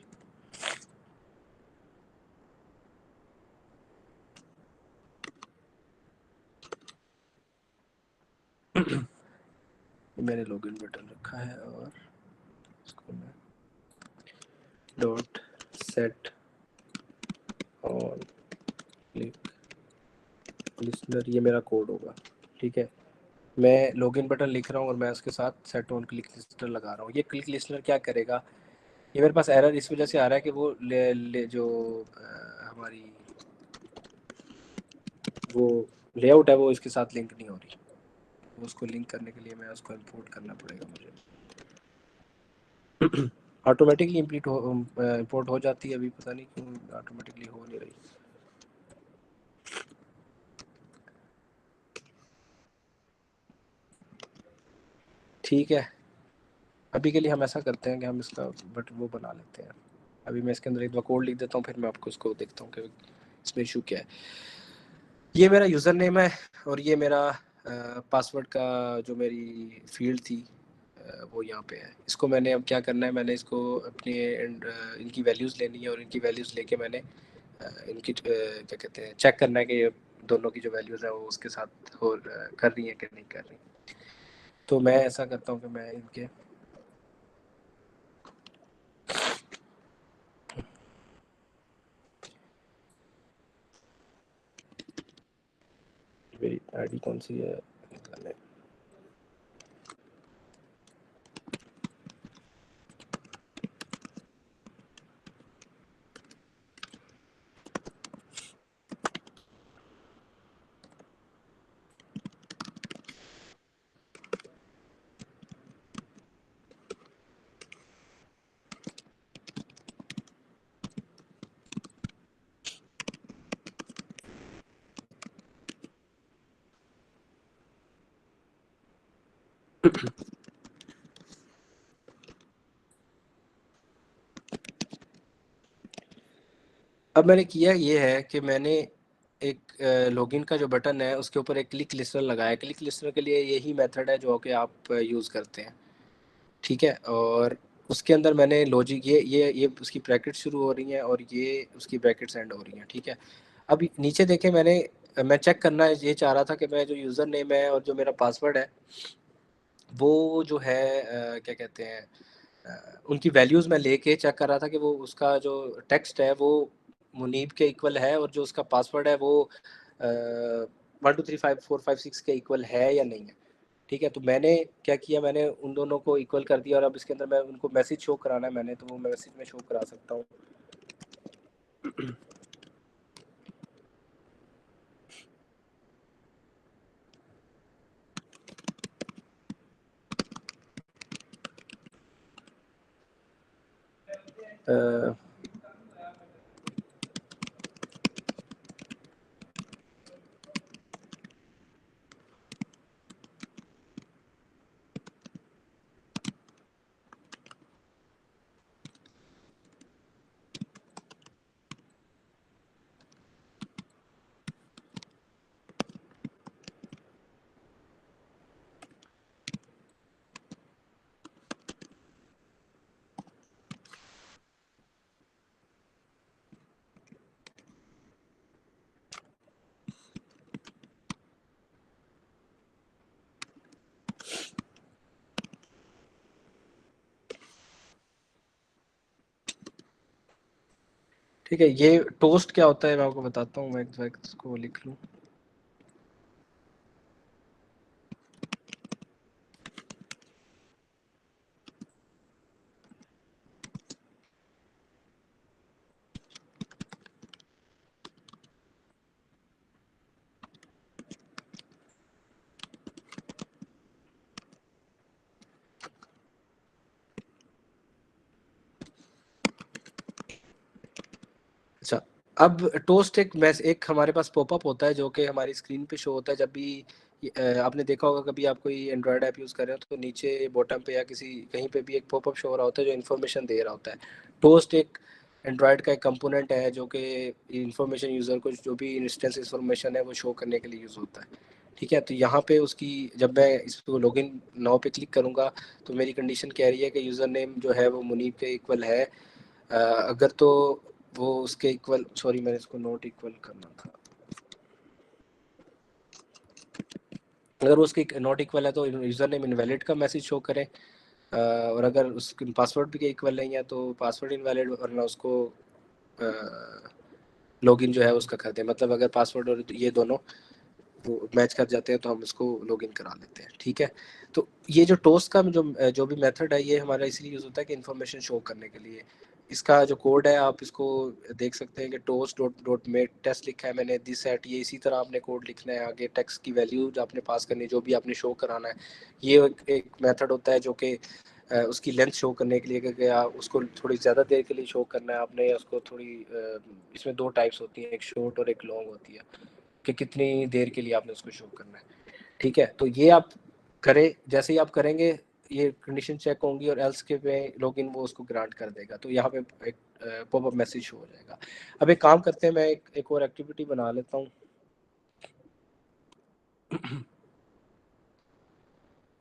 मैंने लॉगिन बटन रखा है और इसको मैं dot set on click listener, ये मेरा कोड होगा। ठीक है, मैं लॉगिन बटन लिख रहा हूँ और मैं उसके साथ सेट ऑन क्लिक लिस्नर लगा रहा हूँ। ये क्लिक लिस्नर क्या करेगा, ये मेरे पास एरर इस वजह से आ रहा है कि वो जो हमारी वो लेआउट है वो इसके साथ लिंक नहीं हो रही। उसको लिंक करने के लिए मैं उसको इंपोर्ट करना पड़ेगा मुझे। ऑटोमेटिकली इंपोर्ट हो जाती है, अभी पता नहीं क्यों ऑटोमेटिकली हो नहीं रही। ठीक है, अभी के लिए हम ऐसा करते हैं कि हम इसका बट वो बना लेते हैं। अभी मैं इसके अंदर एक बार कोड लिख देता हूँ, फिर मैं आपको उसको देखता हूँ कि इसमें इशू क्या है। ये मेरा यूज़र नेम है और ये मेरा पासवर्ड का जो मेरी फील्ड थी वो यहाँ पे है। इसको मैंने अब क्या करना है, मैंने इसको अपने इनकी वैल्यूज़ लेनी है और इनकी वैल्यूज़ लेके मैंने इनकी क्या कहते हैं चेक करना है कि ये दोनों की जो वैल्यूज़ है वो उसके साथ हो कर रही है कि नहीं कर रही। तो मैं ऐसा करता हूँ कि मैं इनके मेरी आईडी कौन सी है, अब मैंने किया ये है कि मैंने एक लॉगिन का जो बटन है उसके ऊपर एक क्लिक लिस्टनर लगाया। क्लिक लिस्टनर के लिए यही मेथड है जो कि आप यूज़ करते हैं। ठीक है, और उसके अंदर मैंने लॉजिक ये उसकी ब्रैकेट शुरू हो रही हैं और ये उसकी ब्रैकेट्स एंड हो रही हैं। ठीक है, अब नीचे देखें, मैं चेक करना ये चाह रहा था कि मैं जो यूज़र नेम है और जो मेरा पासवर्ड है वो जो है क्या कहते हैं उनकी वैल्यूज़ मैं लेके चेक कर रहा था कि वो उसका जो टेक्स्ट है वो मुनीब के इक्वल है और जो उसका पासवर्ड है वो 1 2 3 5 4 5 6 के इक्वल है या नहीं है। ठीक है, तो मैंने क्या किया, मैंने उन दोनों को इक्वल कर दिया और अब इसके अंदर मैं उनको मैसेज शो कराना है मैंने, तो वो मैसेज में शो करा सकता हूँ। ठीक है, ये टोस्ट क्या होता है मैं आपको बताता हूँ, मैं इसको लिख लूँ। अच्छा, अब टोस्ट एक हमारे पास पॉपअप होता है जो कि हमारी स्क्रीन पे शो होता है जब भी आपने देखा होगा कभी आप कोई एंड्रॉयड ऐप यूज़ कर रहे हो तो नीचे बॉटम पे या किसी कहीं पे भी एक पॉपअप शो हो रहा होता है जो इन्फॉर्मेशन दे रहा होता है। टोस्ट एक एंड्रॉयड का एक कंपोनेंट है जो कि इन्फॉर्मेशन यूज़र को जो भी इंस्टेंस इन्फॉर्मेशन है वो शो करने के लिए यूज़ होता है। ठीक है, तो यहाँ पे उसकी जब मैं इसको लॉगिन नाउ पे क्लिक करूँगा तो मेरी कंडीशन कह रही है कि यूज़र नेम जो है वो मुनीब के इक्वल है। अगर तो वो उसके इक्वल, सॉरी मैंने इसको नॉट इक्वल करना था, अगर वो उसके नॉट इक्वल है तो यूज़र नेम इनवैलिड का मैसेज शो करें, और अगर उसके पासवर्ड भी के इक्वल नहीं है तो पासवर्ड इनवैलिड, वरना उसको लॉगिन जो है उसका कर दें। मतलब अगर पासवर्ड और ये दोनों वो मैच कर जाते हैं तो हम इसको लॉगिन करा लेते हैं। ठीक है, तो ये जो टोस्ट का जो भी मेथड है ये हमारा इसलिए यूज़ होता है कि इन्फॉर्मेशन शो करने के लिए। इसका जो कोड है आप इसको देख सकते हैं कि toast dot dot make text लिखा है मैंने, दिस एट, ये इसी तरह आपने कोड लिखना है। आगे टेक्स्ट की वैल्यू जो आपने पास करनी है, जो भी आपने शो कराना है, ये एक मेथड होता है जो कि उसकी लेंथ शो करने के लिए कि आप उसको थोड़ी ज़्यादा देर के लिए शो करना है आपने, या उसको थोड़ी इसमें दो टाइप्स होती हैं, एक शॉर्ट और एक लॉन्ग होती है कि कितनी देर के लिए आपने उसको शो करना है। ठीक है, तो ये आप करें, जैसे ही आप करेंगे ये कंडीशन चेक होंगी और एल्स के पे लॉगिन वो उसको ग्रांट कर देगा, तो यहाँ पे एक पॉपअप मैसेज शो हो जाएगा। अब एक काम करते हैं, मैं एक और एक्टिविटी बना लेता हूँ।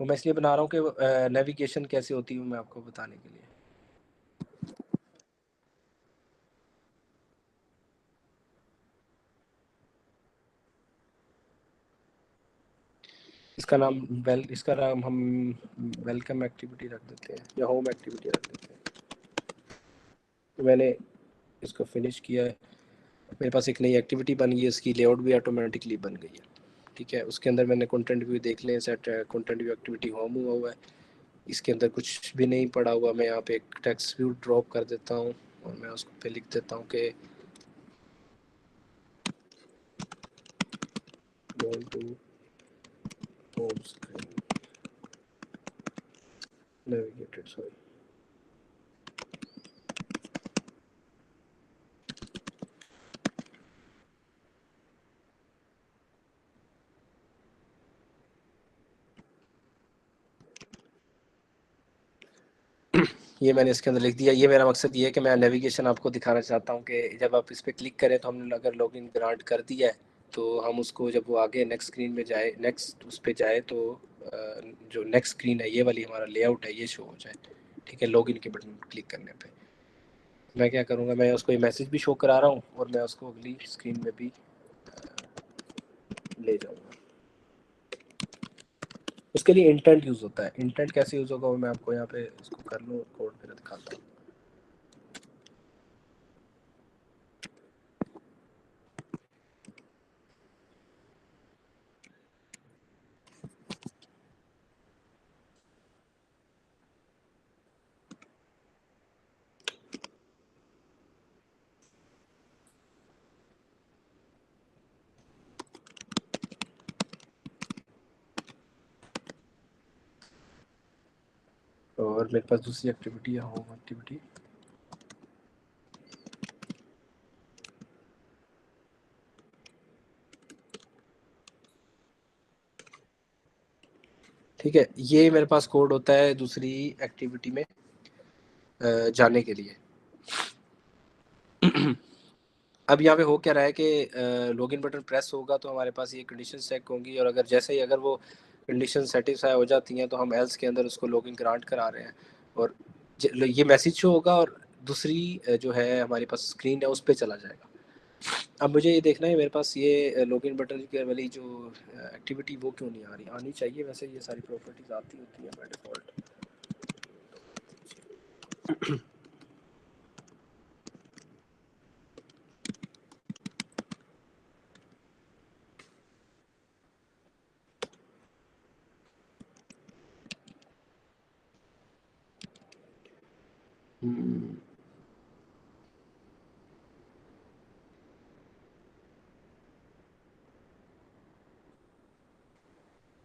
वो मैं इसलिए बना रहा हूँ कि नेविगेशन कैसे होती है मैं आपको बताने के लिए। इसका नाम हम वेलकम एक्टिविटी रख देते हैं या होम एक्टिविटी रख देते हैं। तो मैंने इसको फिनिश किया है, मेरे पास एक नई एक्टिविटी बन गई है, इसकी लेआउट भी ऑटोमेटिकली बन गई है। ठीक है, उसके अंदर मैंने कंटेंट व्यू देख लें, set content view activity home हुआ है, इसके अंदर कुछ भी नहीं पड़ा हुआ। मैं यहाँ पे एक टेक्स्ट व्यू ड्रॉप कर देता हूँ और मैं उसको पे लिख देता हूँ कि go to home screen navigated, sorry. ये मैंने इसके अंदर लिख दिया। ये मेरा मकसद ये है कि मैं नेविगेशन आपको दिखाना चाहता हूँ कि जब आप इस पर क्लिक करें तो हमने अगर लॉगिन ग्रांट कर दिया है तो हम उसको जब वो आगे नेक्स्ट स्क्रीन में जाए, नेक्स्ट उस पर जाए तो जो नेक्स्ट स्क्रीन है ये वाली हमारा लेआउट है ये शो हो जाए। ठीक है, लॉगिन के बटन क्लिक करने पे मैं क्या करूँगा, मैं उसको ये मैसेज भी शो करा रहा हूँ और मैं उसको अगली स्क्रीन में भी ले जाऊँगा। उसके लिए इंटेंट यूज़ होता है। इंटेंट कैसे यूज़ होगा वो मैं आपको यहाँ पे इसको कर लूँ, कोड मेरा दिखाता हूँ। और मेरे पास दूसरी एक्टिविटी है होम एक्टिविटी। ठीक है, ये मेरे पास कोड होता है दूसरी एक्टिविटी में जाने के लिए। अब यहाँ पे हो क्या रहा है कि लॉगिन बटन प्रेस होगा तो हमारे पास ये कंडीशन चेक होंगी, और अगर जैसे ही अगर वो कंडीशन सेटिस्फाई हो जाती हैं तो हम एल्स के अंदर उसको लॉगिन ग्रांट करा रहे हैं और ये मैसेज शो होगा और दूसरी जो है हमारे पास स्क्रीन है उस पर चला जाएगा। अब मुझे ये देखना है मेरे पास ये लॉगिन बटन की वाली जो एक्टिविटी वो क्यों नहीं आ रही, आनी चाहिए वैसे, ये सारी प्रॉपर्टीज आती होती हैं बाय डिफ़ॉल्ट।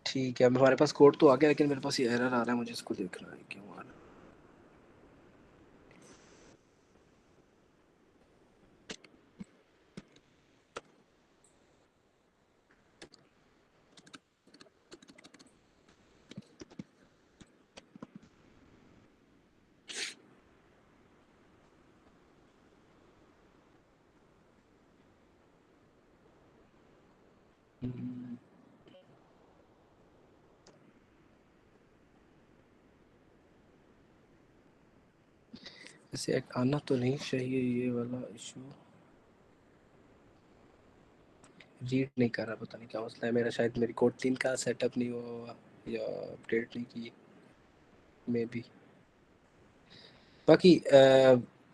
ठीक है, अब हमारे पास कोड तो आ गया लेकिन मेरे पास ये एरर आ रहा है, मुझे इसको देखना है क्यों आ रहा है। इसे आना तो नहीं चाहिए, ये वाला इशू रीड नहीं कर रहा, पता नहीं क्या मसला है मेरा, शायद मेरी कोड 3 का सेटअप नहीं हुआ या अपडेट नहीं की मे बी। बाकी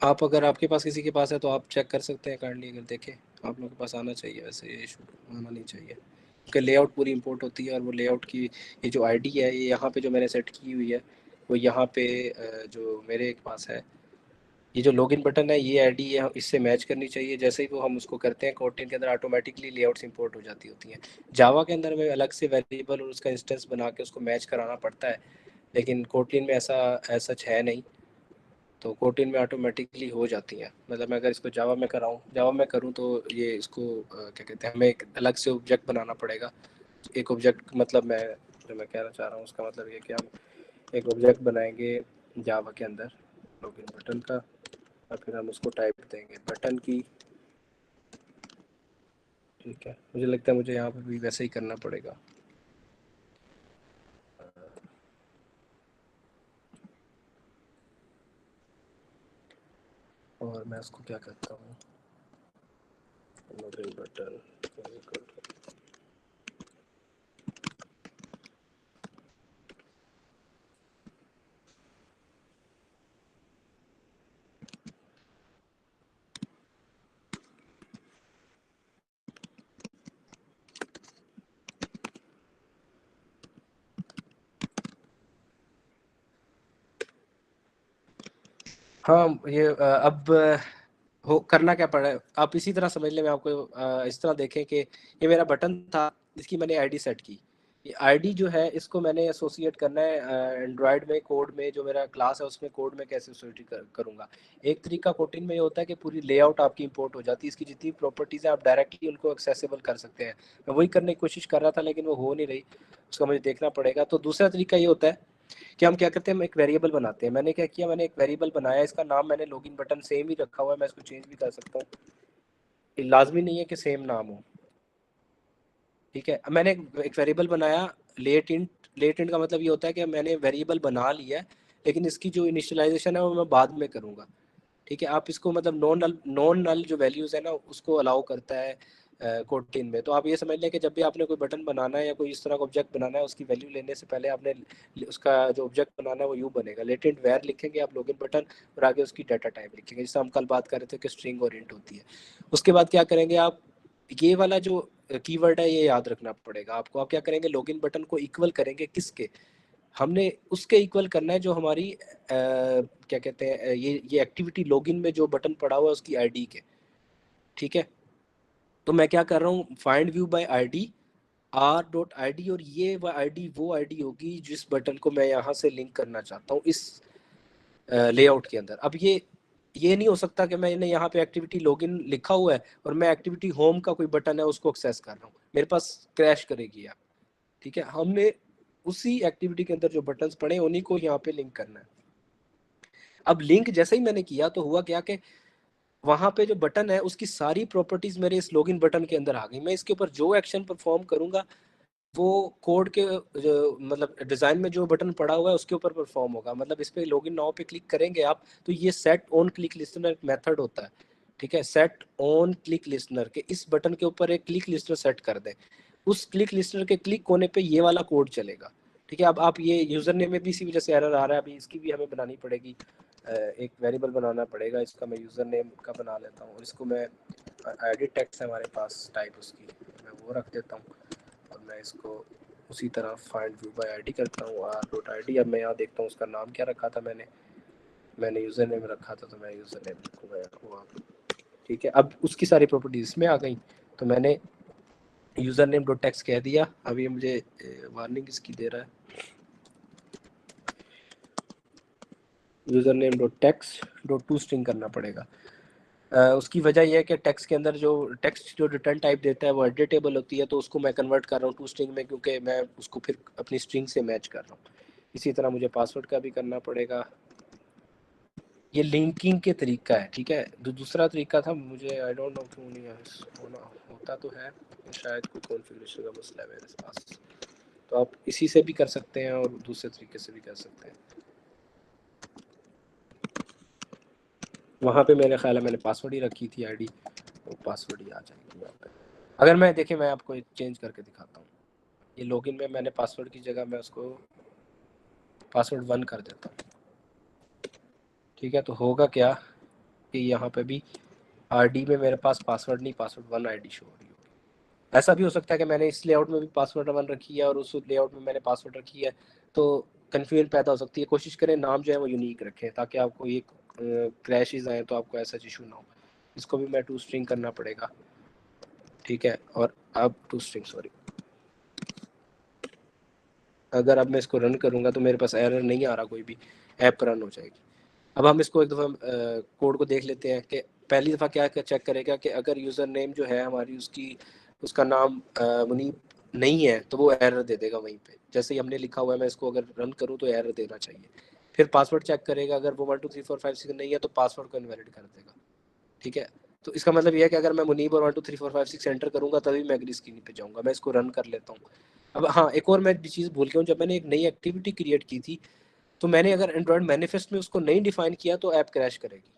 आप अगर आपके पास किसी के पास है तो आप चेक कर सकते हैं काइंडली, अगर देखें आप लोगों के पास आना चाहिए, वैसे ये इशू आना नहीं चाहिए क्योंकि लेआउट पूरी इंपोर्ट होती है और वो लेआउट की ये जो आईडी है ये यहाँ पे जो मैंने सेट की हुई है वो यहाँ पे जो मेरे पास है ये जो लॉगिन बटन है ये आईडी है इससे मैच करनी चाहिए। जैसे ही वो हम उसको करते हैं कोटिन के अंदर ऑटोमेटिकली लेआउट्स इंपोर्ट हो जाती होती हैं। जावा के अंदर में अलग से वेरिएबल और उसका इंस्टेंस बना के उसको मैच कराना पड़ता है, लेकिन कोटिन में ऐसा सच है नहीं, तो कोटिन में ऑटोमेटिकली हो जाती हैं। मतलब मैं अगर इसको जावा में कराऊँ, जावा में करूँ तो ये इसको क्या कहते हैं, हमें एक अलग से ऑब्जेक्ट बनाना पड़ेगा। एक ऑब्जेक्ट मतलब मैं कहना चाह रहा हूँ उसका मतलब ये कि हम एक ऑब्जेक्ट बनाएंगे जावा के अंदर लॉगिन बटन का और फिर हम उसको टाइप देंगे बटन की। ठीक है, मुझे लगता है मुझे यहाँ पर भी वैसे ही करना पड़ेगा। और मैं उसको क्या करता हूँ, लॉगिन बटन हाँ ये अब हो करना क्या पड़ा है, आप इसी तरह समझ लें, मैं आपको इस तरह देखें कि ये मेरा बटन था, इसकी मैंने आईडी सेट की। ये आईडी जो है इसको मैंने एसोसिएट करना है एंड्रॉयड में कोड में, जो मेरा क्लास है उसमें कोड में कैसे एसोसिएट करूँगा। एक तरीका कोटिन में ये होता है कि पूरी लेआउट आपकी इंपोर्ट हो जाती है, इसकी जितनी प्रॉपर्टीज़ हैं आप डायरेक्टली उनको एक्सेसिबल कर सकते हैं। मैं वही करने की कोशिश कर रहा था लेकिन वो हो नहीं रही, उसका मुझे देखना पड़ेगा। तो दूसरा तरीका ये होता है कि हम क्या करते हैं, हम एक वेरिएबल बनाते हैं। मैंने क्या किया, मैंने एक वेरिएबल बनाया, इसका नाम मैंने लॉगिन बटन सेम ही रखा हुआ है, मैं इसको चेंज भी कर सकता हूँ, लाजमी नहीं है कि सेम नाम हो। ठीक है, अब मैंने एक वेरिएबल बनाया लेट इंट। लेट इंट का मतलब ये होता है कि मैंने वेरिएबल बना लिया है लेकिन इसकी जो इनिशियलाइजेशन है वो मैं बाद में करूँगा। ठीक है, आप इसको मतलब नॉन नल जो वैल्यूज़ है ना उसको अलाउ करता है कोटिन में। तो आप ये समझ लें कि जब भी आपने कोई बटन बनाना है या कोई इस तरह का ऑब्जेक्ट बनाना है उसकी वैल्यू लेने से पहले आपने उसका जो ऑब्जेक्ट बनाना है वो यूँ बनेगा, लेटेंट वेयर लिखेंगे आप लॉगिन बटन और आगे उसकी डाटा टाइप लिखेंगे, जैसे हम कल बात कर रहे थे कि स्ट्रिंग और इंट होती है। उसके बाद क्या करेंगे आप, ये वाला जो कीवर्ड है ये याद रखना पड़ेगा आपको। आप क्या करेंगे, लॉगिन बटन को इक्वल करेंगे किसके, हमने उसके इक्वल करना है जो हमारी क्या कहते हैं ये एक्टिविटी लॉगिन में जो बटन पड़ा हुआ है उसकी आईडी के। ठीक है, तो मैं क्या कर रहा हूँ, find view bye ID R dot I D, और ये आईडी वो आईडी होगी जिस बटन को मैं यहाँ से लिंक करना चाहता हूँ इस लेआउट के अंदर। अब ये नहीं हो सकता कि मैंने यहाँ पे एक्टिविटी लॉगिन लिखा हुआ है और मैं एक्टिविटी होम का कोई बटन है उसको एक्सेस कर रहा हूँ, मेरे पास क्रैश करेगी यार। ठीक है, हमने उसी एक्टिविटी के अंदर जो बटन्स पड़े उन्हीं को यहाँ पे लिंक करना है। अब लिंक जैसे ही मैंने किया तो हुआ क्या कि वहां पे जो बटन है उसकी सारी प्रॉपर्टीज मेरे इस लॉगिन बटन के अंदर आ गई। मैं इसके ऊपर जो एक्शन परफॉर्म करूंगा वो कोड के मतलब डिजाइन में जो बटन पड़ा हुआ है उसके ऊपर परफॉर्म होगा। मतलब इस पे लॉगिन नाउ पे क्लिक करेंगे आप तो ये set on click listener method होता है। ठीक है, सेट ऑन क्लिक लिस्टनर के इस बटन के ऊपर एक क्लिक लिस्टनर सेट कर दें, उस क्लिक लिस्टनर के क्लिक होने पे ये वाला कोड चलेगा। ठीक है, अब आप ये यूजर नेम में भी इसी वजह से एरर आ रहा है, अभी इसकी भी हमें बनानी पड़ेगी, एक वेरिएबल बनाना पड़ेगा इसका। मैं यूजर नेम का बना लेता हूँ और इसको मैं एडिट टेक्स्ट है हमारे पास टाइप उसकी, मैं वो रख देता हूँ और मैं इसको उसी तरह फाइंड व्यू बाय आईडी करता हूँ आर डॉट आई डी। अब मैं यहाँ देखता हूँ उसका नाम क्या रखा था, मैंने यूज़र नेम रखा था तो मैं यूज़र नेम लिखूँगा हुआ। ठीक है, अब उसकी सारी प्रॉपर्टीज इसमें आ गई तो मैंने यूज़र नेम डॉट टेक्स्ट कह दिया। अब ये मुझे वार्निंग इसकी दे रहा है, user name dot text dot to string करना पड़ेगा। उसकी वजह यह है कि टेक्स्ट के अंदर जो टेक्स्ट जो रिटर्न टाइप देता है वो एडिटेबल होती है, तो उसको मैं कन्वर्ट कर रहा हूँ टू स्ट्रिंग में क्योंकि मैं उसको फिर अपनी स्ट्रिंग से मैच कर रहा हूँ। इसी तरह मुझे पासवर्ड का भी करना पड़ेगा। ये लिंकिंग के तरीका है। ठीक है, दूसरा तरीका था मुझे आई डोंट नो क्यों नहीं होना, होता तो है शायद कोई कॉन्फ़िगरेशन का मसला है मेरे पास। तो आप इसी से भी कर सकते हैं और दूसरे तरीके से भी कर सकते हैं। वहाँ पे मेरे ख्याल है मैंने पासवर्ड ही रखी थी आईडी, तो पासवर्ड ही आ जाएगी यहाँ पे। अगर मैं देखिए मैं आपको चेंज करके दिखाता हूँ, ये लॉगिन में मैंने पासवर्ड की जगह मैं उसको पासवर्ड 1 कर देता हूँ, ठीक है। तो होगा क्या कि यहाँ पे भी आरडी में मेरे पास पासवर्ड नहीं, पासवर्ड 1 आईडी शो हो रही होगी। ऐसा भी हो सकता है कि मैंने इस लेआउट में भी पासवर्ड 1 रखी है और उस लेआउट में मैंने पासवर्ड रखी है, तो कन्फ्यूजन पैदा हो सकती है। कोशिश करें नाम जो है वो यूनिक रखें ताकि आपको ये क्रैशेस आए तो आपको ऐसा इशू ना हो। इसको भी मैं 2 स्ट्रिंग करना पड़ेगा, ठीक है। और अब 2 स्ट्रिंग सॉरी, अगर अब मैं इसको रन करूँगा तो मेरे पास एरर नहीं आ रहा, कोई भी ऐप रन हो जाएगी। अब हम इसको एक दफ़ा कोड को देख लेते हैं कि पहली दफ़ा क्या चेक करेगा कि अगर यूज़र नेम जो है हमारी उसका नाम मुनीब नहीं है तो वो एरर दे देगा वहीं पे, जैसे ही हमने लिखा हुआ है। मैं इसको अगर रन करूँ तो एरर देना चाहिए। फिर पासवर्ड चेक करेगा, अगर वो 1 2 3 4 5 6 नहीं है तो पासवर्ड को इनवैलिड कर देगा, ठीक है। तो इसका मतलब ये है कि अगर मैं मुनीब और 1 2 3 4 5 6 एंटर करूँगा तभी मैं अगली स्क्रीन पे जाऊँगा। मैं इसको रन कर लेता हूँ। अब हाँ, एक और मैं चीज़ भूल गया हूँ, जब मैंने एक नई एक्टिविटी क्रिएट की थी तो मैंने अगर एंड्रॉयड मैनिफेस्ट में उसको नहीं डिफाइन किया तो ऐप क्रैश करेगी।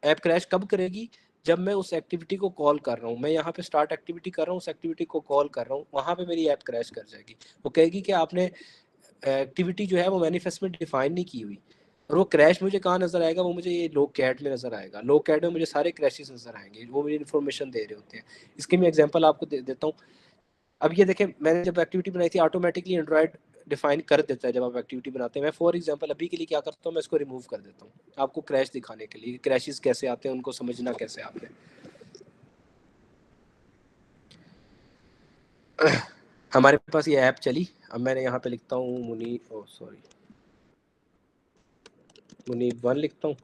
ऐप क्रैश कब करेगी? जब मैं उस एक्टिविटी को कॉल कर रहा हूँ, मैं यहाँ पे स्टार्ट एक्टिविटी कर रहा हूँ, उस एक्टिविटी को कॉल कर रहा हूँ, वहाँ पे मेरी ऐप क्रैश कर जाएगी। वो कहेगी कि आपने एक्टिविटी जो है वो मैनिफेस्ट में डिफाइन नहीं की हुई। और वो क्रैश मुझे कहाँ नज़र आएगा? वो मुझे ये लोग कैट में नज़र आएगा। लोग कैट में मुझे सारे क्रैशेस नज़र आएंगे, वो मुझे इन्फॉर्मेशन दे रहे होते हैं। इसकी मैं एग्जांपल आपको देता हूँ। अब ये देखें, मैंने जब एक्टिविटी बनाई थी ऑटोमेटिकली एंड्रॉयड डिफाइन कर देता है जब आप एक्टिविटी बनाते हैं। मैं फॉर एग्जांपल अभी के लिए क्या करता हूँ, मैं इसको रिमूव कर देता हूँ आपको क्रैश दिखाने के लिए, क्रैशेस कैसे आते हैं उनको समझना कैसे आपने। हमारे पास ये ऐप चली। अब मैंने यहाँ पे लिखता हूँ मुनीब 1 लिखता हूँ,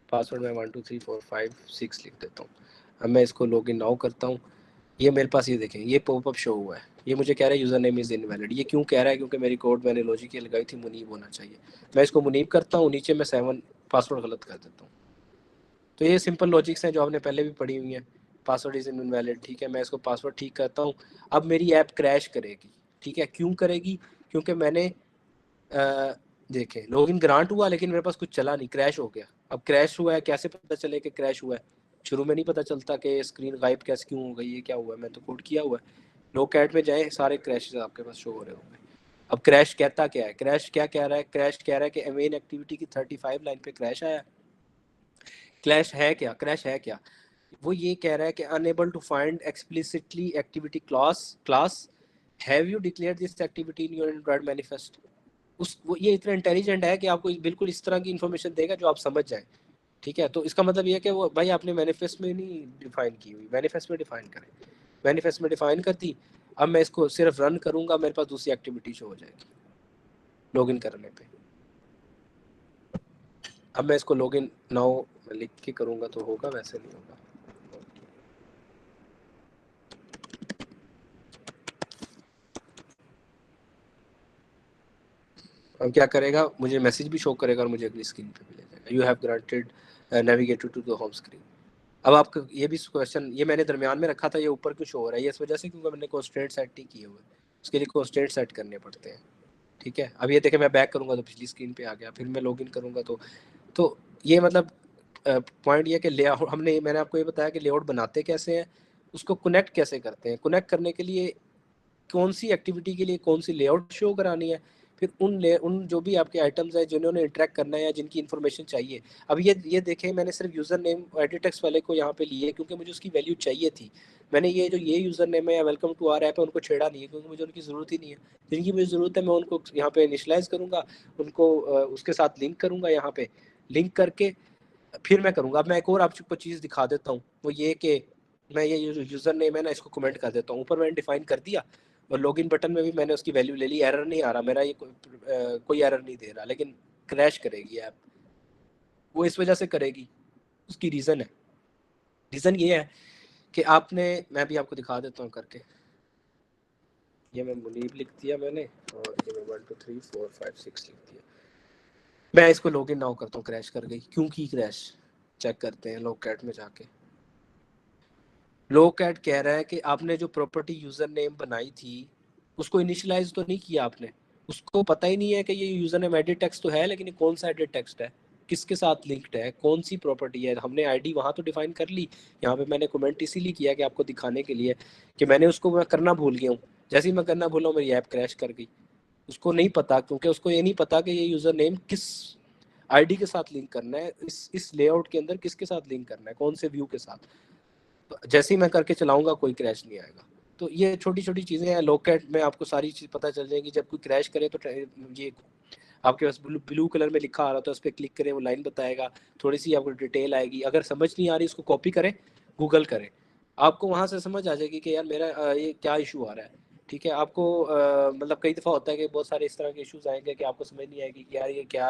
पासवर्ड में 1 2 3 4 5 6 लिख देता हूँ। अब मैं इसको लॉगिन नाउ करता हूँ। ये मेरे पास, ये देखें, ये पॉपअप शो हुआ है। ये मुझे कह रहा है यूज़र नेम इज़ इनवैलिड। ये क्यों कह रहा है? क्योंकि मेरी कोड मैंने लॉजिक ये लगाई थी मुनीब होना चाहिए। मैं इसको मुनीब करता हूँ, नीचे मैं 7 पासवर्ड गलत कर देता हूँ। तो ये सिंपल लॉजिक्स हैं जो आपने पहले भी पढ़ी हुई हैं। पासवर्ड इज़ इनवैलिड, ठीक है। मैं इसको पासवर्ड ठीक करता हूँ। अब मेरी ऐप क्रैश करेगी, ठीक है। क्यों करेगी? क्योंकि मैंने देखें लॉगिन ग्रांट हुआ लेकिन मेरे पास कुछ चला नहीं, क्रैश हो गया। अब क्रैश हुआ है, कैसे पता चले कि क्रैश हुआ है? शुरू में नहीं पता चलता कि स्क्रीन गायब कैसे क्यों हो गई, ये क्या हुआ है? मैं तो कोड किया हुआ है। लोग कैट में जाएं, सारे क्रैशेस आपके पास शो हो रहे होंगे। अब क्रैश कहता क्या है? क्रैश क्या कह रहा है? क्रैश कह रहा है कि मेन एक्टिविटी की 35 लाइन पे क्रैश आया। क्रैश है क्या? क्रैश है क्या? वो ये कह रहा है कि unable to find explicitly activity class have you declare this activity in your Android manifest. वो ये इतना इंटेलिजेंट है कि आपको बिल्कुल इस तरह की इन्फॉर्मेशन देगा जो आप समझ जाए, ठीक है। तो इसका मतलब ये है कि वो भाई आपने मैनिफेस्ट में नहीं डिफाइन की हुई, मैनिफेस्ट में डिफाइन करें। मैनिफेस्ट में डिफाइन कर दी। अब मैं इसको सिर्फ रन करूंगा, मेरे पास दूसरी एक्टिविटी शो हो जाएगी लॉगिन करने पे। अब मैं इसको लॉगिन नाउ लिख के करूंगा तो होगा, वैसे नहीं होगा। अब क्या करेगा? मुझे मैसेज भी शो करेगा और मुझे अगली स्क्रीन पे भी ले जाएगा। You have granted navigated to the home screen. अब आपका ये भी क्वेश्चन, ये मैंने दरमियान में रखा था, ये ऊपर क्यों शो हो रहा है? ये इस वजह से क्योंकि मैंने कॉन्स्टेंट सेट नहीं किए हुए। उसके लिए कॉन्स्टेंट सेट करने पड़ते हैं, ठीक है। अब ये देखें, मैं बैक करूंगा तो पिछली स्क्रीन पे आ गया, फिर मैं लॉगिन करूंगा तो ये मतलब पॉइंट ये कि लेआउट मैंने आपको ये बताया कि लेआउट बनाते कैसे हैं, उसको कनेक्ट कैसे करते हैं। कनेक्ट करने के लिए कौन सी एक्टिविटी के लिए कौन सी लेआउट शो करानी है, फिर उन जो भी आपके आइटम्स हैं जिन्होंने इंटरेक्ट करना है या जिनकी इन्फॉर्मेशन चाहिए। अब ये देखें, मैंने सिर्फ यूज़र नेम एडिट टेक्स्ट वाले को यहाँ पे लिए क्योंकि मुझे उसकी वैल्यू चाहिए थी। मैंने ये यूज़र नेम है या वेलकम टू आवर ऐप है उनको छेड़ा नहीं है क्योंकि मुझे उनकी ज़रूरत ही नहीं है। जिनकी मुझे ज़रूरत है मैं उनको यहाँ पे इनिशलाइज करूँगा, उनको उसके साथ लिंक करूँगा। यहाँ पे लिंक करके फिर मैं करूँगा। अब मैं एक और आपको चीज़ दिखा देता हूँ, वो ये कि मैं ये यूज़र नेम है ना, इसको कमेंट कर देता हूँ। ऊपर मैंने डिफाइन कर दिया और लॉगिन बटन में भी मैंने उसकी वैल्यू ले ली। एरर नहीं आ रहा मेरा, ये कोई एरर नहीं दे रहा, लेकिन क्रैश करेगी ऐप। वो इस वजह से करेगी, उसकी रीज़न है। रीज़न ये है कि मैं भी आपको दिखा देता हूँ करके। ये मैं मुनीब लिख दिया मैंने और ये मैं 1 2 3 4 5 6 लिख दिया। मैं इसको लॉगिन नाउ करता हूँ, क्रैश कर गई। क्यों की क्रैश? चेक करते हैं लॉग कैट में जाके। लॉग कैट कह रहा है कि आपने जो प्रॉपर्टी यूज़र नेम बनाई थी उसको इनिशियलाइज तो नहीं किया आपने। उसको पता ही नहीं है कि ये यूज़र नेम एडिट टेक्स्ट तो है, लेकिन ये कौन सा एडिट टेक्स्ट है। किसके साथ लिंक्ड है, कौन सी प्रॉपर्टी है। हमने आईडी वहाँ तो डिफाइन कर ली, यहाँ पे मैंने कमेंट इसीलिए किया कि आपको दिखाने के लिए कि मैंने उसको मैं करना भूल गया हूँ। जैसे ही मैं करना भूला हूँ मेरी ऐप क्रैश कर गई। उसको नहीं पता, क्योंकि उसको ये नहीं पता कि ये यूज़र नेम किस आईडी के साथ लिंक करना है, इस लेआउट के अंदर किसके साथ लिंक करना है, कौन से व्यू के साथ। तो जैसे ही मैं करके चलाऊंगा कोई क्रैश नहीं आएगा। तो ये छोटी छोटी चीज़ें हैं, लोकेट में आपको सारी चीज़ पता चल जाएगी। जब कोई क्रैश करे तो ये आपके पास ब्लू कलर में लिखा आ रहा था, उस पर क्लिक करें, वो लाइन बताएगा, थोड़ी सी आपको डिटेल आएगी। अगर समझ नहीं आ रही उसको कॉपी करें, गूगल करें, आपको वहाँ से समझ आ जाएगी कि यार मेरा ये क्या इशू आ रहा है। ठीक है, आपको मतलब कई दफ़ा होता है कि बहुत सारे इस तरह के इश्यूज आएंगे कि आपको समझ नहीं आएगी कि यार ये क्या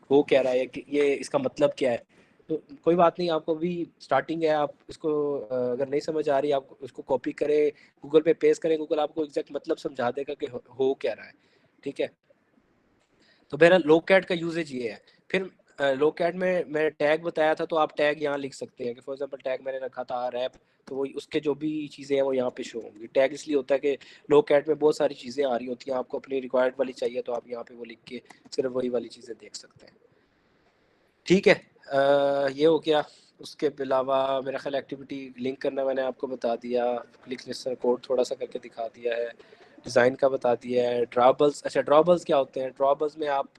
हो क्या रहा है, ये इसका मतलब क्या है। तो कोई बात नहीं, आपको भी स्टार्टिंग है, आप इसको अगर नहीं समझ आ रही आप उसको कॉपी करें, गूगल पे पेस्ट करें, गूगल आपको एग्जैक्ट मतलब समझा देगा कि हो क्या रहा है। ठीक है, तो मेरा लोकैट का यूजेज ये है। फिर लोकैट में मैंने टैग बताया था, तो आप टैग यहाँ लिख सकते हैं कि फॉर एग्जांपल टैग मैंने रखा था रैप, तो वो उसके जो भी चीज़ें हैं वो यहाँ पे शो होंगी। टैग इसलिए होता है कि लोकैट में बहुत सारी चीज़ें आ रही होती हैं, आपको अपनी रिक्वायर्ड वाली चाहिए तो आप यहाँ पे वो लिख के सिर्फ वही वाली चीज़ें देख सकते हैं। ठीक है, ये हो गया। उसके अलावा मेरा ख्याल एक्टिविटी लिंक करना मैंने आपको बता दिया, क्लिक लिस्टर कोड थोड़ा सा करके दिखा दिया है, डिज़ाइन का बता दिया है। ड्रॉबल्स, अच्छा ड्रॉबल्स क्या होते हैं? ड्रॉबल्स में आप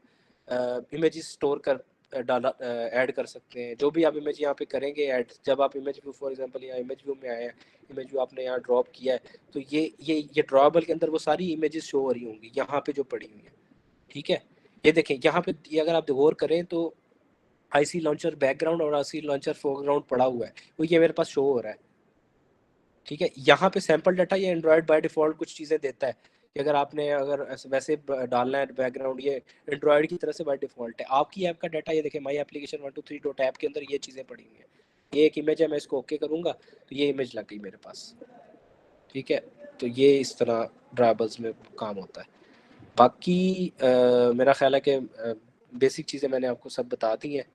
इमेजेस स्टोर कर डाला ऐड कर सकते हैं। जो भी आप इमेज यहाँ पे करेंगे ऐड, जब आप इमेज व्यू फॉर एग्जांपल यहाँ इमेज व्यू में आए हैं, इमेज व्यू आपने यहाँ ड्रॉप किया है, तो ये ड्रॉबल के अंदर वो सारी इमेजेस शो हो रही होंगी यहाँ पे जो पड़ी हुई हैं। ठीक है, ये देखें यहाँ पे, ये अगर आप गौर करें तो आईसी लॉन्चर बैकग्राउंड और आईसी लॉन्चर फोरग्राउंड पड़ा हुआ है, वो ये मेरे पास शो हो रहा है। ठीक है, यहाँ पे सैंपल डाटा ये एंड्रॉयड बाय डिफॉल्ट कुछ चीज़ें देता है कि अगर आपने अगर वैसे डालना है बैकग्राउंड, ये एंड्रॉयड की तरह से बाय डिफॉल्ट है। आपकी ऐप का डाटा ये देखें, माई एप्लीकेशन 123 डॉट ऐप के अंदर ये चीज़ें पड़ी हुई हैं। ये एक इमेज है, मैं इसको ओके करूँगा तो ये इमेज लग गई मेरे पास। ठीक है, तो ये इस तरह ड्राइबल्स में काम होता है। बाकी मेरा ख्याल है कि बेसिक चीज़ें मैंने आपको सब बता दी हैं,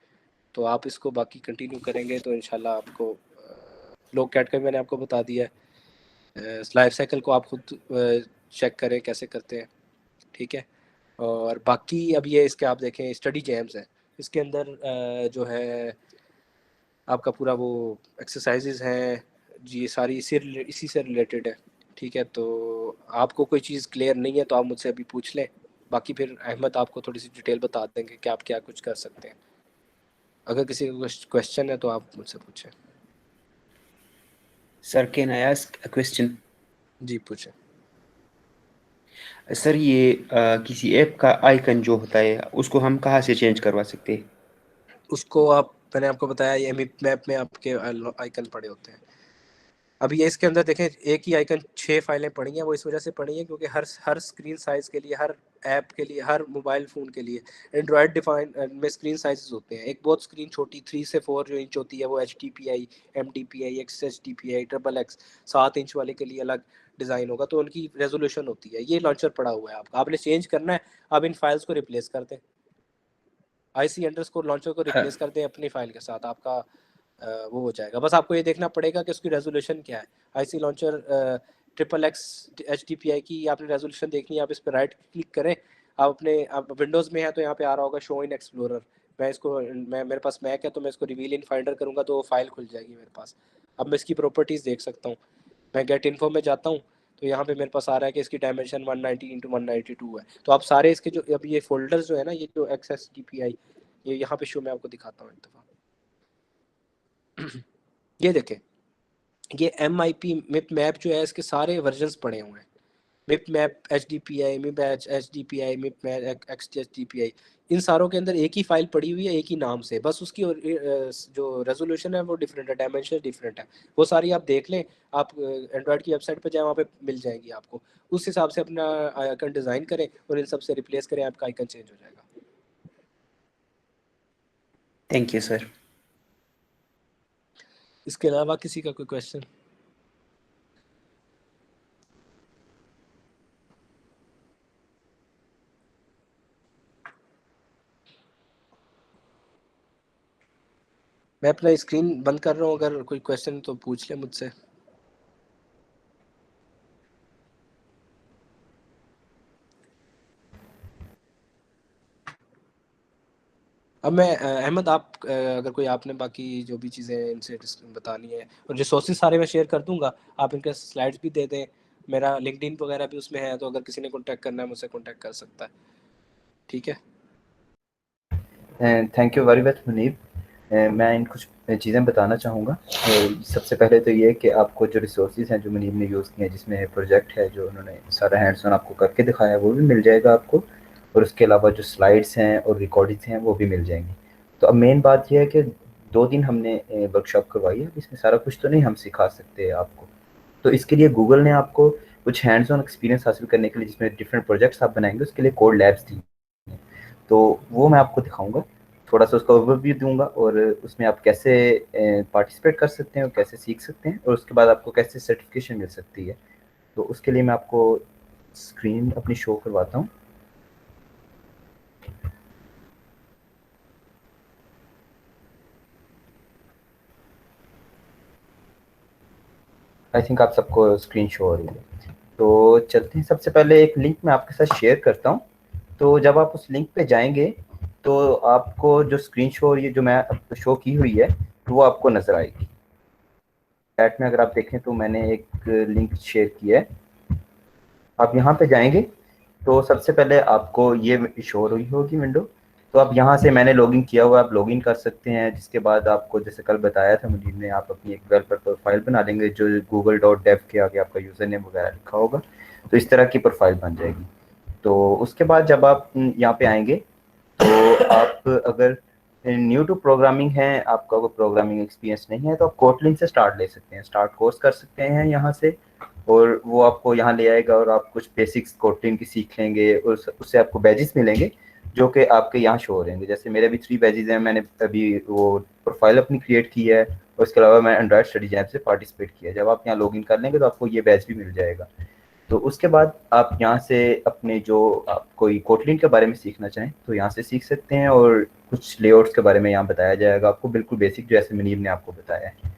तो आप इसको बाकी कंटिन्यू करेंगे तो इंशाल्लाह आपको लोग कैट का भी मैंने आपको बता दिया है। लाइफ साइकिल को आप खुद चेक करें कैसे करते हैं। ठीक है, और बाकी अब ये इसके आप देखें स्टडी जैम्स हैं, इसके अंदर जो है आपका पूरा वो एक्सरसाइजेज हैं जी, सारी इसी से रिलेटेड है। ठीक है, तो आपको कोई चीज़ क्लियर नहीं है तो आप मुझसे अभी पूछ लें, बाकी फिर अहमद आपको थोड़ी सी डिटेल बता देंगे कि आप क्या कुछ कर सकते हैं। अगर किसी का क्वेश्चन है तो आप मुझसे पूछें। Sir can I ask a question? जी पूछें। सर ये किसी ऐप का आइकन जो होता है उसको हम कहाँ से चेंज करवा सकते हैं? उसको आप, मैंने आपको बताया ये मैप में आपके आइकन पड़े होते हैं। अभी ये इसके अंदर देखें एक ही आइकन 6 फाइलें पड़ी हैं, वो इस वजह से पड़ी हैं क्योंकि हर स्क्रीन साइज़ के लिए, हर ऐप के लिए, हर मोबाइल फ़ोन के लिए एंड्रॉयड डिफाइन में स्क्रीन साइज़ होते हैं। एक बहुत स्क्रीन छोटी 3 से 4 जो इंच होती है वो HDPI, MDPI, XHDPI, XXX 7 inch वाले के लिए अलग डिज़ाइन होगा, तो उनकी रेजोल्यूशन होती है। ये लॉन्चर पड़ा हुआ है आपका, आपने चेंज करना है। आप इन फाइल्स को रिप्लेस कर दें, IC लॉन्चर को रिप्लेस कर दें अपनी फाइल के साथ, आपका वो हो जाएगा। बस आपको ये देखना पड़ेगा कि उसकी रेजोल्यूशन क्या है। IC लॉन्चर XXX HDPI की आपने रेजोल्यूशन देखनी है, आप इस पर राइट क्लिक करें। आप अपने, आप विंडोज़ में है तो यहाँ पे आ रहा होगा शो इन एक्सप्लोरर। मैं मेरे पास मैक है तो मैं इसको रिवील इन फाइंडर करूँगा तो वो फाइल खुल जाएगी मेरे पास। अब मैं इसकी प्रॉपर्टीज़ देख सकता हूँ। मैं गेट इन्फो में जाता हूँ तो यहाँ पे मेरे पास आ रहा है कि इसकी डायमेंशन 190x192 है। तो आप सारे इसके जो अब ये फोल्डर्स जो है ना, ये जो XSDPI, ये यहाँ पे शो मैं आपको दिखाता हूँ एक दफ़ा। ये देखें, ये MIP मिप मैप जो है इसके सारे वर्जन्स पड़े हुए हैं। Mip map HDPI, mip HDPI, mip map XHDPI, इन सारों के अंदर एक ही फाइल पड़ी हुई है एक ही नाम से, बस उसकी जो रेजोल्यूशन है वो डिफरेंट है, डायमेंशन डिफरेंट है। वो सारी आप देख लें, आप एंड्रॉयड की वेबसाइट पर जाएँ, वहाँ पे मिल जाएंगी आपको। उस हिसाब से अपना आइकन डिज़ाइन करें और इन सब से रिप्लेस करें, आपका आइकन चेंज हो जाएगा। Thank you sir. इसके अलावा किसी का कोई क्वेश्चन? मैं अपना स्क्रीन बंद कर रहा हूँ, अगर कोई क्वेश्चन तो पूछ ले मुझसे। अब मैं अहमद, आप अगर कोई आपने बाकी जो भी चीज़ें इनसे बतानी है, और रिसोर्सेज सारे मैं शेयर कर दूंगा, आप इनके स्लाइड्स भी दे दें, मेरा लिंक्डइन वगैरह भी उसमें है, तो अगर किसी ने कांटेक्ट करना है मुझसे कांटेक्ट कर सकता है। ठीक है, thank you very much Munib. मैं इन कुछ चीज़ें बताना चाहूँगा। सबसे पहले तो ये कि आपको जो रिसोर्सेज हैं जो मुनीब ने यूज़ किए हैं, जिसमें प्रोजेक्ट है जो उन्होंने सारा हैंड्स ऑन आपको करके दिखाया है, वो भी मिल जाएगा आपको, और उसके अलावा जो स्लाइड्स हैं और रिकॉर्डिंग्स हैं वो भी मिल जाएंगी। तो अब मेन बात यह है कि 2 दिन हमने वर्कशॉप करवाई है, इसमें सारा कुछ तो नहीं हम सिखा सकते आपको। तो इसके लिए गूगल ने आपको कुछ हैंड्स ऑन एक्सपीरियंस हासिल करने के लिए, जिसमें डिफरेंट प्रोजेक्ट्स आप बनाएंगे, उसके लिए कोड लैब्स दी हैं। तो वो मैं आपको दिखाऊंगा, थोड़ा सा उसका ओवरव्यू दूंगा, और उसमें आप कैसे पार्टिसिपेट कर सकते हैं और कैसे सीख सकते हैं, और उसके बाद आपको कैसे सर्टिफिकेशन मिल सकती है। तो उसके लिए मैं आपको स्क्रीन अपनी शो करवाता हूँ। आई थिंक आप सबको स्क्रीन शो हो रही है। तो चलते हैं, सबसे पहले एक लिंक मैं आपके साथ शेयर करता हूँ। तो जब आप उस लिंक पे जाएंगे तो आपको जो स्क्रीन शो हो रही है, जो मैं शो की हुई है, तो वो आपको नज़र आएगी। चैट में अगर आप देखें तो मैंने एक लिंक शेयर किया है। आप यहाँ पे जाएंगे तो सबसे पहले आपको ये शो हो रही होगी विंडो। तो आप यहाँ से, मैंने लॉगिन किया हुआ, आप लॉगिन कर सकते हैं। जिसके बाद आपको, जैसे कल बताया था मुझे ने, आप अपनी एक डेवलपर प्रोफाइल बना लेंगे जो google.dev के आगे आपका यूज़र नेम वगैरह लिखा होगा। तो इस तरह की प्रोफाइल बन जाएगी। तो उसके बाद जब आप यहाँ पे आएंगे तो आप अगर न्यू टू प्रोग्रामिंग है, आपका कोई प्रोग्रामिंग एक्सपीरियंस नहीं है, तो आप कोटलिन से स्टार्ट ले सकते हैं, स्टार्ट कोर्स कर सकते हैं यहाँ से। और वो आपको यहाँ ले आएगा और आप कुछ बेसिक्स कोटलिन की सीख लेंगे, और उससे आपको बैजेस मिलेंगे जो कि आपके यहाँ शो हो रहेंगे। जैसे मेरे भी 3 बैजेस हैं, मैंने अभी वो प्रोफाइल अपनी क्रिएट की है, और उसके अलावा मैं एंड्रॉइड स्टडी जैप से पार्टिसिपेट किया है। जब आप यहाँ लॉगिन कर लेंगे तो आपको ये बैच भी मिल जाएगा। तो उसके बाद आप यहाँ से अपने, जो आप कोई कोटलिन के बारे में सीखना चाहें तो यहाँ से सीख सकते हैं, और कुछ लेआउट्स के बारे में यहाँ बताया जाएगा आपको, बिल्कुल बेसिक जैसे मुनीब ने आपको बताया है।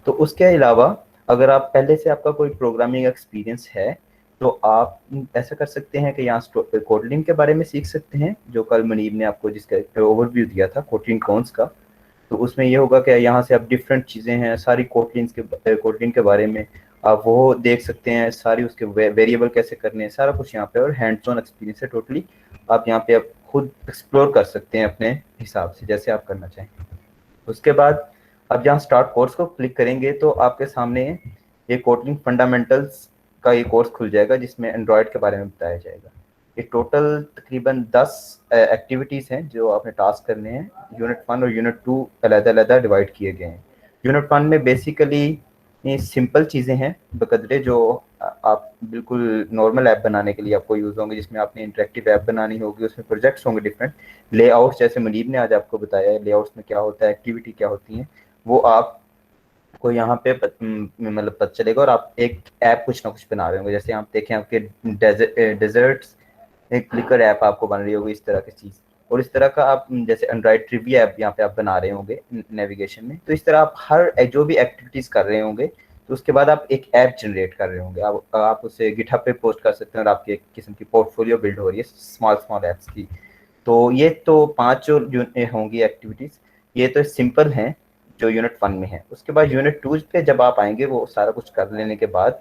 तो उसके अलावा अगर आप पहले से आपका कोई प्रोग्रामिंग एक्सपीरियंस है तो आप ऐसा कर सकते हैं कि यहाँ कोटलिन के बारे में सीख सकते हैं, जो कल मुनीब ने आपको जिसका ओवरव्यू दिया था कोटलिन कॉन्स का। तो उसमें ये होगा कि यहाँ से आप डिफरेंट चीज़ें हैं सारी कोटलिन के बारे में आप वो देख सकते हैं, सारी उसके वेरिएबल कैसे करने हैं, सारा कुछ यहाँ पे, और हैंड्स ऑन एक्सपीरियंस है टोटली। आप यहाँ पे आप खुद एक्सप्लोर कर सकते हैं अपने हिसाब से, जैसे आप करना चाहें। उसके बाद आप जहाँ स्टार्ट कोर्स को क्लिक करेंगे तो आपके सामने ये कोटलिन फंडामेंटल्स का ये कोर्स खुल जाएगा, जिसमें एंड्रॉयड के बारे में बताया जाएगा। ये टोटल तकरीबन 10 एक्टिविटीज़ हैं जो आपने टास्क करने हैं। यूनिट 1 और यूनिट 2 अलग-अलग डिवाइड किए गए हैं। यूनिट 1 में बेसिकली ये सिंपल चीज़ें हैं बकदरे, जो आप बिल्कुल नॉर्मल ऐप बनाने के लिए आपको यूज़ होंगे, जिसमें आपने इंटरेक्टिव ऐप बनानी होगी, उसमें प्रोजेक्ट्स होंगे डिफरेंट लेआउट्स, जैसे मुनीब ने आज आपको बताया है लेआउट्स में क्या होता है, एक्टिविटी क्या होती है, वो आपको यहाँ पे मतलब पता चलेगा, और आप एक ऐप कुछ ना कुछ बना रहे होंगे। जैसे आप देखें आपके डेजर्ट्स एक क्लिकर ऐप आपको बन रही होगी, इस तरह की चीज़। और इस तरह का आप जैसे एंड्रॉइड ट्रिविया ऐप यहाँ पे आप बना रहे होंगे नेविगेशन में। तो इस तरह आप हर जो भी एक्टिविटीज़ कर रहे होंगे, तो उसके बाद आप एक ऐप जनरेट कर रहे होंगे, आप उसे गिटहब पे पोस्ट कर सकते हैं, और आपकी एक किस्म की पोर्टफोलियो बिल्ड हो रही है स्मॉल ऐप्स की। तो ये तो 5 जो होंगी एक्टिविटीज़, ये तो सिंपल हैं जो यूनिट 1 में है। उसके बाद यूनिट 2 पे जब आप आएंगे, वो सारा कुछ कर लेने के बाद,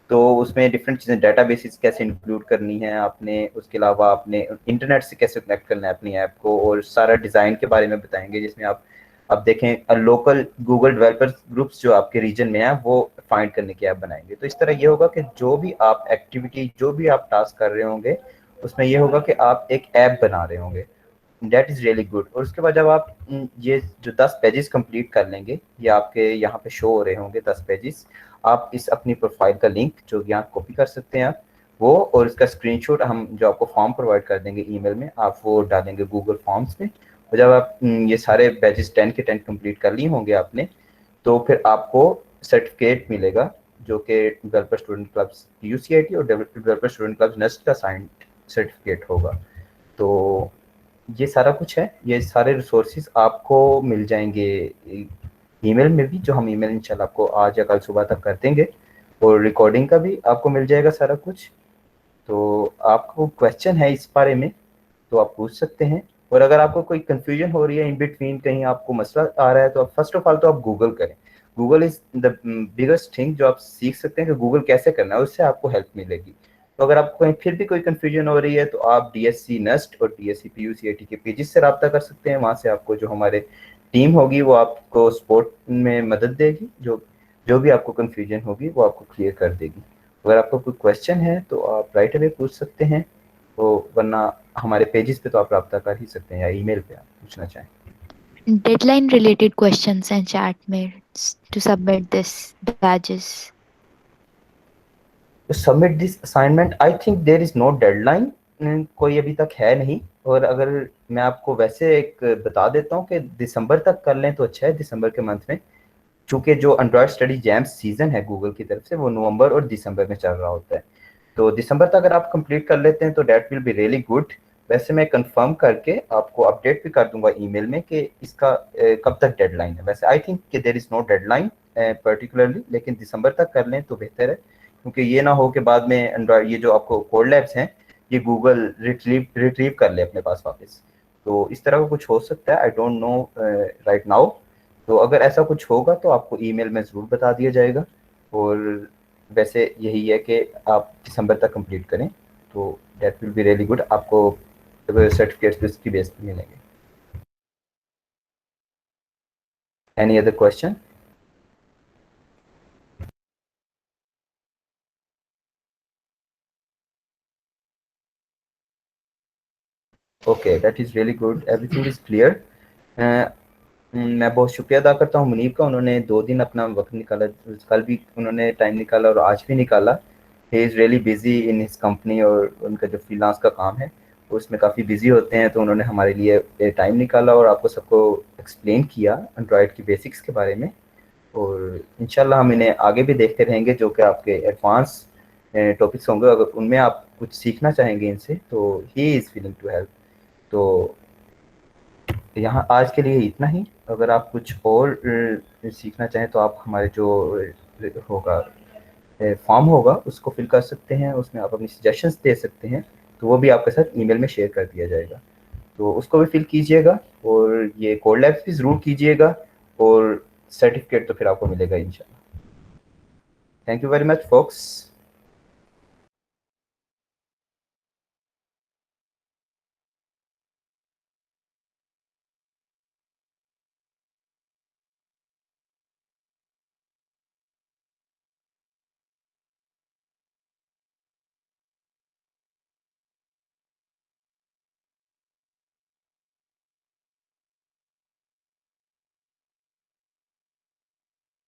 तो उसमें डिफरेंट चीज़ें, डेटाबेसेस कैसे इंक्लूड करनी है आपने, उसके अलावा आपने इंटरनेट से कैसे कनेक्ट करना है अपनी ऐप को, और सारा डिज़ाइन के बारे में बताएंगे, जिसमें आप देखें लोकल गूगल डेवलपर्स ग्रुप्स जो आपके रीजन में है वो फाइंड करने की ऐप बनाएंगे। तो इस तरह ये होगा कि जो भी आप एक्टिविटी, जो भी आप टास्क कर रहे होंगे, उसमें ये होगा कि आप एक ऐप बना रहे होंगे। That is really good. और उसके बाद जब आप ये जो 10 पेजेस कंप्लीट कर लेंगे, ये आपके यहाँ पे शो हो रहे होंगे 10 पेजेस, आप इस अपनी प्रोफाइल का लिंक जो यहाँ कॉपी कर सकते हैं आप वो, और इसका स्क्रीनशॉट हम जो आपको फॉर्म प्रोवाइड कर देंगे ईमेल में, आप वो डालेंगे गूगल फॉर्म्स में। और जब आप ये सारे बैचेस 10 के 10 कंप्लीट कर लिए होंगे आपने, तो फिर आपको सर्टिफिकेट मिलेगा, जो कि डेवलपर स्टूडेंट क्लब्स UCIT और डेवलपर स्टूडेंट क्लब्स नेस्ट का साइन सर्टिफिकेट होगा। तो ये सारा कुछ है, ये सारे रिसोर्सेज आपको मिल जाएंगे ईमेल में भी, जो हम ईमेल इंशाल्लाह आपको आज या कल सुबह तक कर देंगे, और रिकॉर्डिंग का भी आपको मिल जाएगा सारा कुछ। तो आपको क्वेश्चन है इस बारे में तो आप पूछ सकते हैं, और अगर आपको कोई कंफ्यूजन हो रही है इन बिटवीन, कहीं आपको मसला आ रहा है, तो आप फर्स्ट ऑफ ऑल तो आप गूगल करें। Google is the biggest thing जो आप सीख सकते हैं कि गूगल कैसे करना है, उससे आपको हेल्प मिलेगी। तो अगर आपको कहीं फिर भी कोई कंफ्यूजन हो रही है तो आप DSC NEST और DSC PUCAT के पेजेस से रब्ता कर सकते हैं। वहाँ से आपको जो हमारे टीम होगी वो आपको सपोर्ट में मदद देगी, जो जो भी आपको कंफ्यूजन होगी वो आपको क्लियर कर देगी। अगर आपको कोई क्वेश्चन है तो आप राइट अवे पूछ सकते हैं, तो वरना हमारे पेजेस पे तो आप रब्ता कर ही सकते हैं, या ईमेल पे आप पूछना चाहें। Deadline related questions and chat में to submit this badges. To submit this assignment, I think there is no deadline, कोई अभी तक है नहीं। और अगर मैं आपको वैसे एक बता देता हूँ कि दिसंबर तक कर लें तो अच्छा है, दिसंबर के मंथ में, चूंकि जो एंड्रॉयड स्टडी जैम सीजन है गूगल की तरफ से वो नवंबर और दिसंबर में चल रहा होता है। तो दिसंबर तक अगर आप कंप्लीट कर लेते हैं तो that will be really good. वैसे मैं कंफर्म करके आपको अपडेट भी कर दूंगा ईमेल में कि इसका कब तक डेडलाइन है। वैसे आई थिंक कि there is no deadline particularly, लेकिन दिसंबर तक कर लें तो बेहतर है, क्योंकि ये ना हो कि बाद में एंड्रॉयड ये जो आपको कोड लैब्स हैं ये गूगल रिट्रीव कर ले अपने पास वापस। तो इस तरह का कुछ हो सकता है, I don't know right now. तो अगर ऐसा कुछ होगा तो आपको ईमेल में ज़रूर बता दिया जाएगा। और वैसे यही है कि आप दिसंबर तक कंप्लीट करें तो that will be really good. आपको सर्टिफिकेट्स इसकी बेस पे मिलेंगे। Any other question? Okay, that is really good, everything is clear. मैं बहुत शुक्रिया अदा करता हूँ मुनीब का, उन्होंने 2 दिन अपना वक्त निकाला, कल भी उन्होंने टाइम निकाला और आज भी निकाला। He is really busy in his company, और उनका जो फ्रीलांस का काम है वो उसमें काफ़ी बिजी होते हैं, तो उन्होंने हमारे लिए टाइम निकाला और आपको सबको एक्सप्लेन किया एंड्रॉयड की बेसिक्स के बारे में। और इंशाल्लाह हम इन्हें आगे भी देखते रहेंगे, जो कि आपके एडवांस टॉपिक्स होंगे, अगर उनमें आप कुछ सीखना चाहेंगे इनसे तो he is willing to help. तो यहाँ आज के लिए इतना ही। अगर आप कुछ और सीखना चाहें तो आप हमारे जो होगा फॉर्म होगा उसको फिल कर सकते हैं, उसमें आप अपनी सजेशंस दे सकते हैं, तो वो भी आपके साथ ईमेल में शेयर कर दिया जाएगा। तो उसको भी फिल कीजिएगा और ये कोड लैब्स भी ज़रूर कीजिएगा, और सर्टिफिकेट तो फिर आपको मिलेगा इंशाल्लाह। Thank you very much focus.